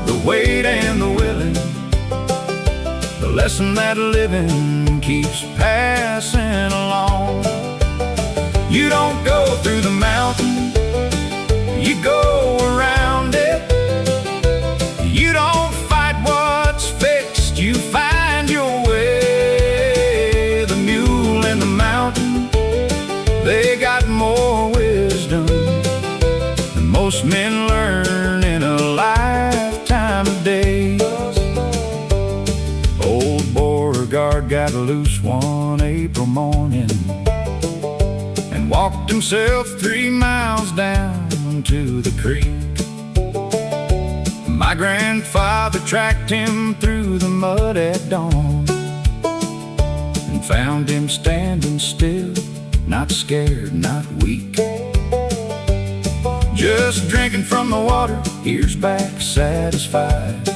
the weight and the willing, the lesson that living keeps passing along. You don't go through the mountain, you go around it. You don't fight what's fixed, you find your way. The mule and the mountain, they got more wisdom than most men learn in a lifetime of days. Old Beauregard got loose one April morning and walked himself 3 miles down to the creek. My grandfather tracked him through the mud at dawn and found him standing still, not scared, not weak, just drinking from the water, ears back, satisfied,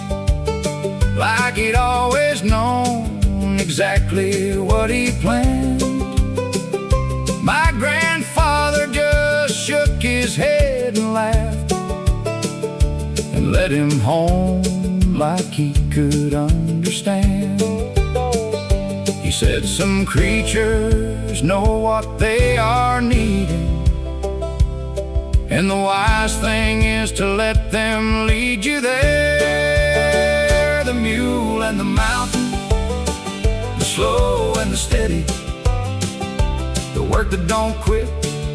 like he'd always known exactly what he planned. My grandfather just shook his head and laughed and led him home like he could understand. He said some creatures know what they are needing, and the wise thing is to let them lead you there. The mule and the mountain, slow and the steady, the work that don't quit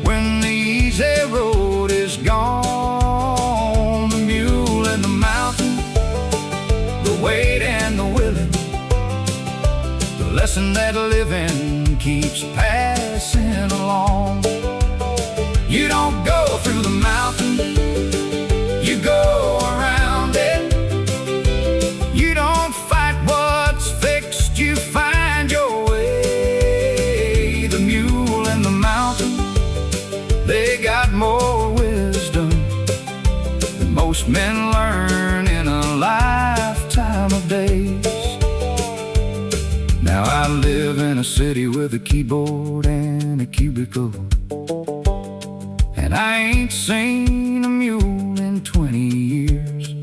when the easy road is gone. The mule and the mountain, the weight and the willing, the lesson that living keeps passing along. You don't go through the mountain, you go around it. You don't fight what's fixed, you find your way. The mule and the mountain, they got more wisdom than most men learn in a lifetime of days. Now I live in a city with a keyboard and a cubicle, and I ain't seen a mule in 20 years.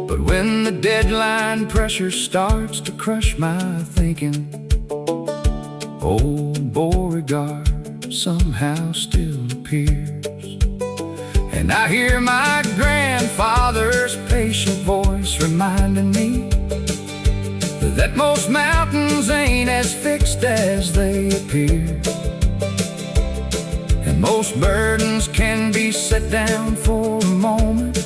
But when the deadline pressure starts to crush my thinking, old Beauregard somehow still appears. And I hear my grandfather's patient voice reminding me that most mountains ain't as fixed as they appear, and most burdens can be set down for a moment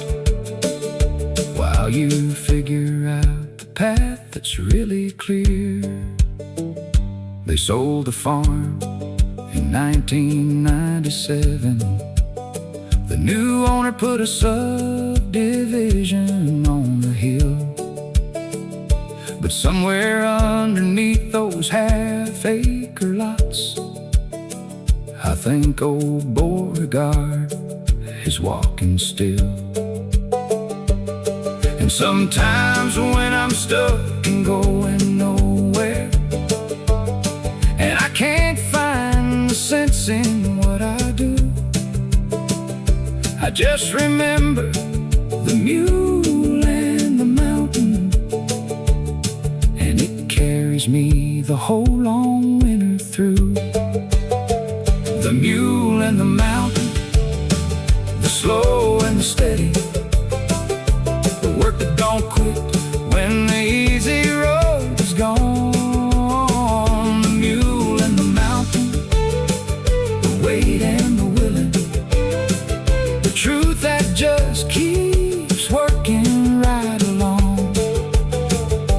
while you figure out the path that's really clear. They sold the farm in 1997. The new owner put a subdivision on the hill, but somewhere underneath those half-acre lots, I think old Beauregard is walking still. And sometimes when I'm stuck and going nowhere, and I can't find the sense in what I do, I just remember the mule and the mountain, and it carries me the whole long winter through. The mule and the mountain, the slow and the steady, the work that don't quit when the easy road is gone. The mule and the mountain, the weight and the willing, the truth that just keeps working right along.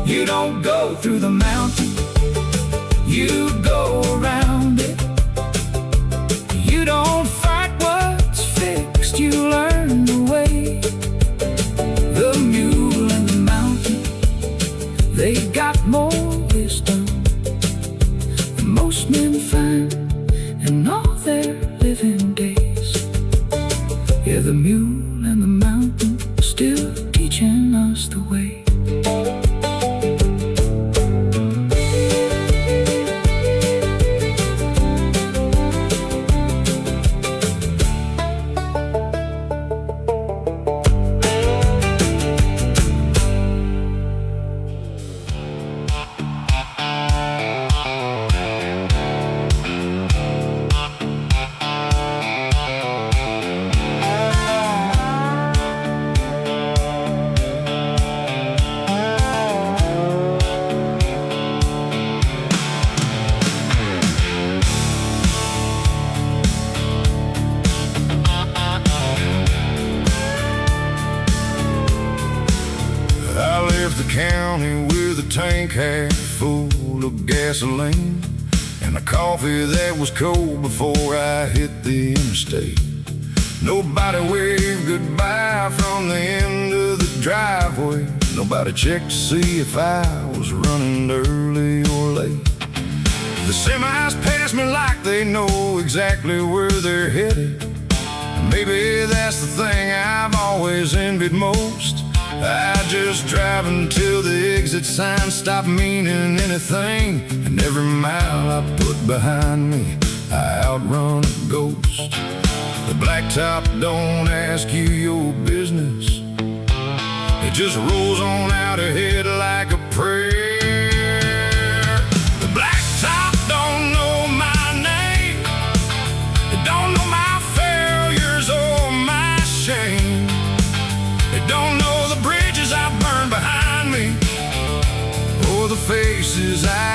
You don't go through the mountain, you go around it. You don't fight what's fixed, you learn the way. The mule and the mountain, they got more wisdom than most men find in all their living days. Yeah, the mule and the mountain still teaching us the way. The county with a tank half full of gasoline and a coffee that was cold before I hit the interstate. Nobody waved goodbye from the end of the driveway. Nobody checked to see if I was running early or late. The semis pass me like they know exactly where they're headed. And maybe that's the thing I've always envied most. I just drive until the exit sign stopped meaning anything, and every mile I put behind me, I outrun a ghost. The blacktop don't ask you your business, it just rolls on out ahead like a prayer. The blacktop don't know my name, it don't know my failures or my shame. It don't know the bridges I burned behind me, or the faces I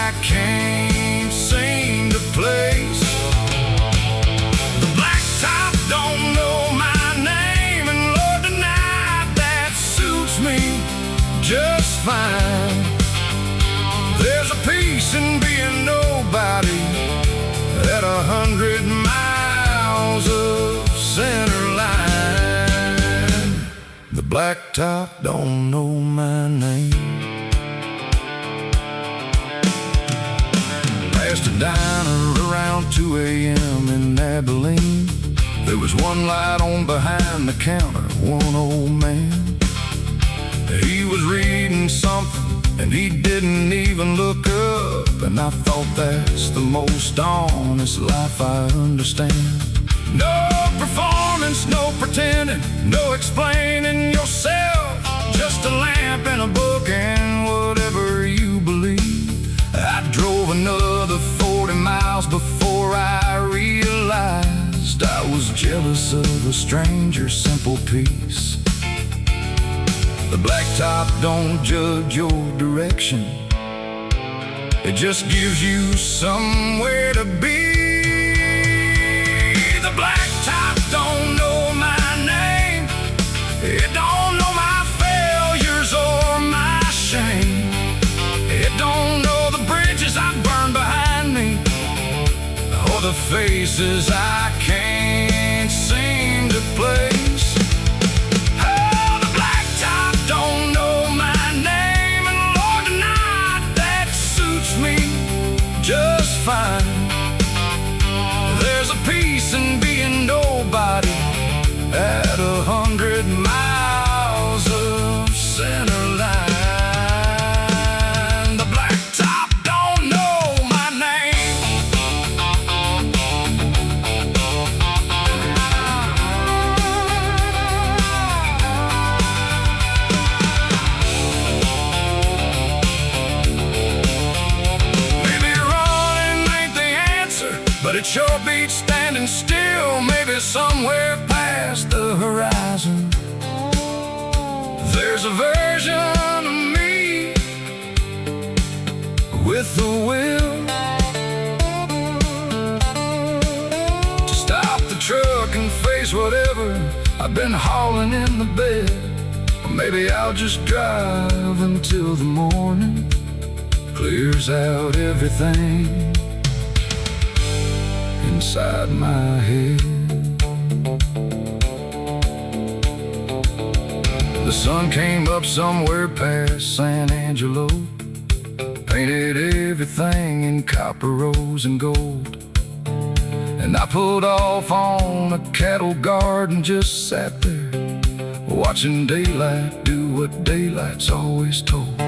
and being nobody at 100 miles of center line. The blacktop don't know my name. Past a diner around 2 a.m. in Abilene. There was one light on behind the counter, one old man. He was reading something and he didn't even look up. And I thought that's the most honest life I understand. No performance, no pretending, no explaining yourself. Just a lamp and a book and whatever you believe. I drove another 40 miles before I realized I was jealous of a stranger's simple peace. The blacktop don't judge your direction. It just gives you somewhere to be. The blacktop don't know my name. It don't know my failures or my shame. It don't know the bridges I burned behind me, or the faces I can't seem to place. Oh, the blacktop don't know my name, and Lord, tonight that suits me just fine. There's a peace in being nobody at 100 miles of center line. The blacktop don't know my name. Maybe running ain't the answer, but it sure beats standing still. Maybe somewhere past the horizon there's a version of me with the will to stop the truck and face whatever I've been hauling in the bed. Or maybe I'll just drive until the morning clears out everything inside my head. The sun came up somewhere past San Angelo, painted everything in copper, rose, and gold. And I pulled off on a cattle guard and just sat there, watching daylight do what daylight's always told.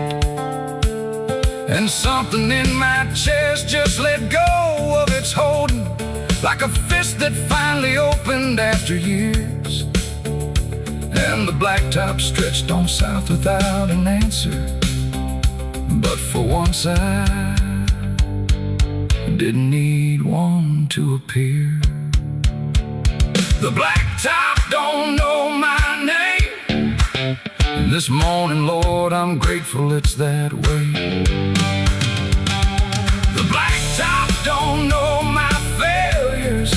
And something in my chest just let go of its holding, like a fist that finally opened after years. And the blacktop stretched on south without an answer. But for once I didn't need one to appear. The blacktop don't know my name, and this morning, Lord, I'm grateful it's that way. The blacktop don't know my failures,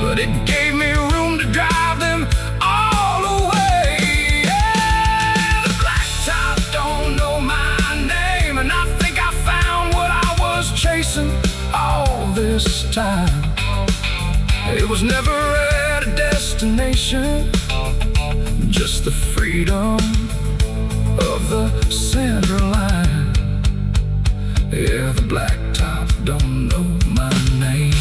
but it gave me room to drive them all away. Yeah, the blacktop don't know my name, and I think I found what I was chasing all this time. It was never at a destination, just the freedom of the center line. Yeah, the blacktop don't know my name.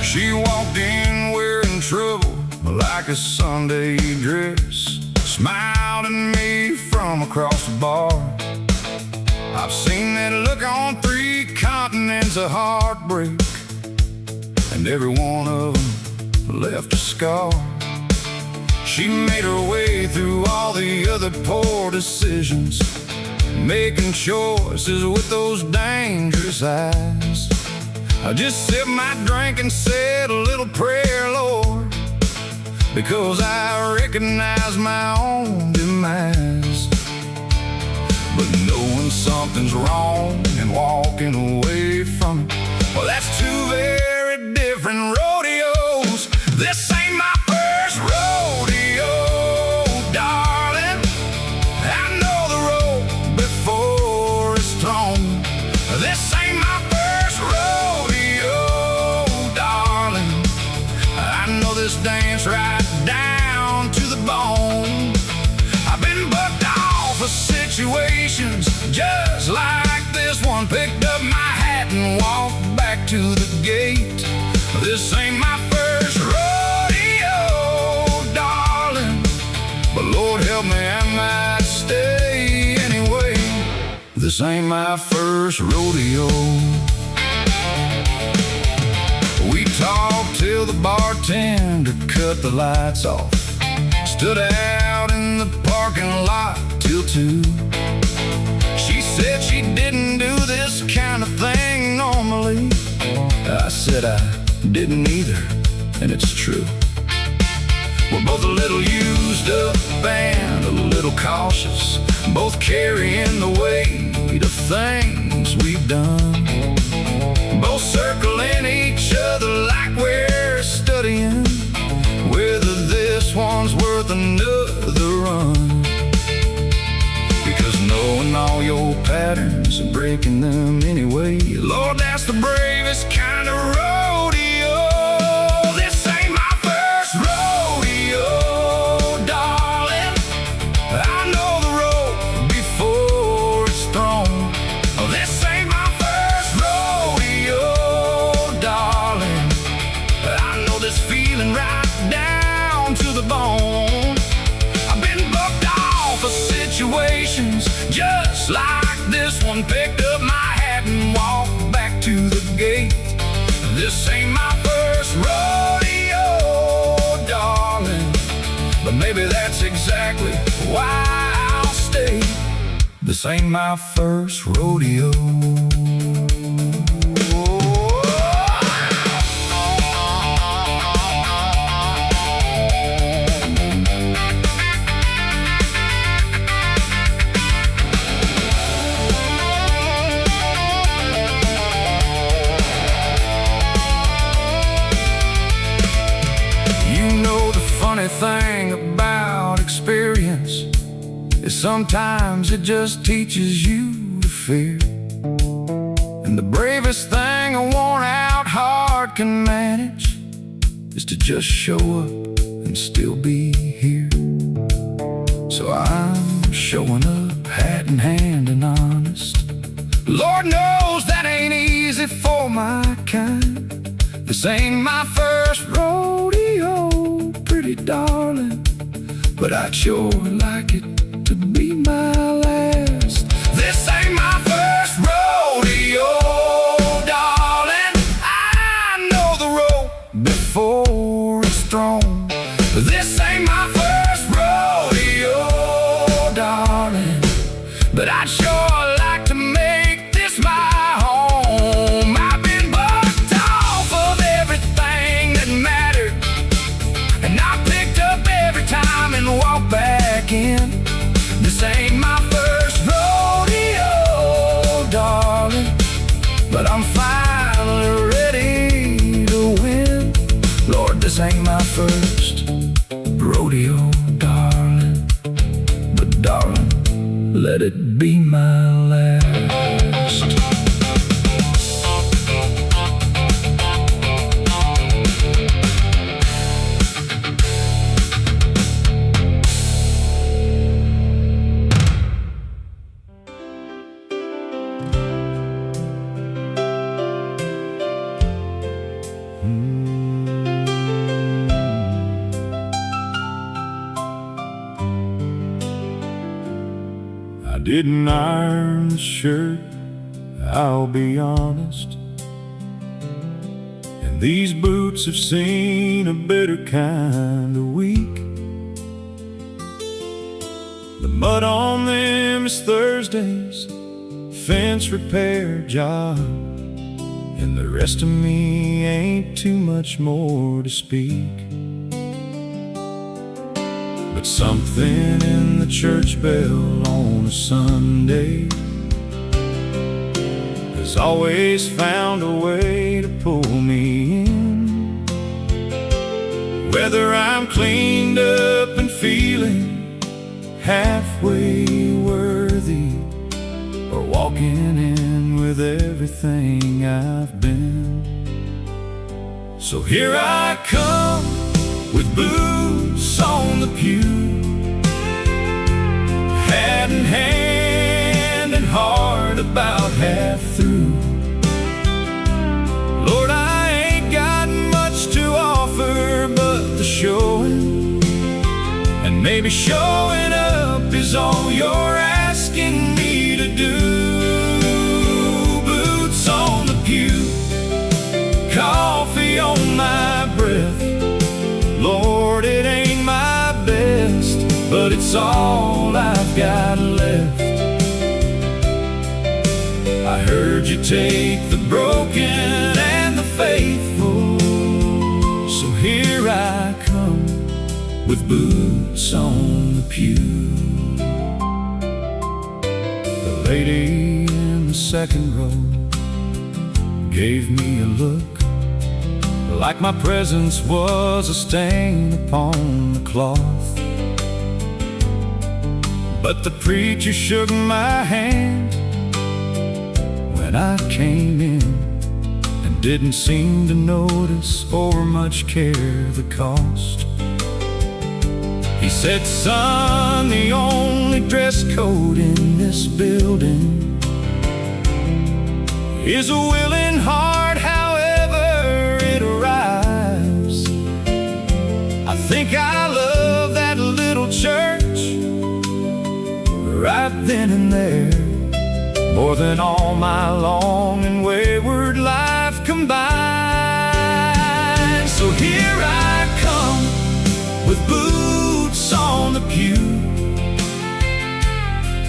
She walked in wearing trouble like a Sunday dress, smiled at me from across the bar. I've seen that look on 3 continents of heartbreak, and every one of them left a scar. She made her way through all the other poor decisions, making choices with those dangerous eyes. I just sipped my drink and said a little prayer, Lord, because I recognize my own demise. But knowing something's wrong and walking away from it, well, that's 2 very different rodeos. This ain't my first rodeo, darling. I know the road before it's thrown. This ain't my first rodeo, darling. I know this dance right down to the bone. I've been bucked off of situations just like this one. Picked up my hat and walked back to the gate. This ain't my first rodeo, darling, but Lord help me, I might stay anyway. This ain't my first rodeo. We talked till the bartender cut the lights off, stood out in the parking lot till 2. She said she didn't do this kind of thing normally. I said I didn't either, and it's true. We're both a little used up and a little cautious, both carrying the weight of things we've done, both circling each other like we're studying whether this one's worth another run. Because knowing all your patterns and breaking them anyway, Lord, that's the bravest kind of rodeo. This ain't my first rodeo, darling. I know the road before it's thrown. This ain't my first rodeo, darling. I know this feeling right down to the bone. I've been bucked off of situations just like this one. Picked up my hat and walked back to the gate. This ain't my first rodeo, darling, but maybe that's exactly why I'll stay. This ain't my first rodeo. Funny thing about experience is sometimes it just teaches you to fear. And the bravest thing a worn-out heart can manage is to just show up and still be here. So I'm showing up, hat in hand and honest. Lord knows that ain't easy for my kind. This ain't my first rodeo, pretty darling, but I'd sure like it to be my last. This ain't my first rodeo, darling. I know the road before it's thrown. This ain't my first rodeo, darling, but I'd sure like to make this my home. I've been bucked off of everything that mattered, and I picked up every time and walked back in. This ain't my first rodeo, darling, but I'm finally ready to win. Lord, this ain't my first rodeo, darling, but darling, let it be my last. I didn't iron the shirt I'll be honest, and these boots have seen a better kind of week. The mud on them is Thursday's fence repair job, and the rest of me ain't too much more to speak. But something in the church bell on a Sunday has always found a way to pull me in. Whether I'm cleaned up and feeling halfway worthy, or walking in with everything I've been. So here I come with boots on the pew, hat in hand and heart about half through. Lord, I ain't got much to offer but the showing, and maybe showing up is all you're asking me to do. Boots on the pew, coffee on my breath. Lord, it ain't my best, but it's all I've got left. I heard you take the broken and the faithful, so here I come with boots on the pew. The lady in the second row gave me a look like my presence was a stain upon the cloth. But the preacher shook my hand when I came in, and didn't seem to notice or much care the cost. He said, son, the only dress code in this building is a willing heart, however it arrives. I think I love that little church right then and there more than all my long and wayward life combined. So here I come with boots on the pew,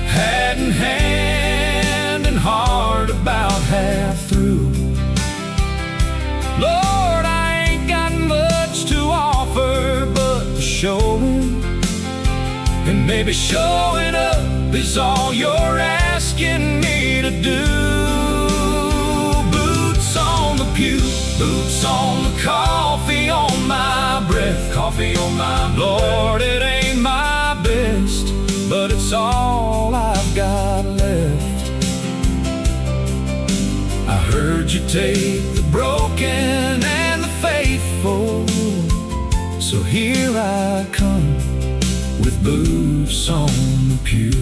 hat in hand and heart about half through. Lord, I ain't got much to offer but the showing, and maybe showing up is all you're asking me to do. Boots on the pew, boots on the coffee on my breath, coffee on my breath. Lord, it ain't my best, but it's all I've got left. I heard you take the broken and the faithful, so here I come with boots on the pew.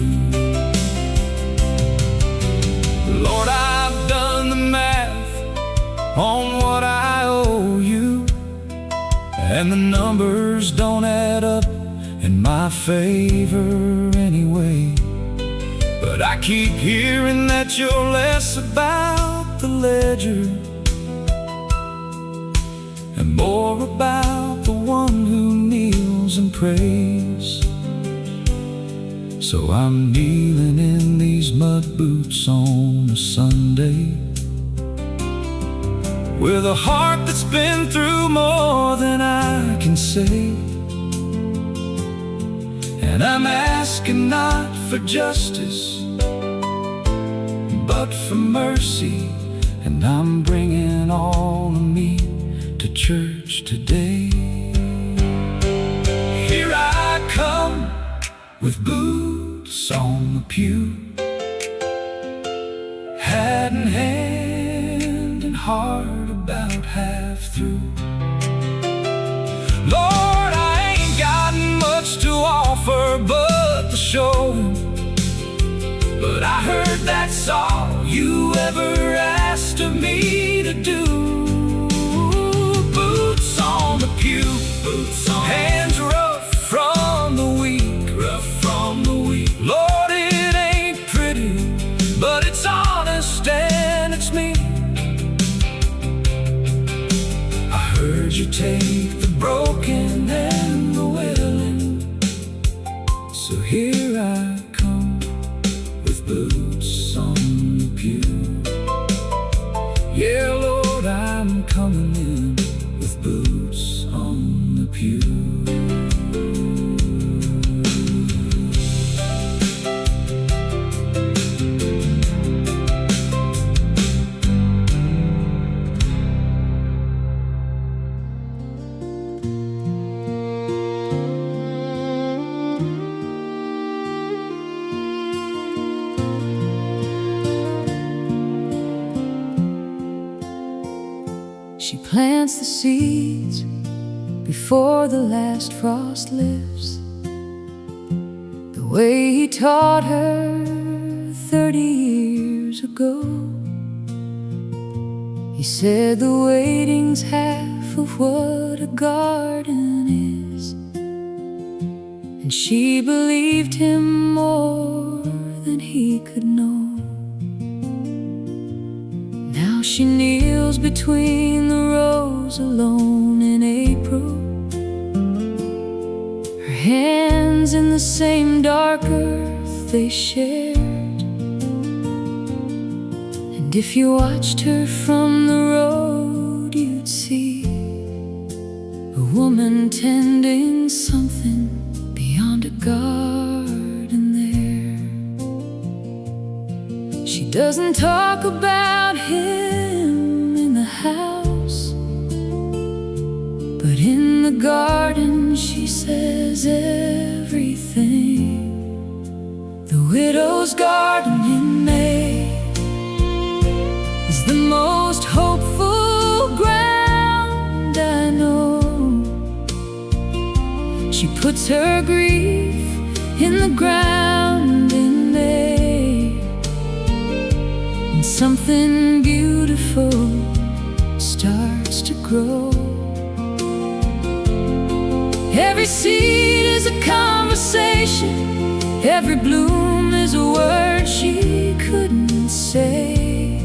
Lord, I've done the math on what I owe you, and the numbers don't add up in my favor anyway. But I keep hearing that you're less about the ledger and more about the one who kneels and prays. So I'm kneeling in these mud boots on a Sunday, with a heart that's been through more than I can say. And I'm asking not for justice, but for mercy. And I'm bringing all of me to church today. Here I come with boots on the pew, hat in hand and heart about half through. Lord, I ain't got much to offer but the showing, but I heard that's all you ever asked of me to do. Boots on the pew, boots on, hands rough from the weak, rough from the weak. Lord, it ain't pretty, but it's honest and you take the broken and the willing. So here I come with boots on the pew. Yeah, Lord, I'm coming in with boots on the pew. She plants the seeds before the last frost lifts, the way he taught her 30 years ago. He said the waiting's half of what a garden is, and she believed him more than he could know. Now she kneels between the rows alone in April, her hands in the same dark earth they shared. And if you watched her from the road, you'd see a woman tending something beyond a garden there. She doesn't talk about him in the house, but in the garden she says everything. The widow's garden in May is the most hopeful ground I know. She puts her grief in the ground in May, and something beautiful starts to grow. Every seed is a conversation, every bloom is a word she couldn't say.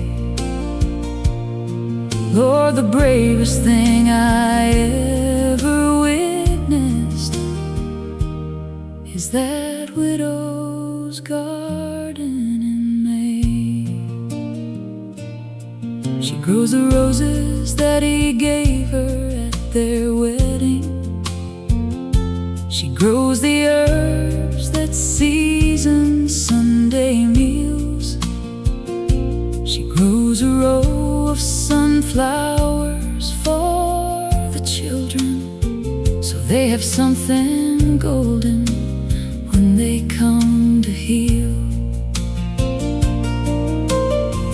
Lord, the bravest thing I ever witnessed is that widow's garden in May. She grows the roses that he gave her at their wedding. She grows the herbs that season Sunday meals. She grows a row of sunflowers for the children, so they have something golden when they come to heal.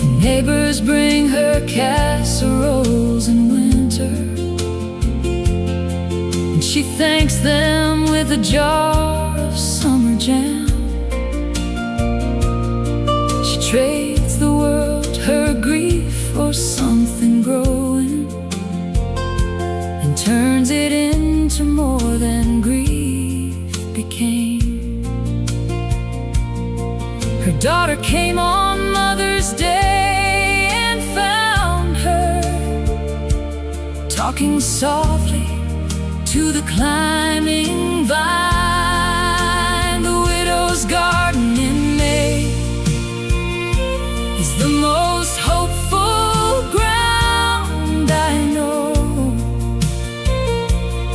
The neighbors bring her casseroles in winter, and she thanks them with a jar of summer jam. She trades the world, her grief, for something growing, and turns it into more than grief became. Her daughter came on Mother's Day and found her talking softly to the climbing vine. The widow's garden in May is the most hopeful ground I know.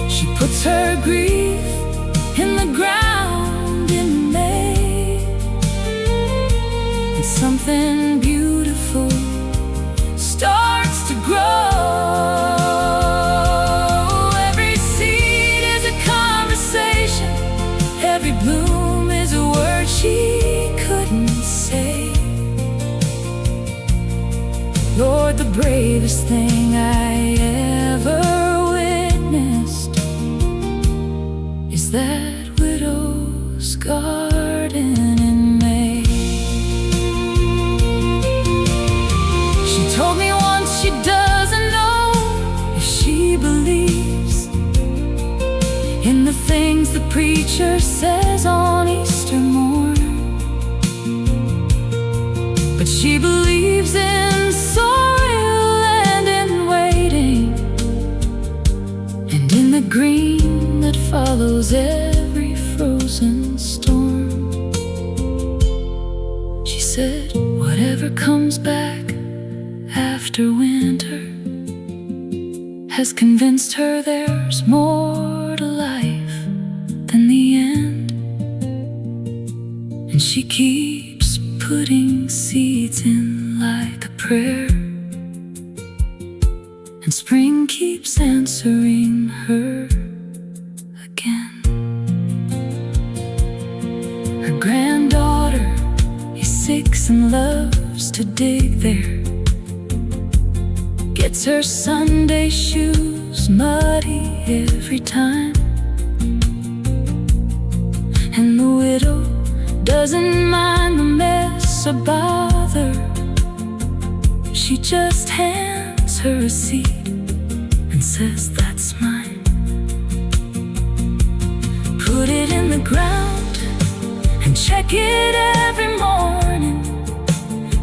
She puts her grief in the ground in May, and something beautiful starts to grow. Every bloom is a word she couldn't say. Lord, the bravest thing I ever witnessed is that widow's garden in May. She told me once she doesn't know if she believes in the things the preacher says on Easter morn, but she believes in soil and in waiting, never comes back after winter has convinced her there's more to life than the end. And she keeps putting seeds in like a prayer, and spring keeps answering her again. Her granddaughter is 6 and loves to dig there, gets her Sunday shoes muddy every time. And the widow doesn't mind the mess or bother. She just hands her a seed and says, "That's mine. Put it in the ground and check it every morning.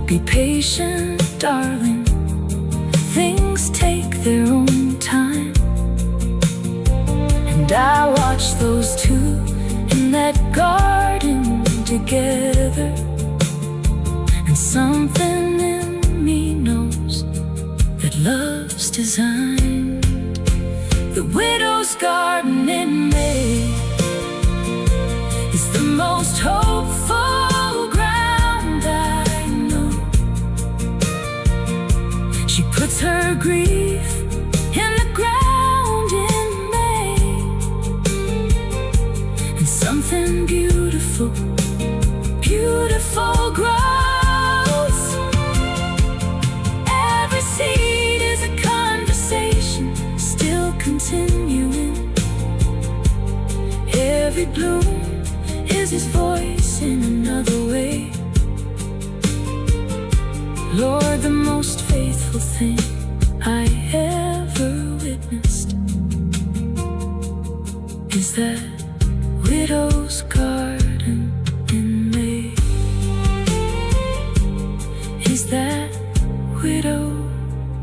Be patient, darling. Things take their own time." And I watch those two in that garden together, and something in me knows that love's designed. The widow's garden in May is the most hopeful ground I know. She puts her grief in the ground in May, and something beautiful, beautiful grows. Every seed is a conversation still continuing. Every bloom is his voice in another way. Lord, the most faithful thing I ever witnessed is that widow's garden in May. Is that widow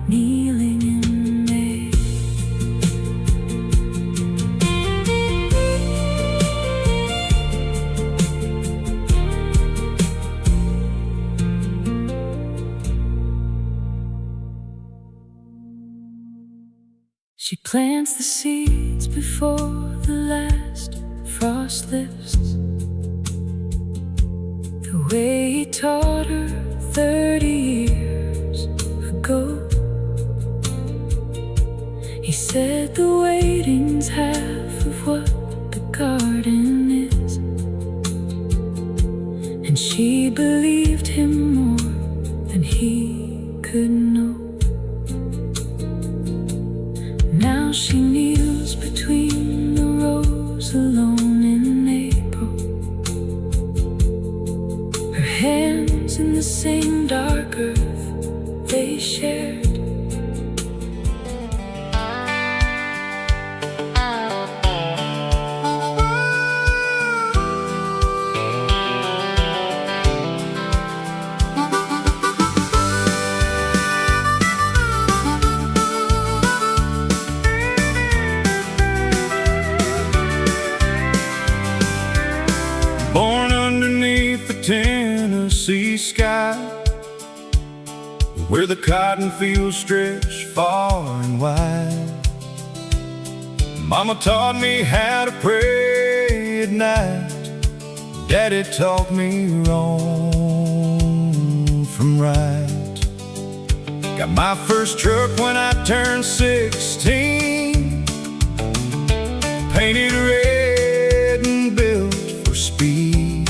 kneeling in May? She plants the seeds before the last frost lifts, the way he taught her 30 years ago. He said the waiting's half of what the garden is, and she believed him more than he could know. Now she kneels between the rows alone in April, her hands in the same dark earth they shared. Born underneath the Tennessee sky, where the cotton fields stretch far and wide. Mama taught me how to pray at night. Daddy taught me wrong from right. Got my first truck when I turned 16, painted red and built for speed.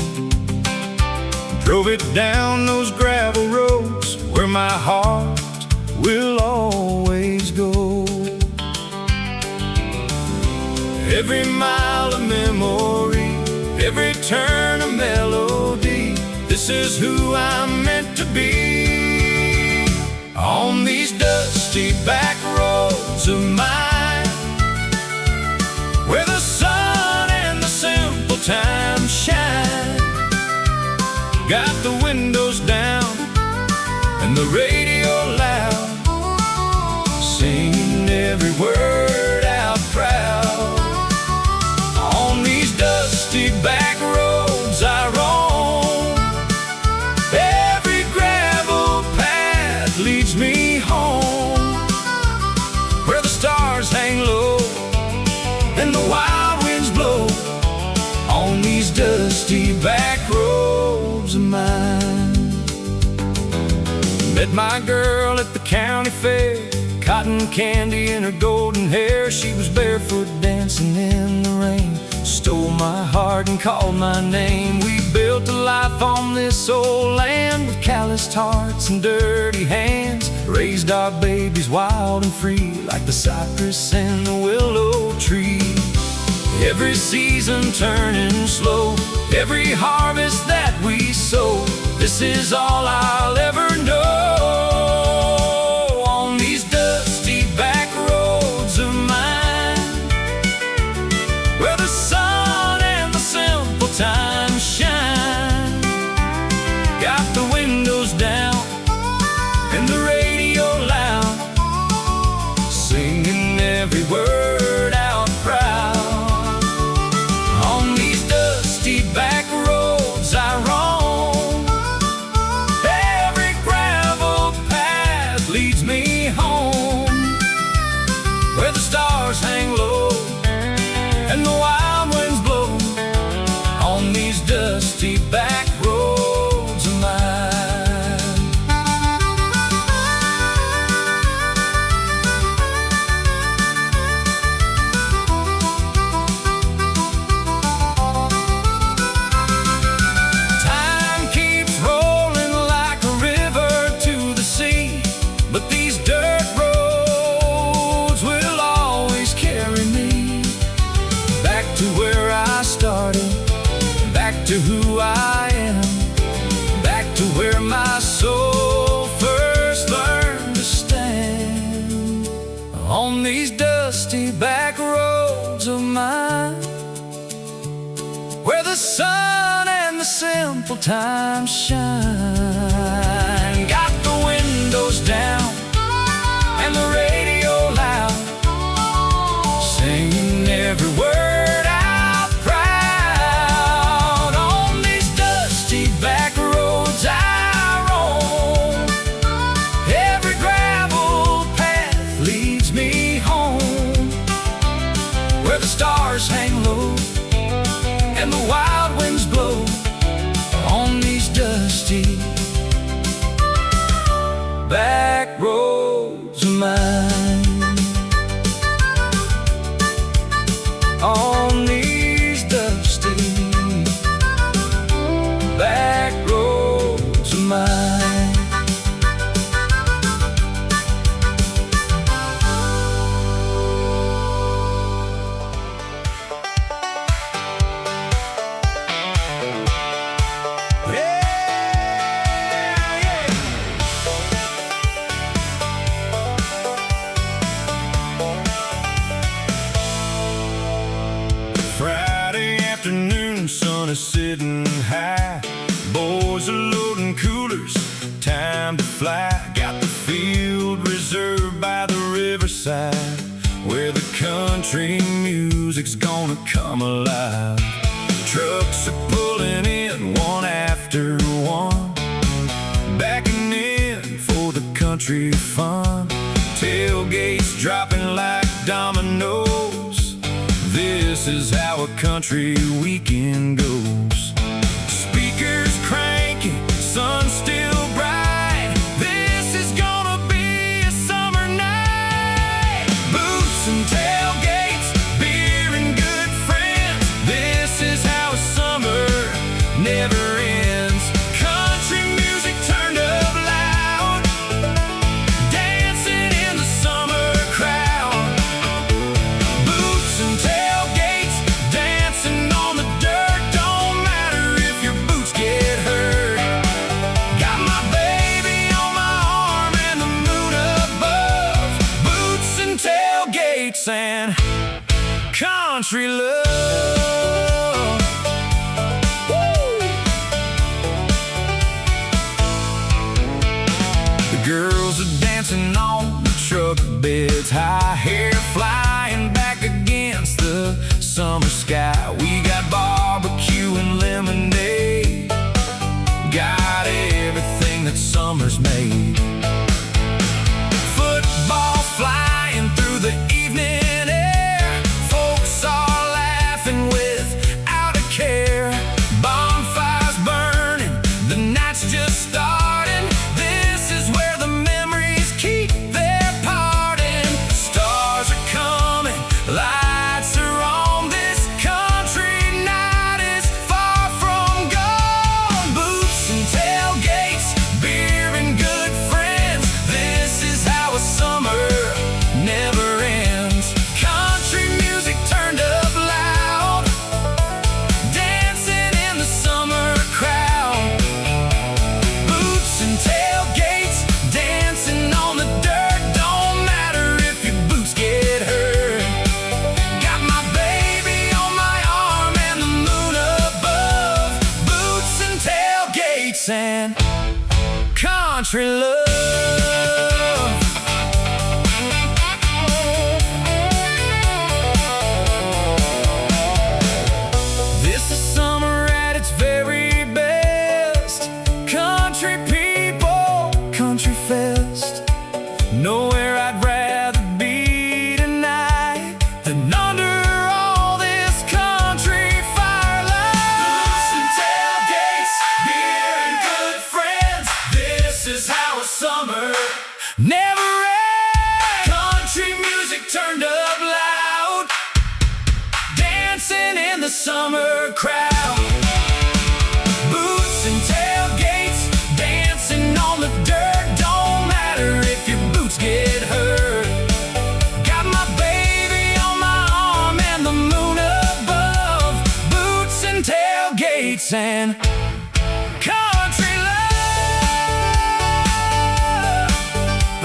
Drove it down those gravel roads where my heart will always go. Every mile a memory, every turn a melody. This is who I'm meant to be. On these dusty back roads of mine, where the sun and the simple times shine. Got the windows down and the radio loud, singing every word out proud. On these dusty back roads I roam, every gravel Met my girl at the county fair, cotton candy in her golden hair. She was barefoot dancing in the rain, stole my heart and called my name. We built a life on this old land with calloused hearts and dirty hands. Raised our babies wild and free, like the cypress and the willow tree. Every season turning slow, every harvest that we sow, this is all I'll ever know. On these dusty back roads of mine, where the sun and the simple time shine. Got the windows down and the radio loud, singing every word out proud. On these dusty back roads I roam, every gravel path leads me home, where the stars hang low and the wild winds blow. On these dusty back roads of mine. Time keeps rolling like a river to the sea, but these dirt roads will always carry me back to where I started, back to who I am, back to where my soul first learned to stand. On these dusty back roads of mine, where the sun and the simple time shine. Got the windows down and the radio loud, singing every word out proud. On these dusty back roads I roam, every gravel path leads me home, where the stars hang low and the wild winds blow. On these dusty back roads of mine. On these dusty back roads of mine. Friday afternoon, sun is sitting high. Boys are loading coolers, time to fly. Got the field reserved by the riverside, where the country music's gonna come alive. Trucks are pulling in one after one, backing in for the country fun. Tailgates dropping like dominoes, this is how a country weekend goes. Speakers cranking, sun still bright, this is gonna be a summer night. Boots and tailgates, beer and good friends, this is how a summer never ends. Country music turned up loud, dancing in the summer crowd. Boots and tailgates, dancing on the dirt, don't matter if your boots get hurt. Got my baby on my arm and the moon above. Boots and tailgates and country love. Woo! The girls are dancing on the truck beds, high hair flying back against the summer sky. We got barbecue and lemonade, got everything that summer's made. Football flying through the evening air, folks are laughing without a care. Bonfires burning, the night's just starting, this is where the country love. This is summer at its very best. Country people, country fest. Nowhere I'd rather be tonight than under all this country firelight. Boots and tailgates, beer and good friends. This is how a summer never ends. Country music turned up loud, dancing in the summer crowd. Boots and tailgates, dancing on the dirt. Don't matter if your boots get hurt. Got my baby on my arm and the moon above. Boots and tailgates and country love.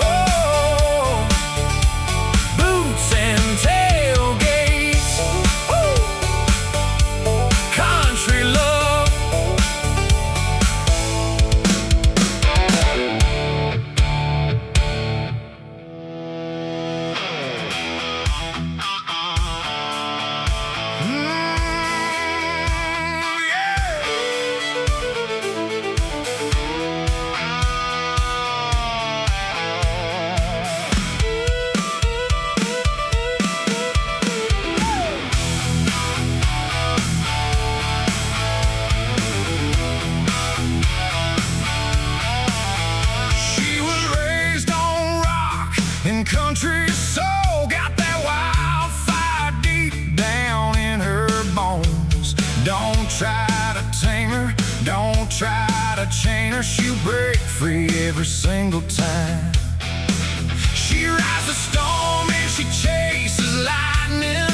Oh, boots and tailgates. Woo. Country love. She was raised on rock and country soul. Got that wildfire deep down in her bones. Don't try to tame her, don't try to chain her. She'll break free every single time. She rides the storm and she chases lightning.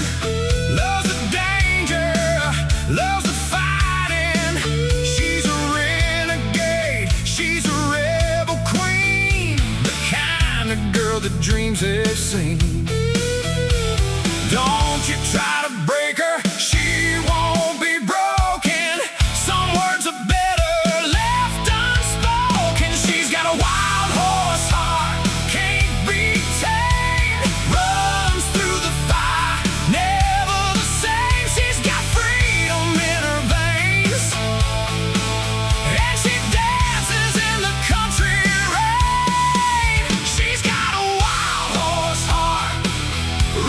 Loves the danger, loves the fighting. She's a renegade, she's a rebel queen, the kind of girl that dreams have seen. Don't you try to break her, she won't be broken. Some words are better left unspoken. She's got a wild horse heart, can't be tamed. Runs through the fire, never the same. She's got freedom in her veins, and she dances in the country rain. She's got a wild horse heart,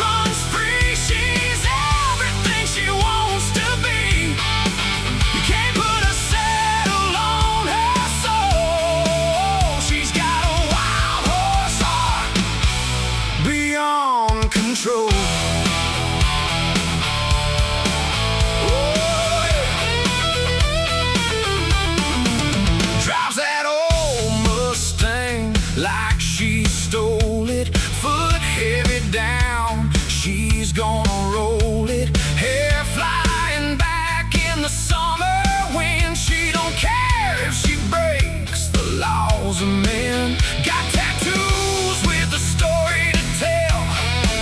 runs free. She's everything she wants to be. You can't put a saddle on her soul. She's got a wild horse heart, beyond control. Oh, yeah. Drives that old Mustang like she stole it. Foot heavy down, she's gonna roll it. Hair flying back in the summer wind. She don't care if she breaks the laws of men. Got tattoos with a story to tell.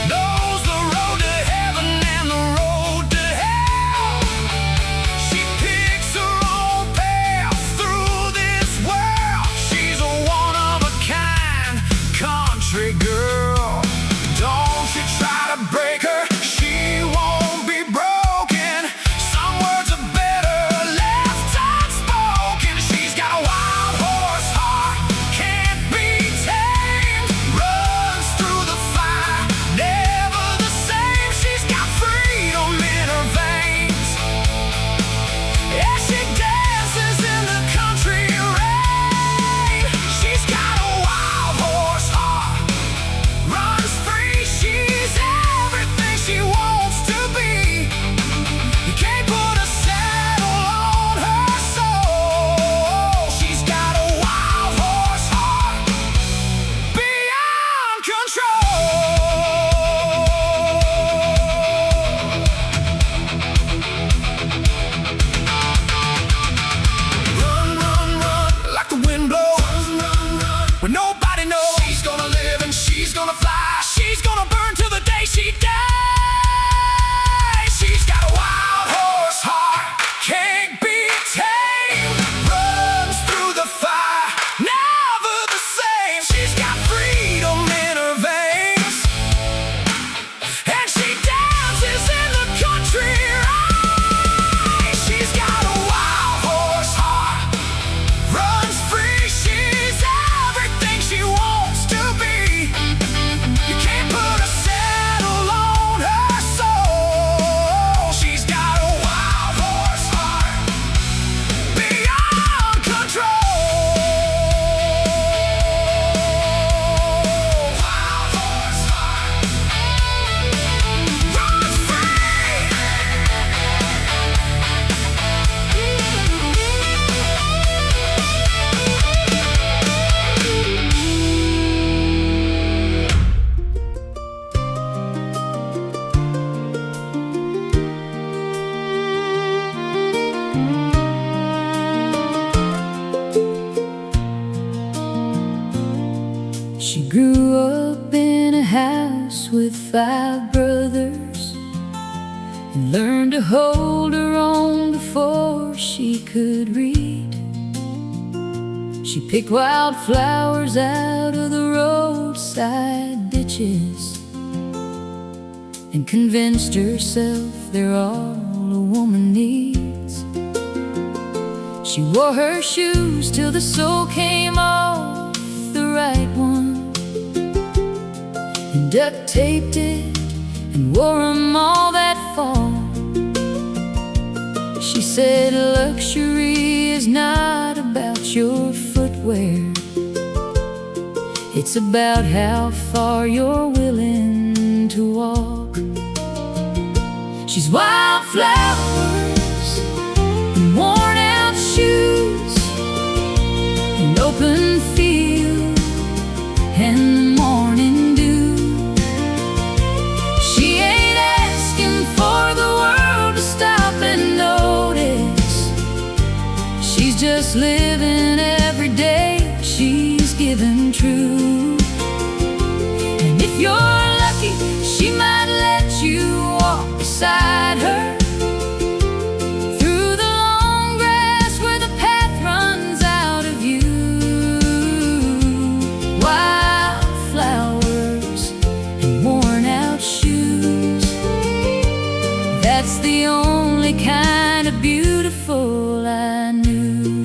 Knows the road to heaven and the road to hell. She picks her own path through this world. She's a one-of-a-kind country girl. Don't you try to break her, she won't be broken. Some words are better left unspoken. She's got a wild horse heart, can't be tamed. Runs through the fire, never the same. She's got freedom in her veins, yeah, she dances in the country rain. She's got a wild horse heart, runs free. She's everything she wants to be. You can't put a saddle on her soul. She's got a wild horse heart, beyond control. Run, run, run, like the wind blows. Run, run, run, when nobody knows. She's gonna live and she's gonna fly. She's gonna burn till the day she dies. She's got a wild horse heart, can't be tamed. Runs through the fire, never the house with 5 brothers and learned to hold her own before she could read. She picked wildflowers out of the roadside ditches and convinced herself they're all a woman needs. She wore her shoes till the sole came off the right one, and duct taped it and wore 'em all that fall. She said luxury is not about your footwear, it's about how far you're willing to walk. She's wildflowers and worn out shoes, an open field and the morning dew. She ain't asking for the world to stop and notice, she's just living every day she's given true. And if you're lucky, she might let you walk beside her through the long grass where the path runs out of you. Wildflowers and worn out shoes, that's the only kind of beautiful I knew.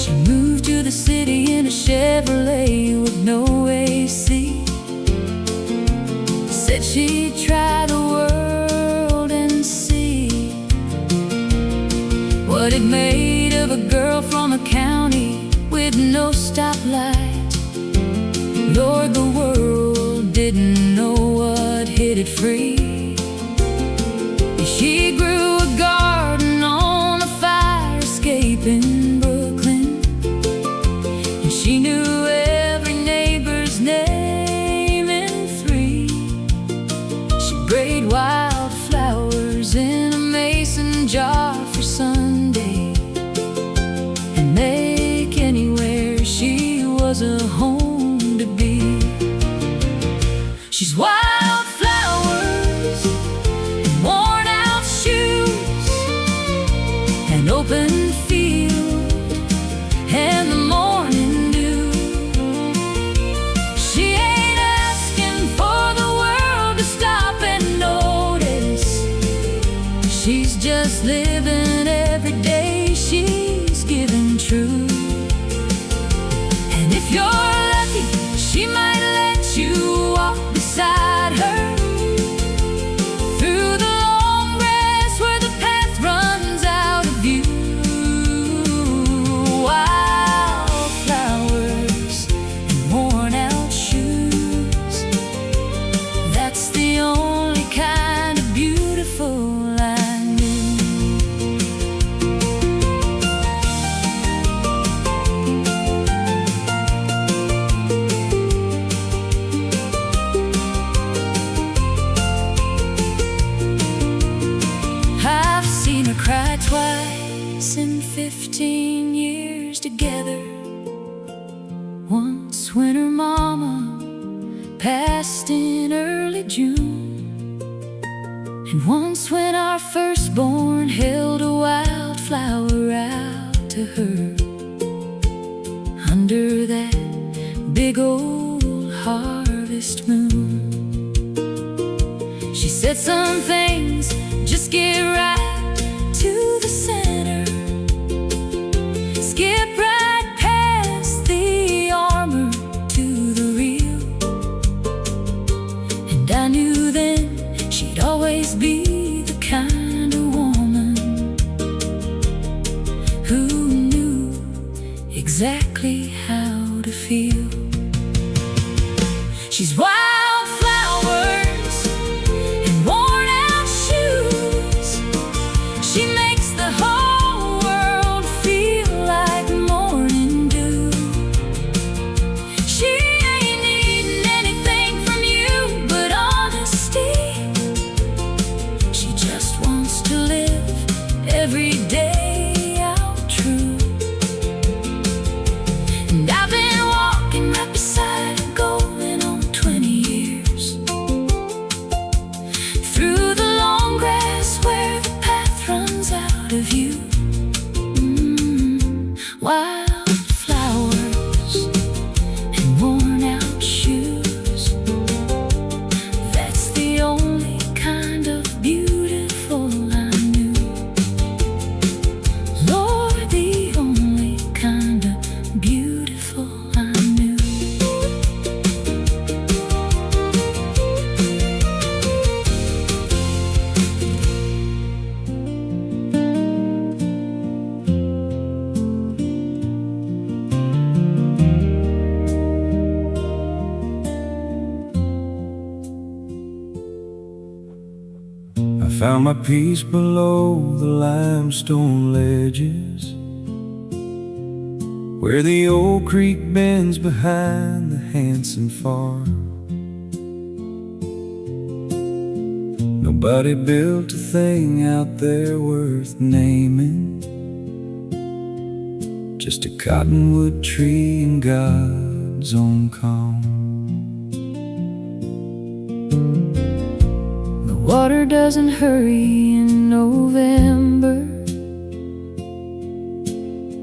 She moved to the city in a Chevrolet with no AC. Said she'd try the world and see what it made of a girl from a county with no stoplight. Lord, the world didn't know what hit it free. She grew a garden on a fire escape in Brooklyn, and she knew every neighbor's name in 3. She sprayed wildflowers in a mason jar for Sunday and make anywhere she was a home to be. She's wildflowers and worn out shoes, an open field and the morning dew. She ain't asking for the world to stop and notice, she's just living every day she's given true. And if you're lucky, she might let you walk beside her through the long grass where the path runs out of view. Wildflowers and worn out shoes, that's the only kind of beautiful I knew. I've seen her cry twice in 15 years together. Once when her mama passed in early June, and once when our firstborn held a wildflower out to her under that big old harvest moon. She said some things just get right to the center, skip right past the armor to the real. And I knew then she'd always be the kind of woman who knew exactly how to feel. She's wildflowers and worn out shoes, she makes the whole world feel like morning dew. She ain't needing anything from you but honesty, she just wants to live every day out true. And I've been walking right beside her going on 20 found my peace below the limestone ledges, where the old creek bends behind the Hanson farm. Nobody built a thing out there worth naming, just a cottonwood tree in God's own calm. The water doesn't hurry in November.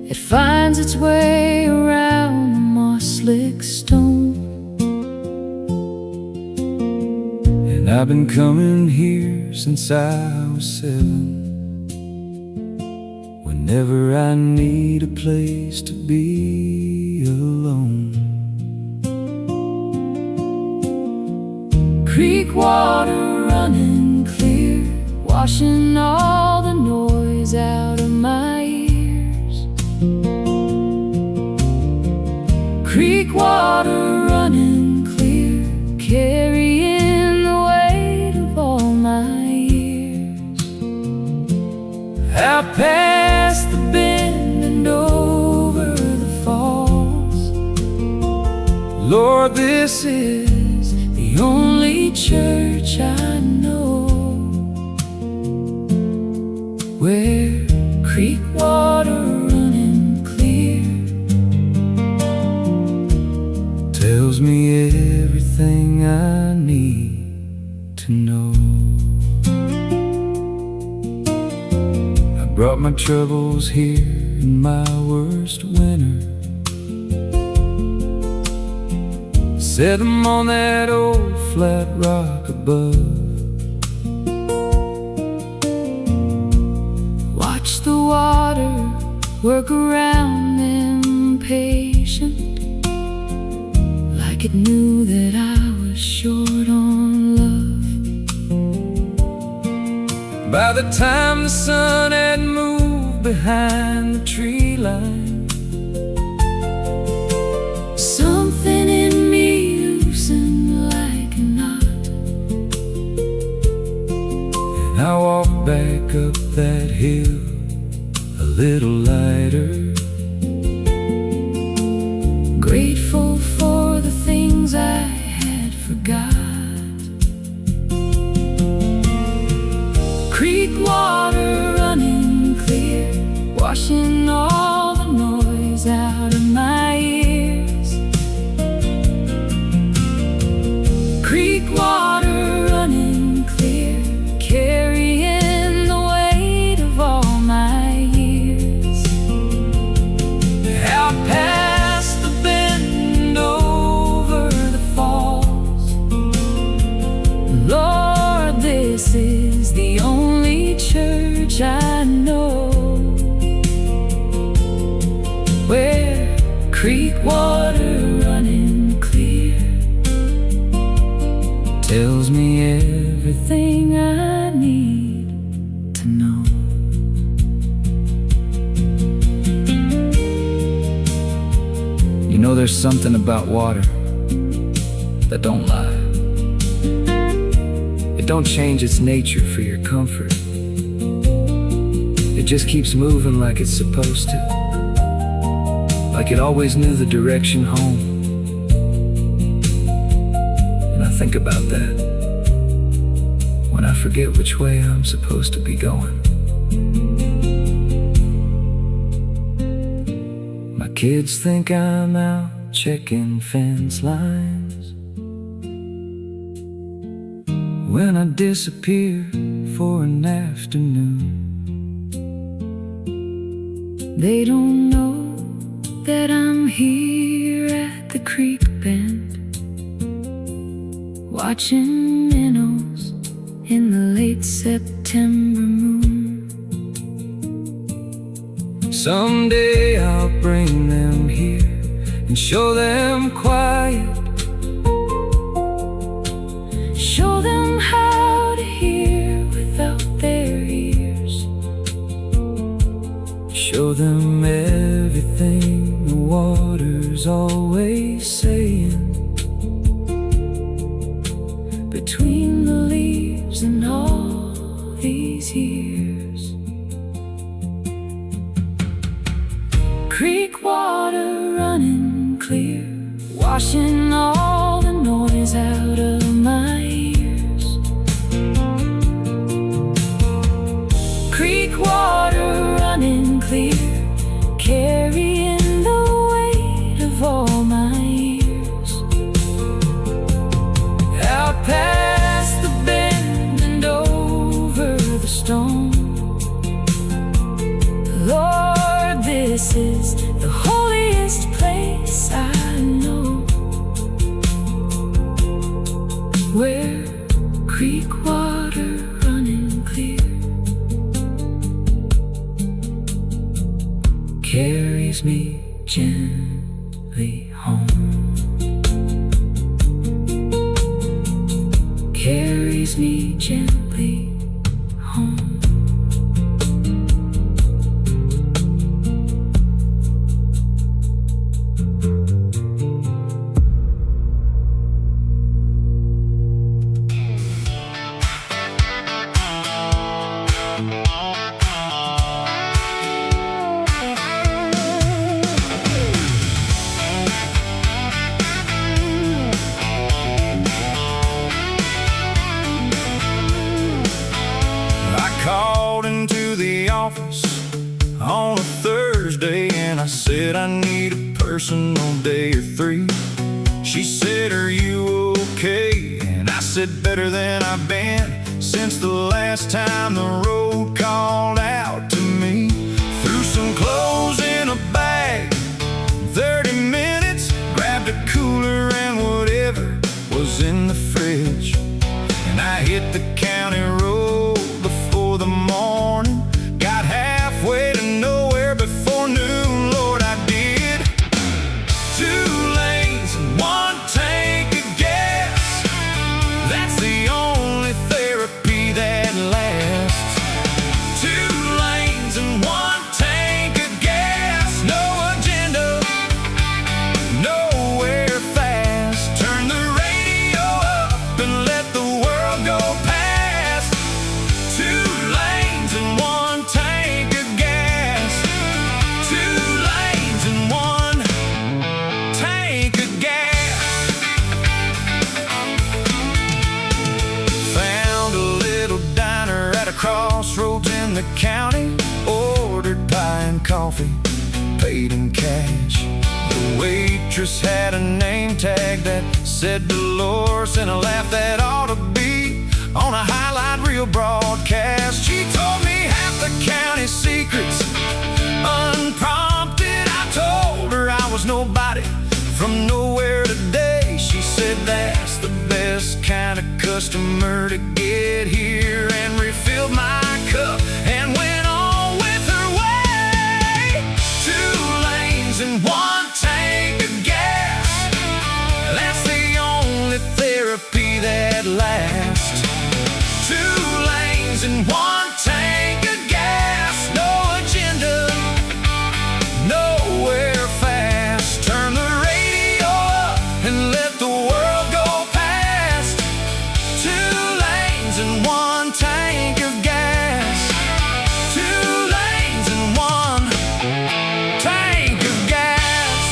It finds its way around the moss-slick stone. And I've been coming here since I was 7. Whenever I need a place to be alone. Creek water running clear, washing all the noise out of my ears. Creek water running clear, carrying the weight of all my years. Out past the bend and over the falls, Lord, this is The only church I know where creek water running clear tells me everything I need to know. I brought my troubles here in my worst winter, set them on that old flat rock above. Watch the water work around them patient, like it knew that I was short on love. By the time the sun had moved behind the tree line, Something in me loosened like a knot, and I walked back up that hill a little lighter, grateful for the things I had forgot. Creek water running clear, washing all the noise out of my ears. Creek water running clear, carrying the weight of all my years. out past the bend over the falls. Lord, this is the only church I know where creek water running clear Tells me everything I need to know. You know, there's something about water that don't lie. It don't change its nature for your comfort. It just keeps moving like it's supposed to, like it always knew the direction home. And I think about that when I forget which way I'm supposed to be going. My kids think I'm out checking fence lines when I disappear for an afternoon. They don't know that I'm here at the creek bend, watching minnows in the late September moon. Someday I'll bring them here and show them quiet, Show them how to hear without their ears. show them everything the water's always saying. Between the leaves and all the washing all the noise out of my ears. Creek water running clear, carrying the weight of all my years. Out past the bend and over the stone. Lord, this is the holiest place I know, where creek water running clear carries me gently home, carries me gently home. Called into the office on a Thursday and I said I need a personal day or 3. She said, are you okay? And I said, better than I've been since the last time the road called out to me. Threw some clothes in a bag, 30 minutes, grabbed a cooler and whatever was in the fridge, and I hit the county road before the morning. Got halfway to nowhere before noon. Lord, I did. 2 lanes and 1 tank of gas. That's the only therapy that lasts. 2 lanes and 1 tank of gas. No agenda, nowhere fast. Turn the radio up and let the world go past. 2 lanes and 1 tank of gas. 2 lanes and 1 tank of gas. Found a little diner at a crossroads in the county. Ordered pie and coffee, paid in cash. The waitress had a name tag that said Dolores, and a laugh that ought to be on a highlight reel broadcast. She told me half the county secrets unprompted. I told her I was nobody from nowhere today. She said that's the best kind of customer to get here, and refilled my cup and went on with her way. 2 lanes and 1 tank of gas. That's the only therapy that lasts. 2 lanes and 1 tank of gas. No agenda, nowhere fast. Turn the radio up and let the world go past. 2 lanes and 1 tank of gas. 2 lanes and 1 tank of gas.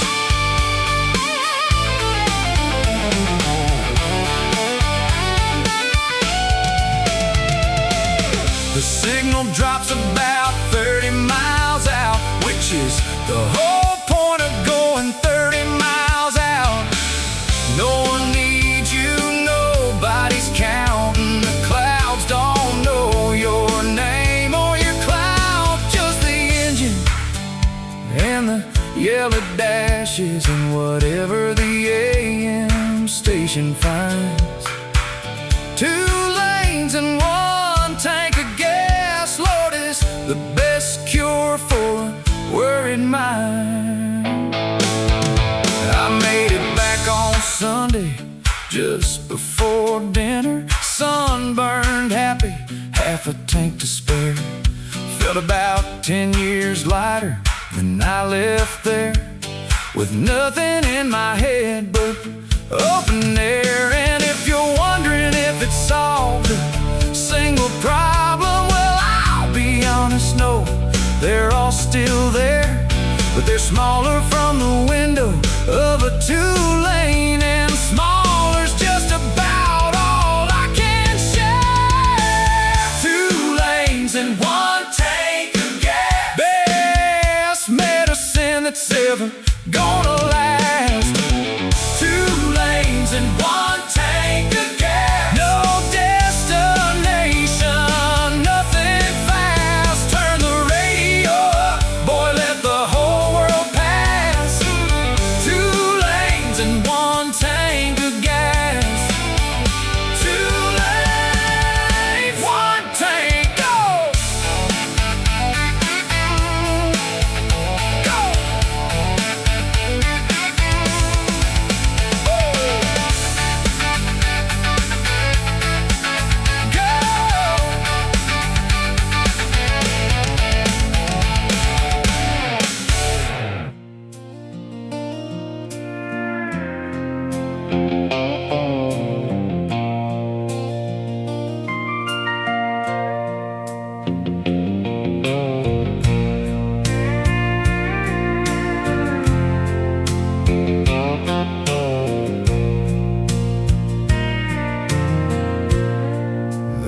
The signal drops about 30 miles out, which is the whole point of going 30 miles out. No one needs you, nobody's counting. The clouds don't know your name or your cloud, just the engine and the yellow dashes and whatever the AM station finds. 2 lanes and 1 tank of gas. Lord, is the best cure for a worried mind. I made it back on Sunday just before dinner, sunburned, happy, half a tank to spare. Felt about 10 years lighter than I left there, with nothing in my head but open air. And if you're wondering if it solved a single problem, well, I'll be honest, no, they're all still there, but they're smaller from the window of a 2-lane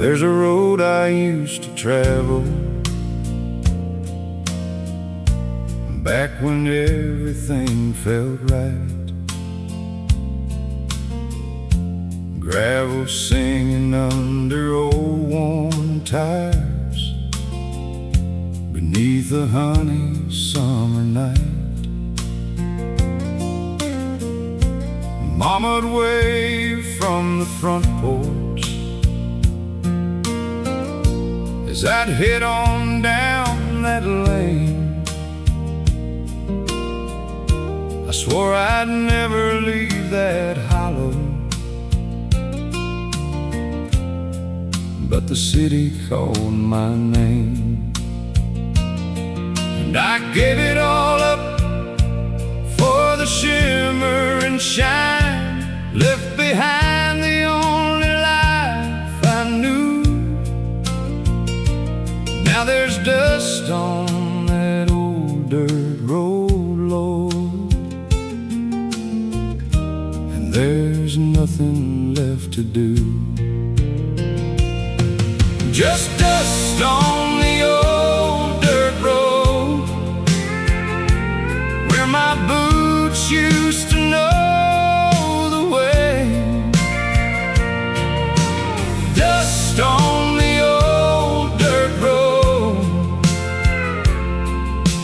There's a road I used to travel back when everything felt right. Gravel singing under old worn tires beneath a honey summer night. Mama'd wave from the front porch as I'd head on down that lane. I swore I'd never leave that hollow, but the city called my name. And I gave it all up for the shimmer and shine, left behind the only life I knew. Now there's dust on that old dirt road, Lord, and there's nothing left to do. Just dust on the old dirt road where my boots used to know the way. Dust on the old dirt road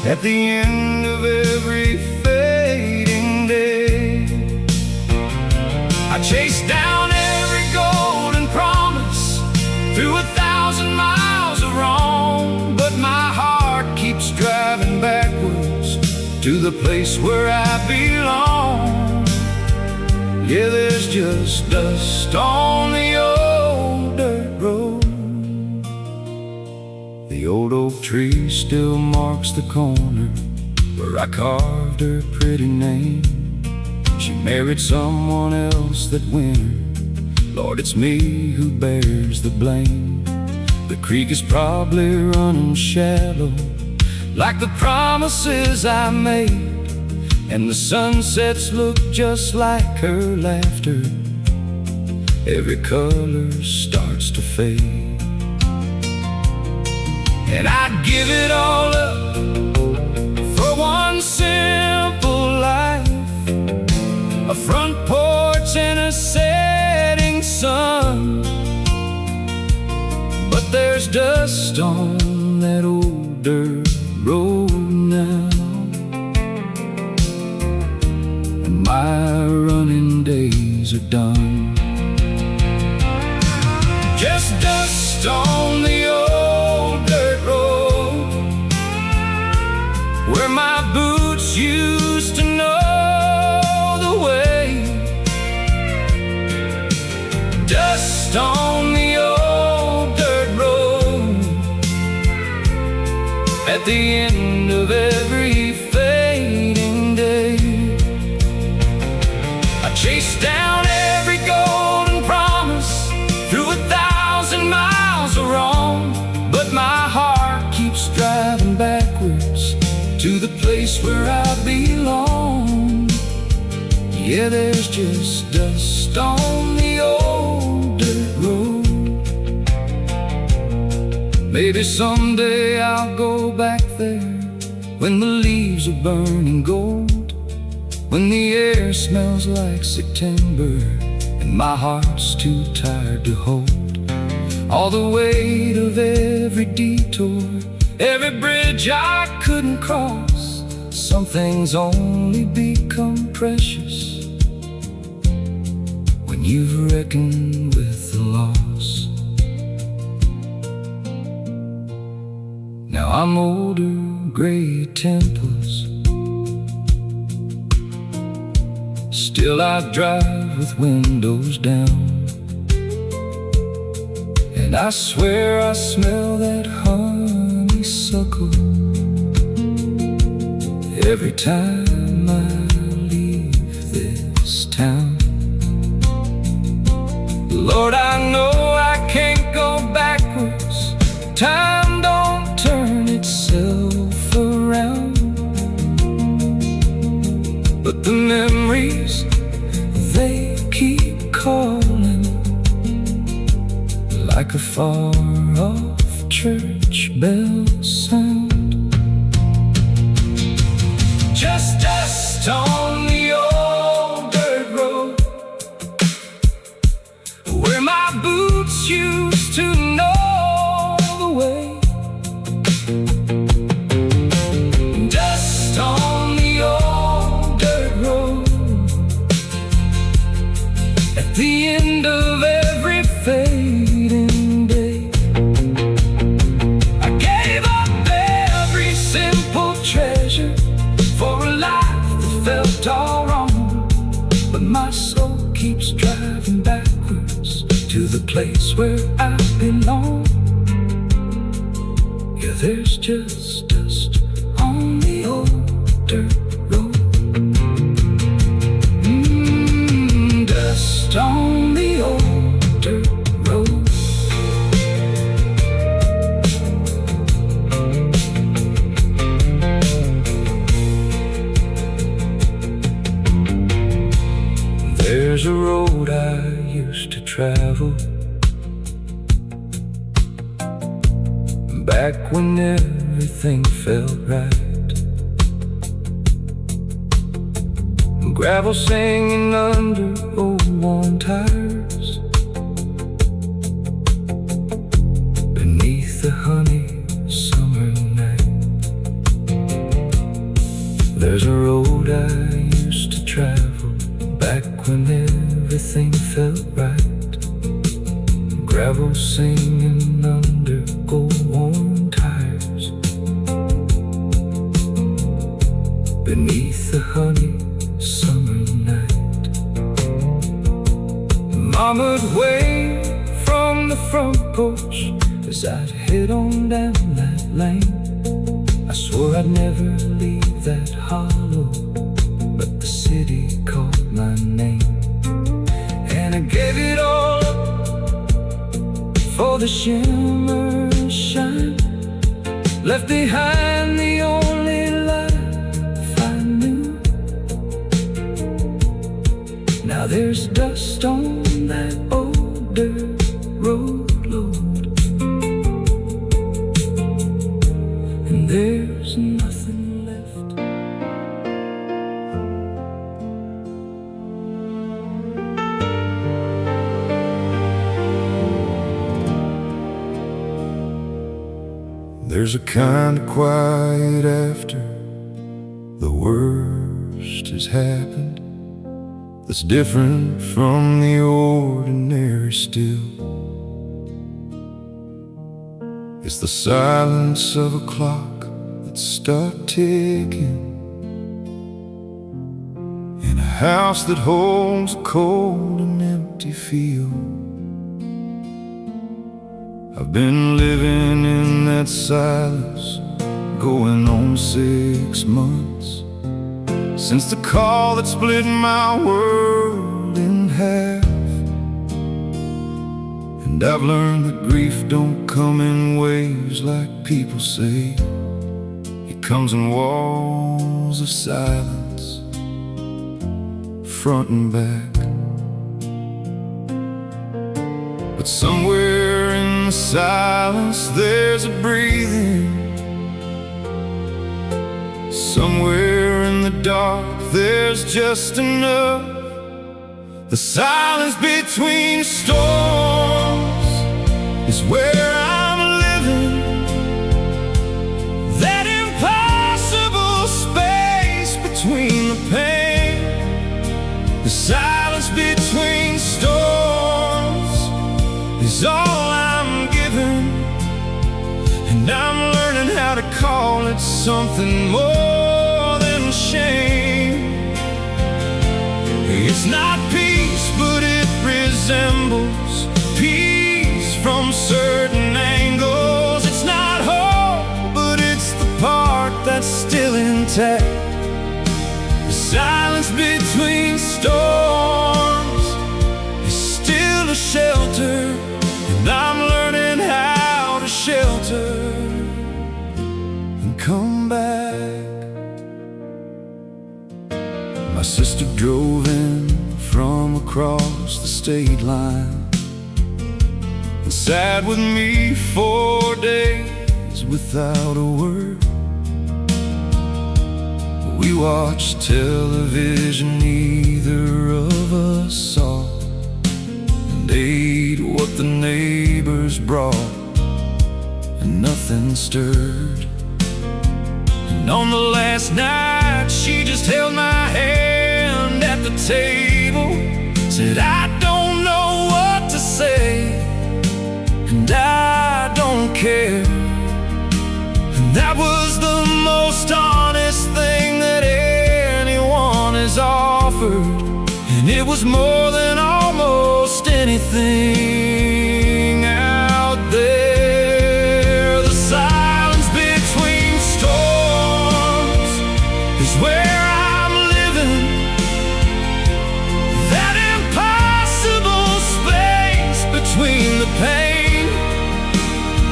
at the end of every fading day. I chased down every golden promise through 1,000 miles of wrong, but my heart keeps driving backwards to the place where I belong. Yeah, there's just dust on the old dirt road. The old oak tree still marks the corner where I carved her pretty name. She married someone else that winter. Lord, it's me who bears the blame. The creek is probably running shallow, like the promises I made, and the sunsets look just like her laughter. Every color starts to fade, and I'd give it all up for one simple life, a front porch and a setting sun. But there's dust on that old dirt road now, and my running days are done. Just dust on the old dirt road where my boots used to know the way. Dust on the old dirt road at the end of every fading day. I chased down every golden promise through 1,000 miles of wrong, but my heart keeps driving backwards to the place where I belong. Yeah, there's just dust on the old dirt road. Maybe someday I'll go back there when the leaves are burning gold, when the air smells like September and my heart's too tired to hold all the weight of every detour, every bridge I couldn't cross. Some things only become precious when you've reckoned with the loss. Now I'm older, gray temples, still I drive with windows down, and I swear I smell that honeysuckle every time I leave this town. Lord, I know I can't go backwards. Time don't turn itself around, but the memories, they keep calling like a far-off church bell sound. Just dust on the old dirt road where my boots used to know the way. Dust on the old dirt road at the end of every fading day. I gave up every simple treasure for a life that felt all wrong, but my soul keeps driving backwards to the place where I belong. Yeah, there's just dust on the old dirt road. Dust on the old dirt road. There's a road I used to travel back when everything felt right. Gravel singing under old worn tires beneath the honey summer night. There's a road I used to travel back when everything felt right. Gravel singing under gold worn tires beneath the honey summer night. Mama'd wave from the front porch as I'd head on down that lane. I swore I'd never leave that hollow, but the city called my name. And I gave it all up for the shimmer and shine, left behind the only life I knew. Now there's dust on that old dirt road, Lord, and there's nothing left. There's a kind of quiet after the worst has happened, that's different from the ordinary still. It's the silence of a clock that stopped ticking in a house that holds a cold and empty feel. I've been living in that silence going on 6 months, since the call that split my world in half. And I've learned that grief don't come in waves like people say. It comes in walls of silence, front and back. But somewhere in the silence there's a breathing. Somewhere in the dark there's just enough. The silence between storms is where I'm living. That impossible space between the pain. The silence between storms is all I'm given, and I'm learning how to call it something more than shame. It's not peace, but it resembles peace from certain angles. It's not hope, but it's the part that's still intact. The silence between storms is still a shelter, and I'm learning how to shelter and come back. My sister drove in from across the state line and sat with me for days without a word. We watched television neither of us saw, and ate what the neighbors brought, and nothing stirred. And on the last night she just held my hand at the table, said, I don't know what to say, and I don't care. And that was the most honest thing that anyone has offered, and it was more than almost anything out there. The silence between storms is where I'm living, that impossible space between the pain.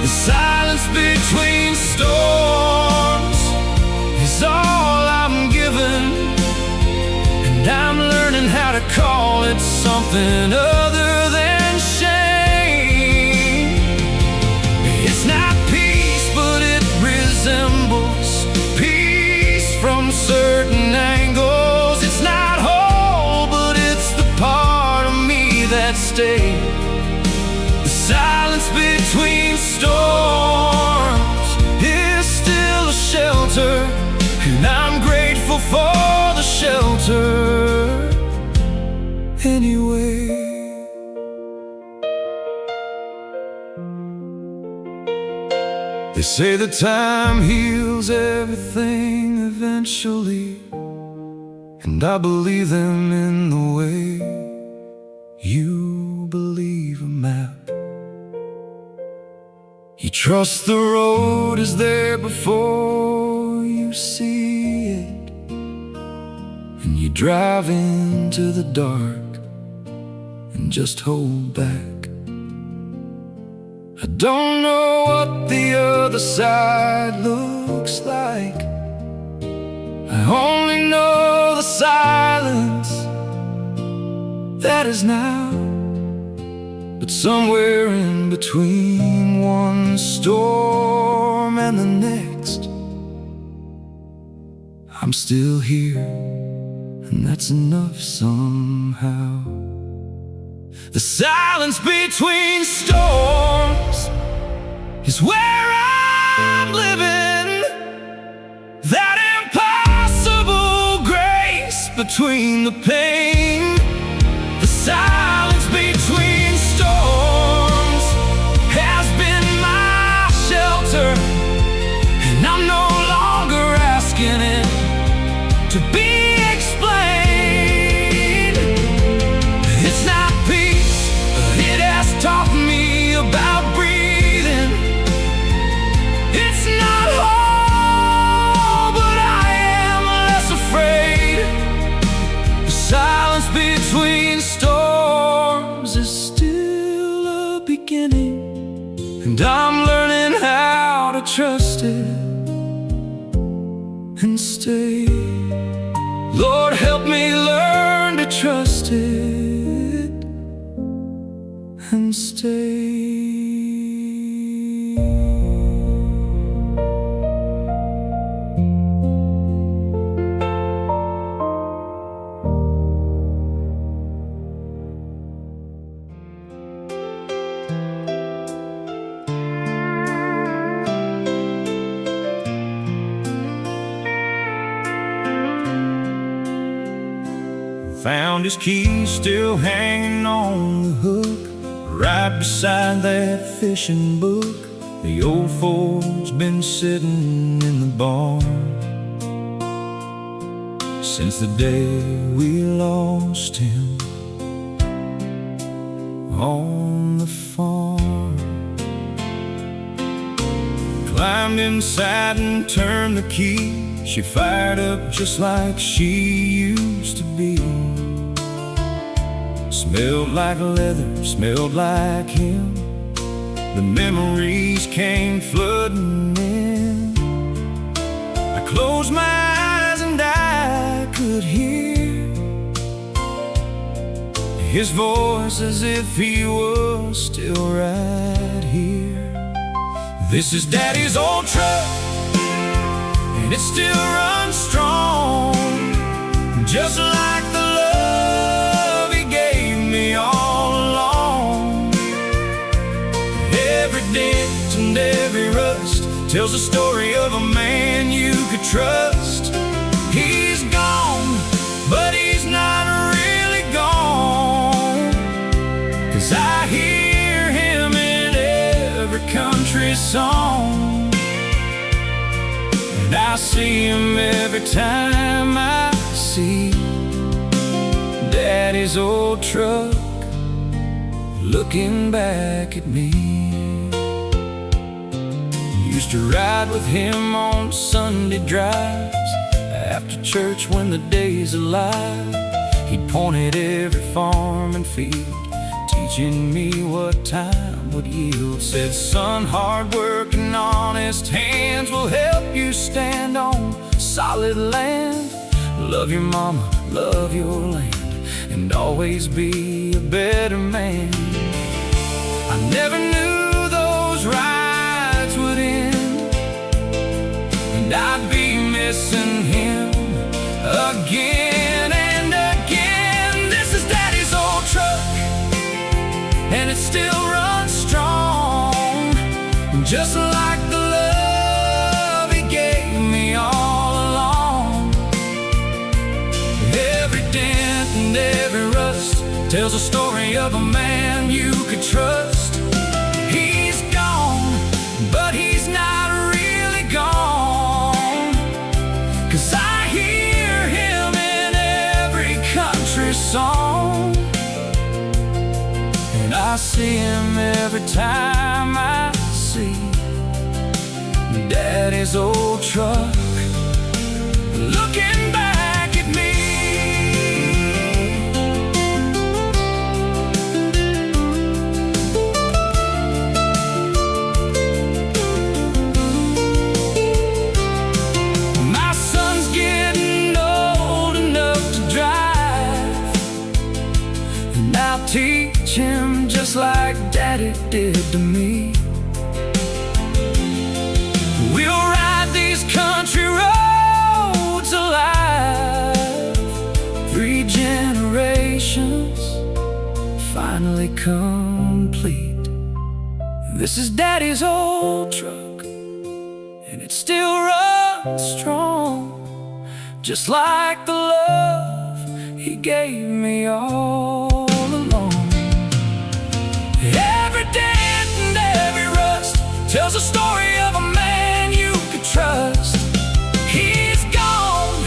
The silence between storms is all I'm given, and I'm learning how to call it something other than shame. It's not peace, but it resembles peace from certain angles. It's not whole, but it's the part of me that stayed. The silence between storms is still a shelter, and I'm grateful for the shelter anyway. They say that time heals everything eventually, and I believe them in the way you believe a map. You trust the road is there before you see it, and you drive into the dark and just hold back. I don't know what the other side looks like, I only know the silence that is now. But somewhere in between one storm and the next, I'm still here, and that's enough somehow. The silence between storms is where I'm living, that impossible grace between the pain. The silence between storms has been my shelter, and I'm no longer asking it to be explained. It's not peace, but it has taught me about breathing. It's not whole, but I am less afraid. The silence between storms is still a beginning, and I'm learning how to trust it and stay. Lord, help me learn to trust it and stay. Found his key still hanging on the hook, right beside that fishing book. The old Ford's been sitting in the barn since the day we lost him on the farm. Climbed inside and turned the key. She fired up just like she used to be. Smelled like leather, smelled like him. The memories came flooding in. I closed my eyes and I could hear his voice as if he was still right here. This is Daddy's old truck, and it still runs strong, just like the love he gave me all along. Every dent and every rust tells the story of a man you could trust. He's gone, but he's not really gone, 'cause I hear him in every country song, and I see him every time I see Daddy's old truck looking back at me. Used to ride with him on Sunday drives after church when the day's alive. He'd point at every farm and field, teaching me what time would yield. Said, son, hard work and honest hands will help you stand on solid land. Love your mama, love your land, and always be a better man. I never knew those rides would end, and I'd be missing him again and again. This is Daddy's old truck, and it still runs strong, just like the love he gave me all along. Every dent and every rust tells a story of a man you could trust. He's gone, but he's not really gone, 'cause I hear him in every country song, and I see him every time I see Daddy's old truck looking back at me. My son's getting old enough to drive, and I'll teach him just like Daddy did to me. We'll ride these country roads alive, 3 generations finally complete. This is Daddy's old truck, and it still runs strong, just like the love he gave me all along. Every dent and every rust tells a story of a man you could trust. He's gone,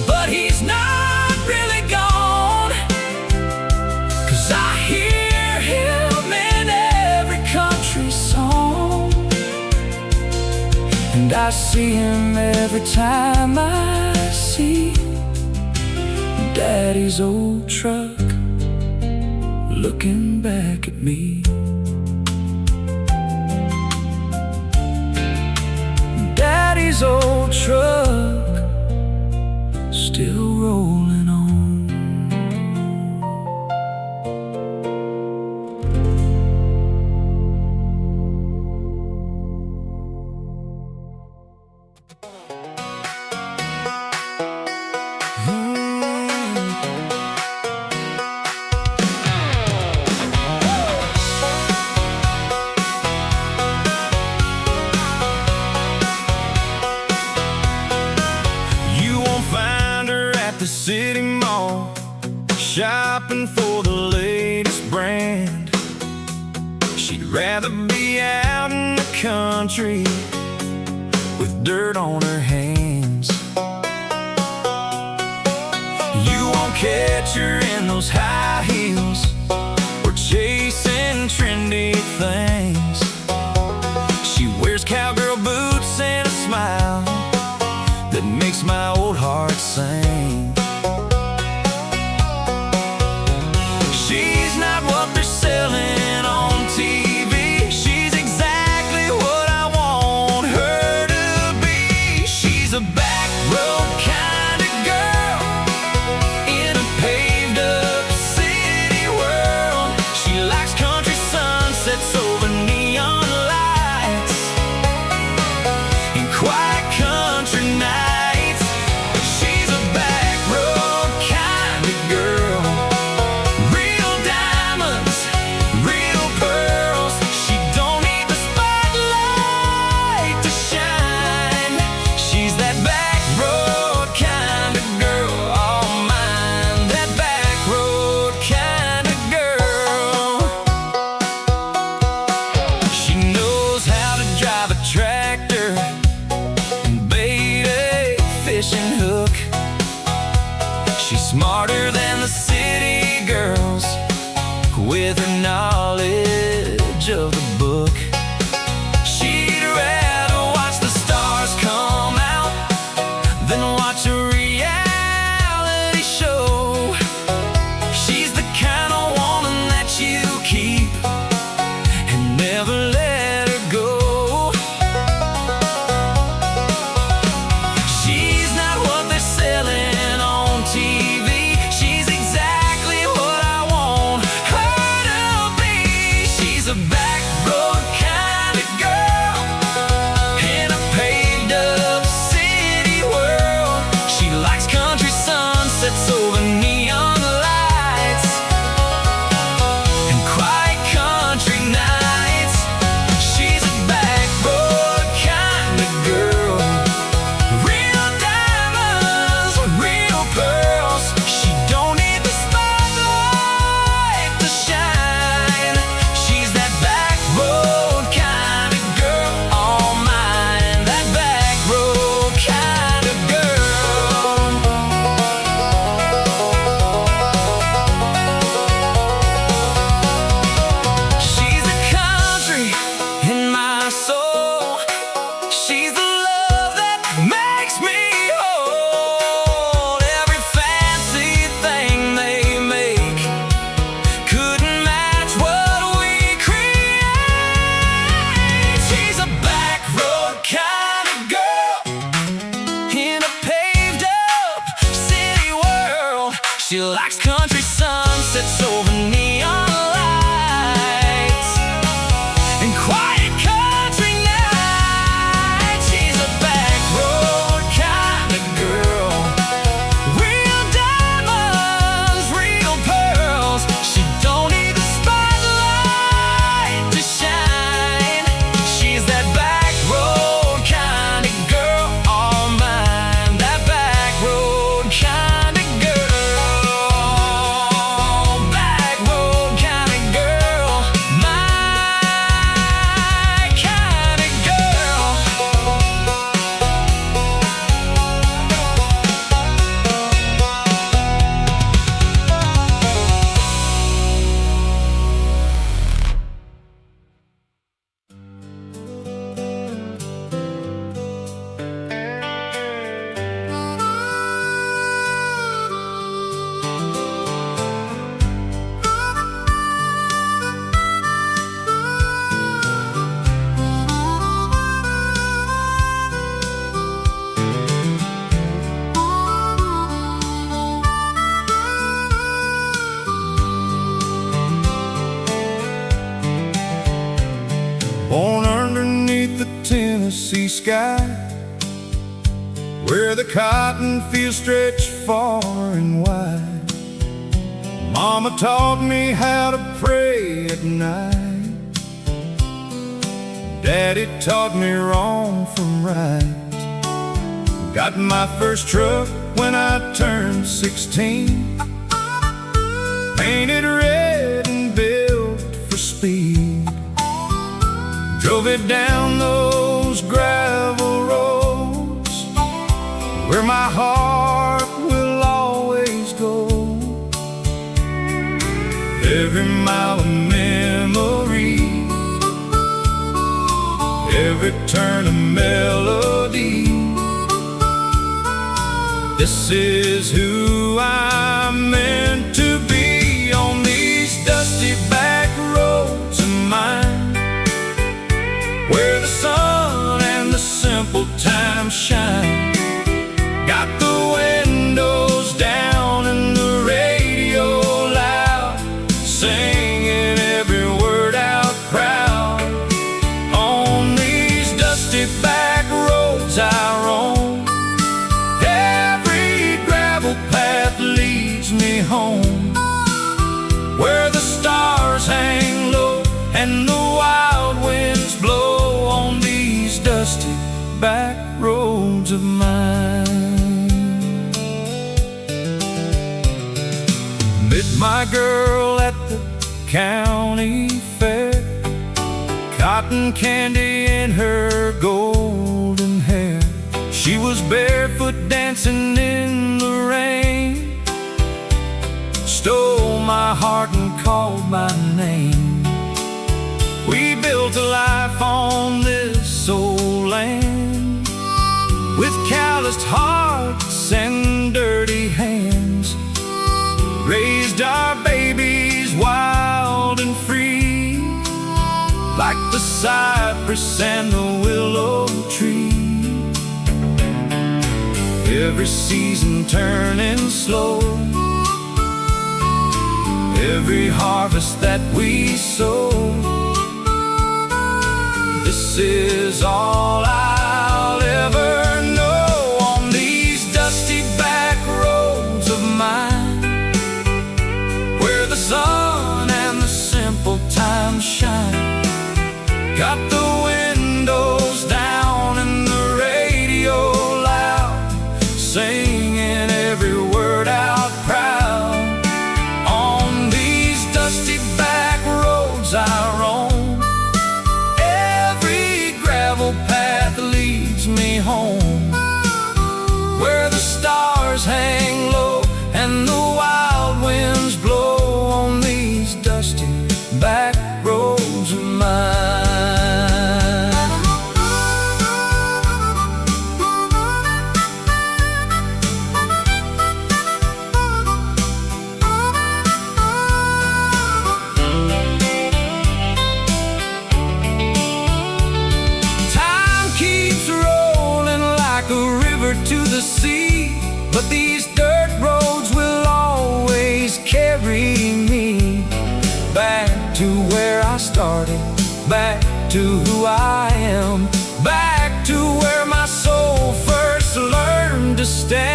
but he's not really gone, 'cause I hear him in every country song, and I see him every time I see Daddy's old truck looking back at me. Daddy's old truck still rolling on. The city mall, shopping for the latest brand. She'd rather be out in the country with dirt on her hands. You won't catch her in those high heels or chasing trendy things. She wears cowgirl boots and a smile that makes my old heart sing. She's not what they're selling on TV. She's exactly what I want her to be. She's a back road kind of girl in a paved up city world. smarter than the city girls, with her knowledge of the book. She'd rather watch the stars come out than watch a reality show. She's the kind of woman that you keep and never let her go. She's not what they're selling on TV. She's exactly what I want her to be. She's a back road kind of girl in a paved up city world. She likes country sunsets over neon lights and quiet country nights. She's a back road kind of girl. Real diamonds, real pearls. She don't need the spotlight to shine. She's that back road kind of girl, all mine. That back road kind of girl. She's the country in my soul. She's the love that makes me whole. Every fancy thing they make couldn't match what we create. She's a back road kind of girl in a paved up city world. She likes country sunsets over neon lights and quiet country nights. She's a back road kind of girl. Real diamonds, real pearls. She don't need the spotlight to shine. She's that back road kind of girl, all mine. That back road kind of girl. Back road kind of girl, my kind of girl. Born underneath the Tennessee sky, where the cotton fields stretch far and wide. Mama taught me how to pray at night. Daddy taught me wrong from right. Got my first truck when I turned 16, painted red and built for speed. Drove it down those gravel roads where my heart will always go. Every mile a memory, every turn a melody. This is who I'm meant to be on these dusty back roads of mine, where the sun and the simple times shine. Got the windows down and the radio loud, singing every word out proud. On these dusty back roads I roam, every gravel path leads me home, where the stars hang low and the wild winds blow on these dusty back roads of mine. Met my girl at the county fair, cotton candy in her golden hair. She was barefoot dancing in the rain, stole my heart and called my name. We built a life on this old land, with calloused hearts and dirty hands. Raised our babies wild and free, like the cypress and the willow tree. Every season turning slow, every harvest that we sow. This is all I'll ever know on these dusty back roads of mine, where the sun and the simple times shine. Got the windows down and the radio loud, singing every word out proud. On these dusty back roads I roam, every gravel path leads me home, where the stars hang low and the wild winds blow. On these dusty back roads of mine. To the sea, but these dirt roads will always carry me back to where I started, back to who I am, back to where my soul first learned to stand.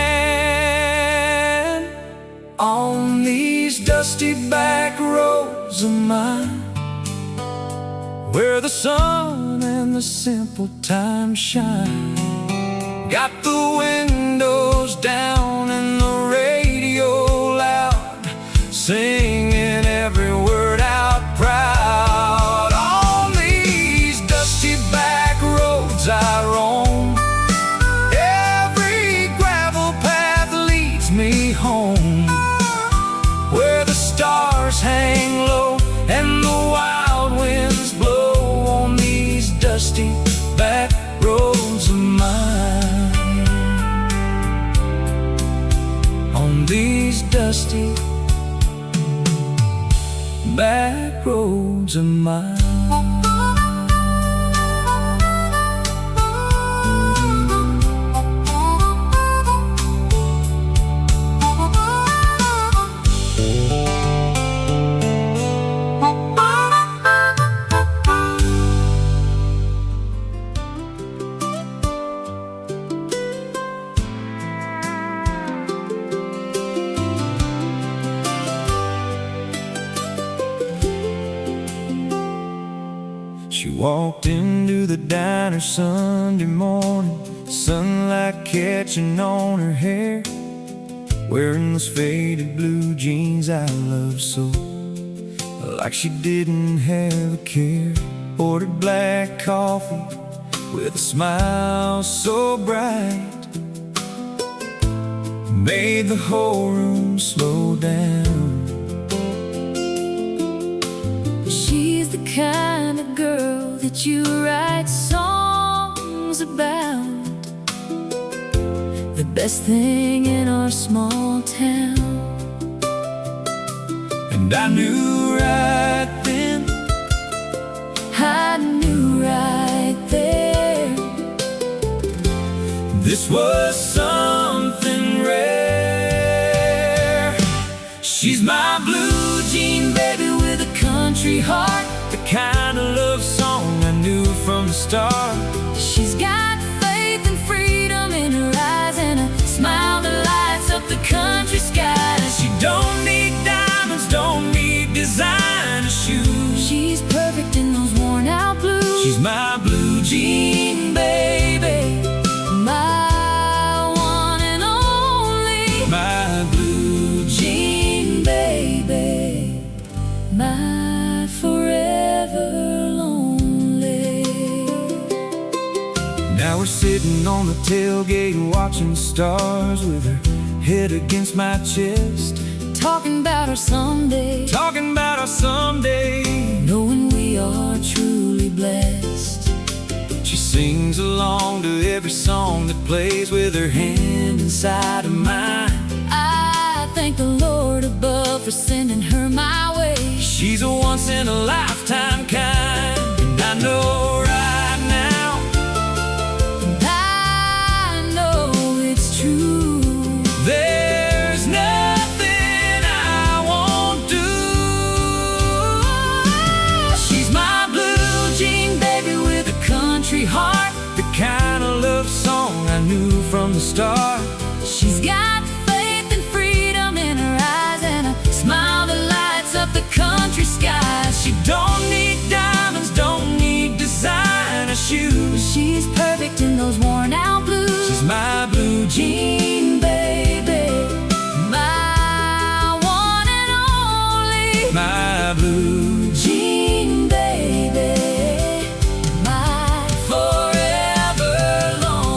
On these dusty back roads of mine, where the sun and the simple times shine. Got the windows down and the radio loud, singing every word out proud. On these dusty back roads I roam, every gravel path leads me home, where the stars hang low and the wild winds blow. On these dusty back roads of mine. On these dusty back roads of mine. She walked into the diner Sunday morning, sunlight catching on her hair, wearing those faded blue jeans I love so, like she didn't have a care. Ordered black coffee with a smile so bright, made the whole room slow down. She's the kind of girl that you write songs about, the best thing in our small town. And I knew right then, I knew right there, this was something rare. She's my blue jean baby with a country heart, the kind of love song I knew from the start. she's got faith and freedom in her eyes and a smile that lights up the country skies. She don't need diamonds, don't need designer shoes. She's perfect in those worn out blues. She's my blue jean baby, my one and only, my blue jean baby, my forever lonely. Now we're sitting on the tailgate watching stars, with her head against my chest, talking about our someday, talking about our someday. knowing we are truly blessed. She sings along to every song that plays with her hand inside of mine. I thank the Lord above for sending her my way. She's a once-in-a-lifetime kind, and I know right now, And I know it's true. there's nothing I won't do. She's my blue jean baby with a country heart, the kind of love song I knew from the start. She's got faith and freedom in her eyes and a smile that lights up the country sky. She don't need diamonds, don't need designer shoes. She's perfect in those worn out blues. She's my blue jean baby, My one and only, my blue jean baby, my forever lonely.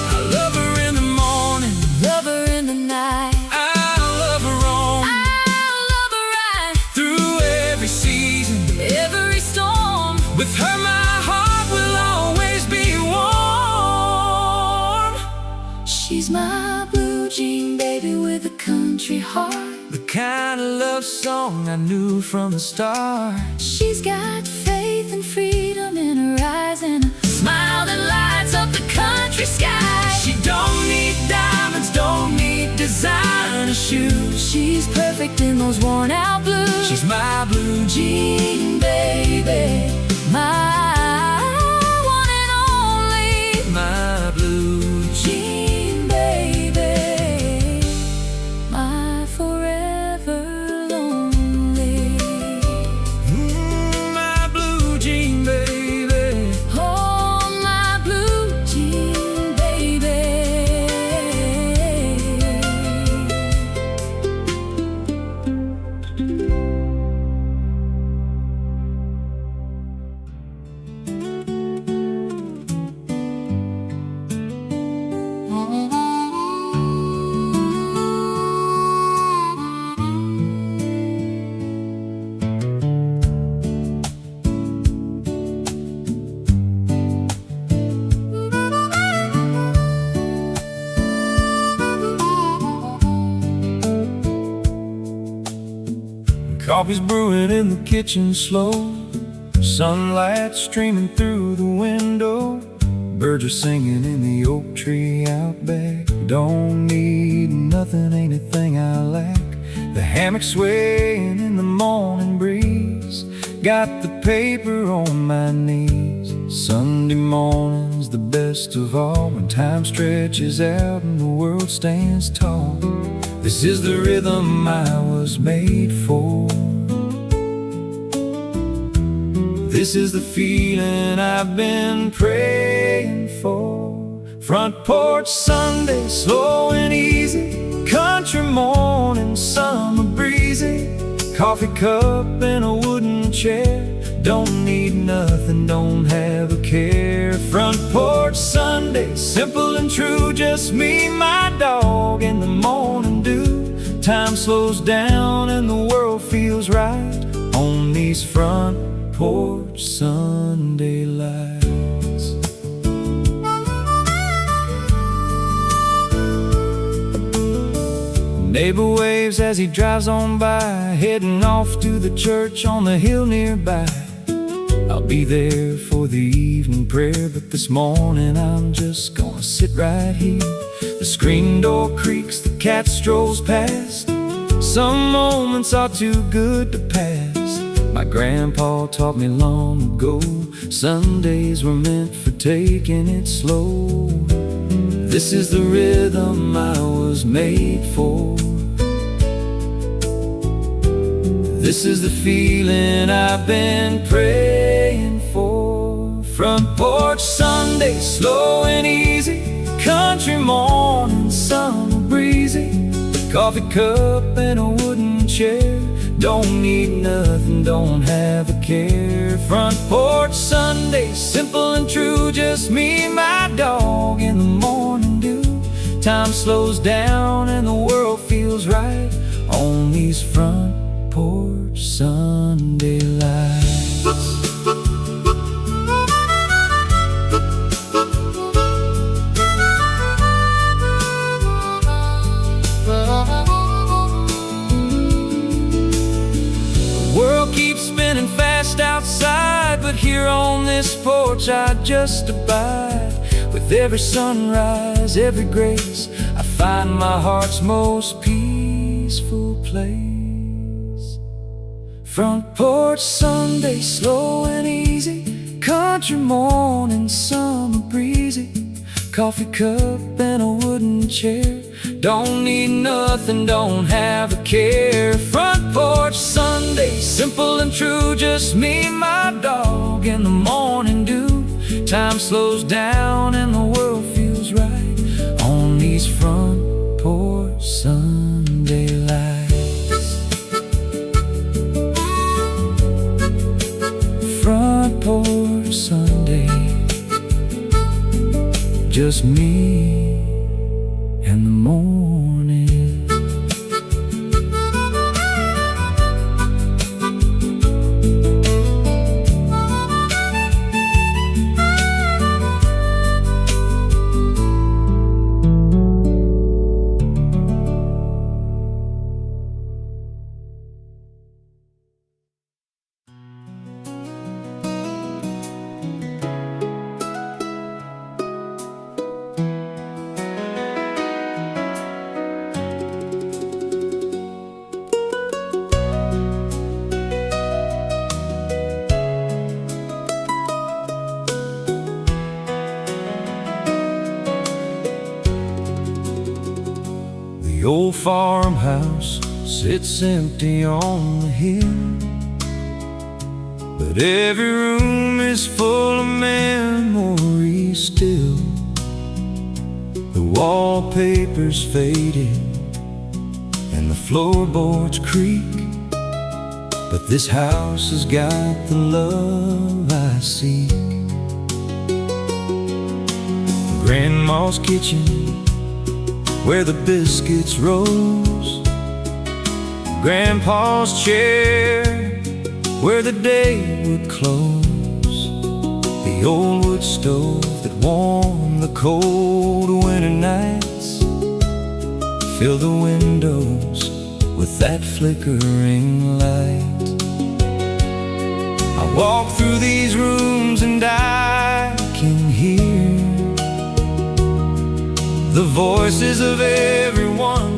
I love her in the morning, love her in the night. I love her on I love her right through every season. every storm. With her my heart will always be warm. She's my blue jean baby with a country heart. The kind of love song I knew from the start. She's got faith and freedom in her eyes and a smile that lights up the country sky. She don't need diamonds, don't need designer shoes. She's perfect in those worn out blues. She's my blue jean baby, my one and only, my blue jean baby, my forever lonely. my blue jean baby. Oh, my blue jean baby. Coffee's brewing in the kitchen slow, sunlight streaming through the window. Birds are singing in the oak tree out back. Don't need nothing, ain't a thing I lack. The hammock swaying in the morning breeze, got the paper on my knees. Sunday morning's the best of all, when time stretches out and the world stands tall. This is the rhythm I was made for. This is the feeling I've been praying for. Front porch Sunday, slow and easy. Country morning, summer breezy. Coffee cup and a wooden chair. Don't need nothing, don't have a care. Front porch Sunday, simple and true. Just me, my dog, and the morning dew. Time slows down and the world feels right on these front porch Sunday lights. Neighbor waves as he drives on by, heading off to the church on the hill nearby. I'll be there for the evening prayer, but this morning I'm just gonna sit right here. The screen door creaks, the cat strolls past. Some moments are too good to pass. My grandpa taught me long ago, Sundays were meant for taking it slow. This is the rhythm I was made for. This is the feeling I've been praying for. Front porch Sunday, slow and easy. Country morning, summer breezy. Coffee cup and a wooden chair. Don't need nothing, don't have a care. Front porch Sunday, simple and true. Just me and my dog in the morning dew. Time slows down and the world feels right on these front porch Sunday lights. The world keeps spinning fast outside, but here on this porch I just abide. With every sunrise, every grace, I find my heart's most peaceful place. Front porch Sunday, slow and easy. Country morning, summer breezy. Coffee cup and a wooden chair. Don't need nothing, don't have a care. Front porch Sunday, simple and true. Just me and my dog in the morning dew. Time slows down and the world feels right on these front porch Sunday lights. Front porch Sunday, just me and the morning. The old farmhouse sits empty on the hill, but every room is full of memories still. The wallpaper's faded and the floorboards creak, but this house has got the love I seek. Grandma's kitchen, where the biscuits rose. Grandpa's chair, where the day would close. The old wood stove that warmed the cold winter nights. Fill the windows with that flickering light. I walk through these rooms and I can hear the voices of everyone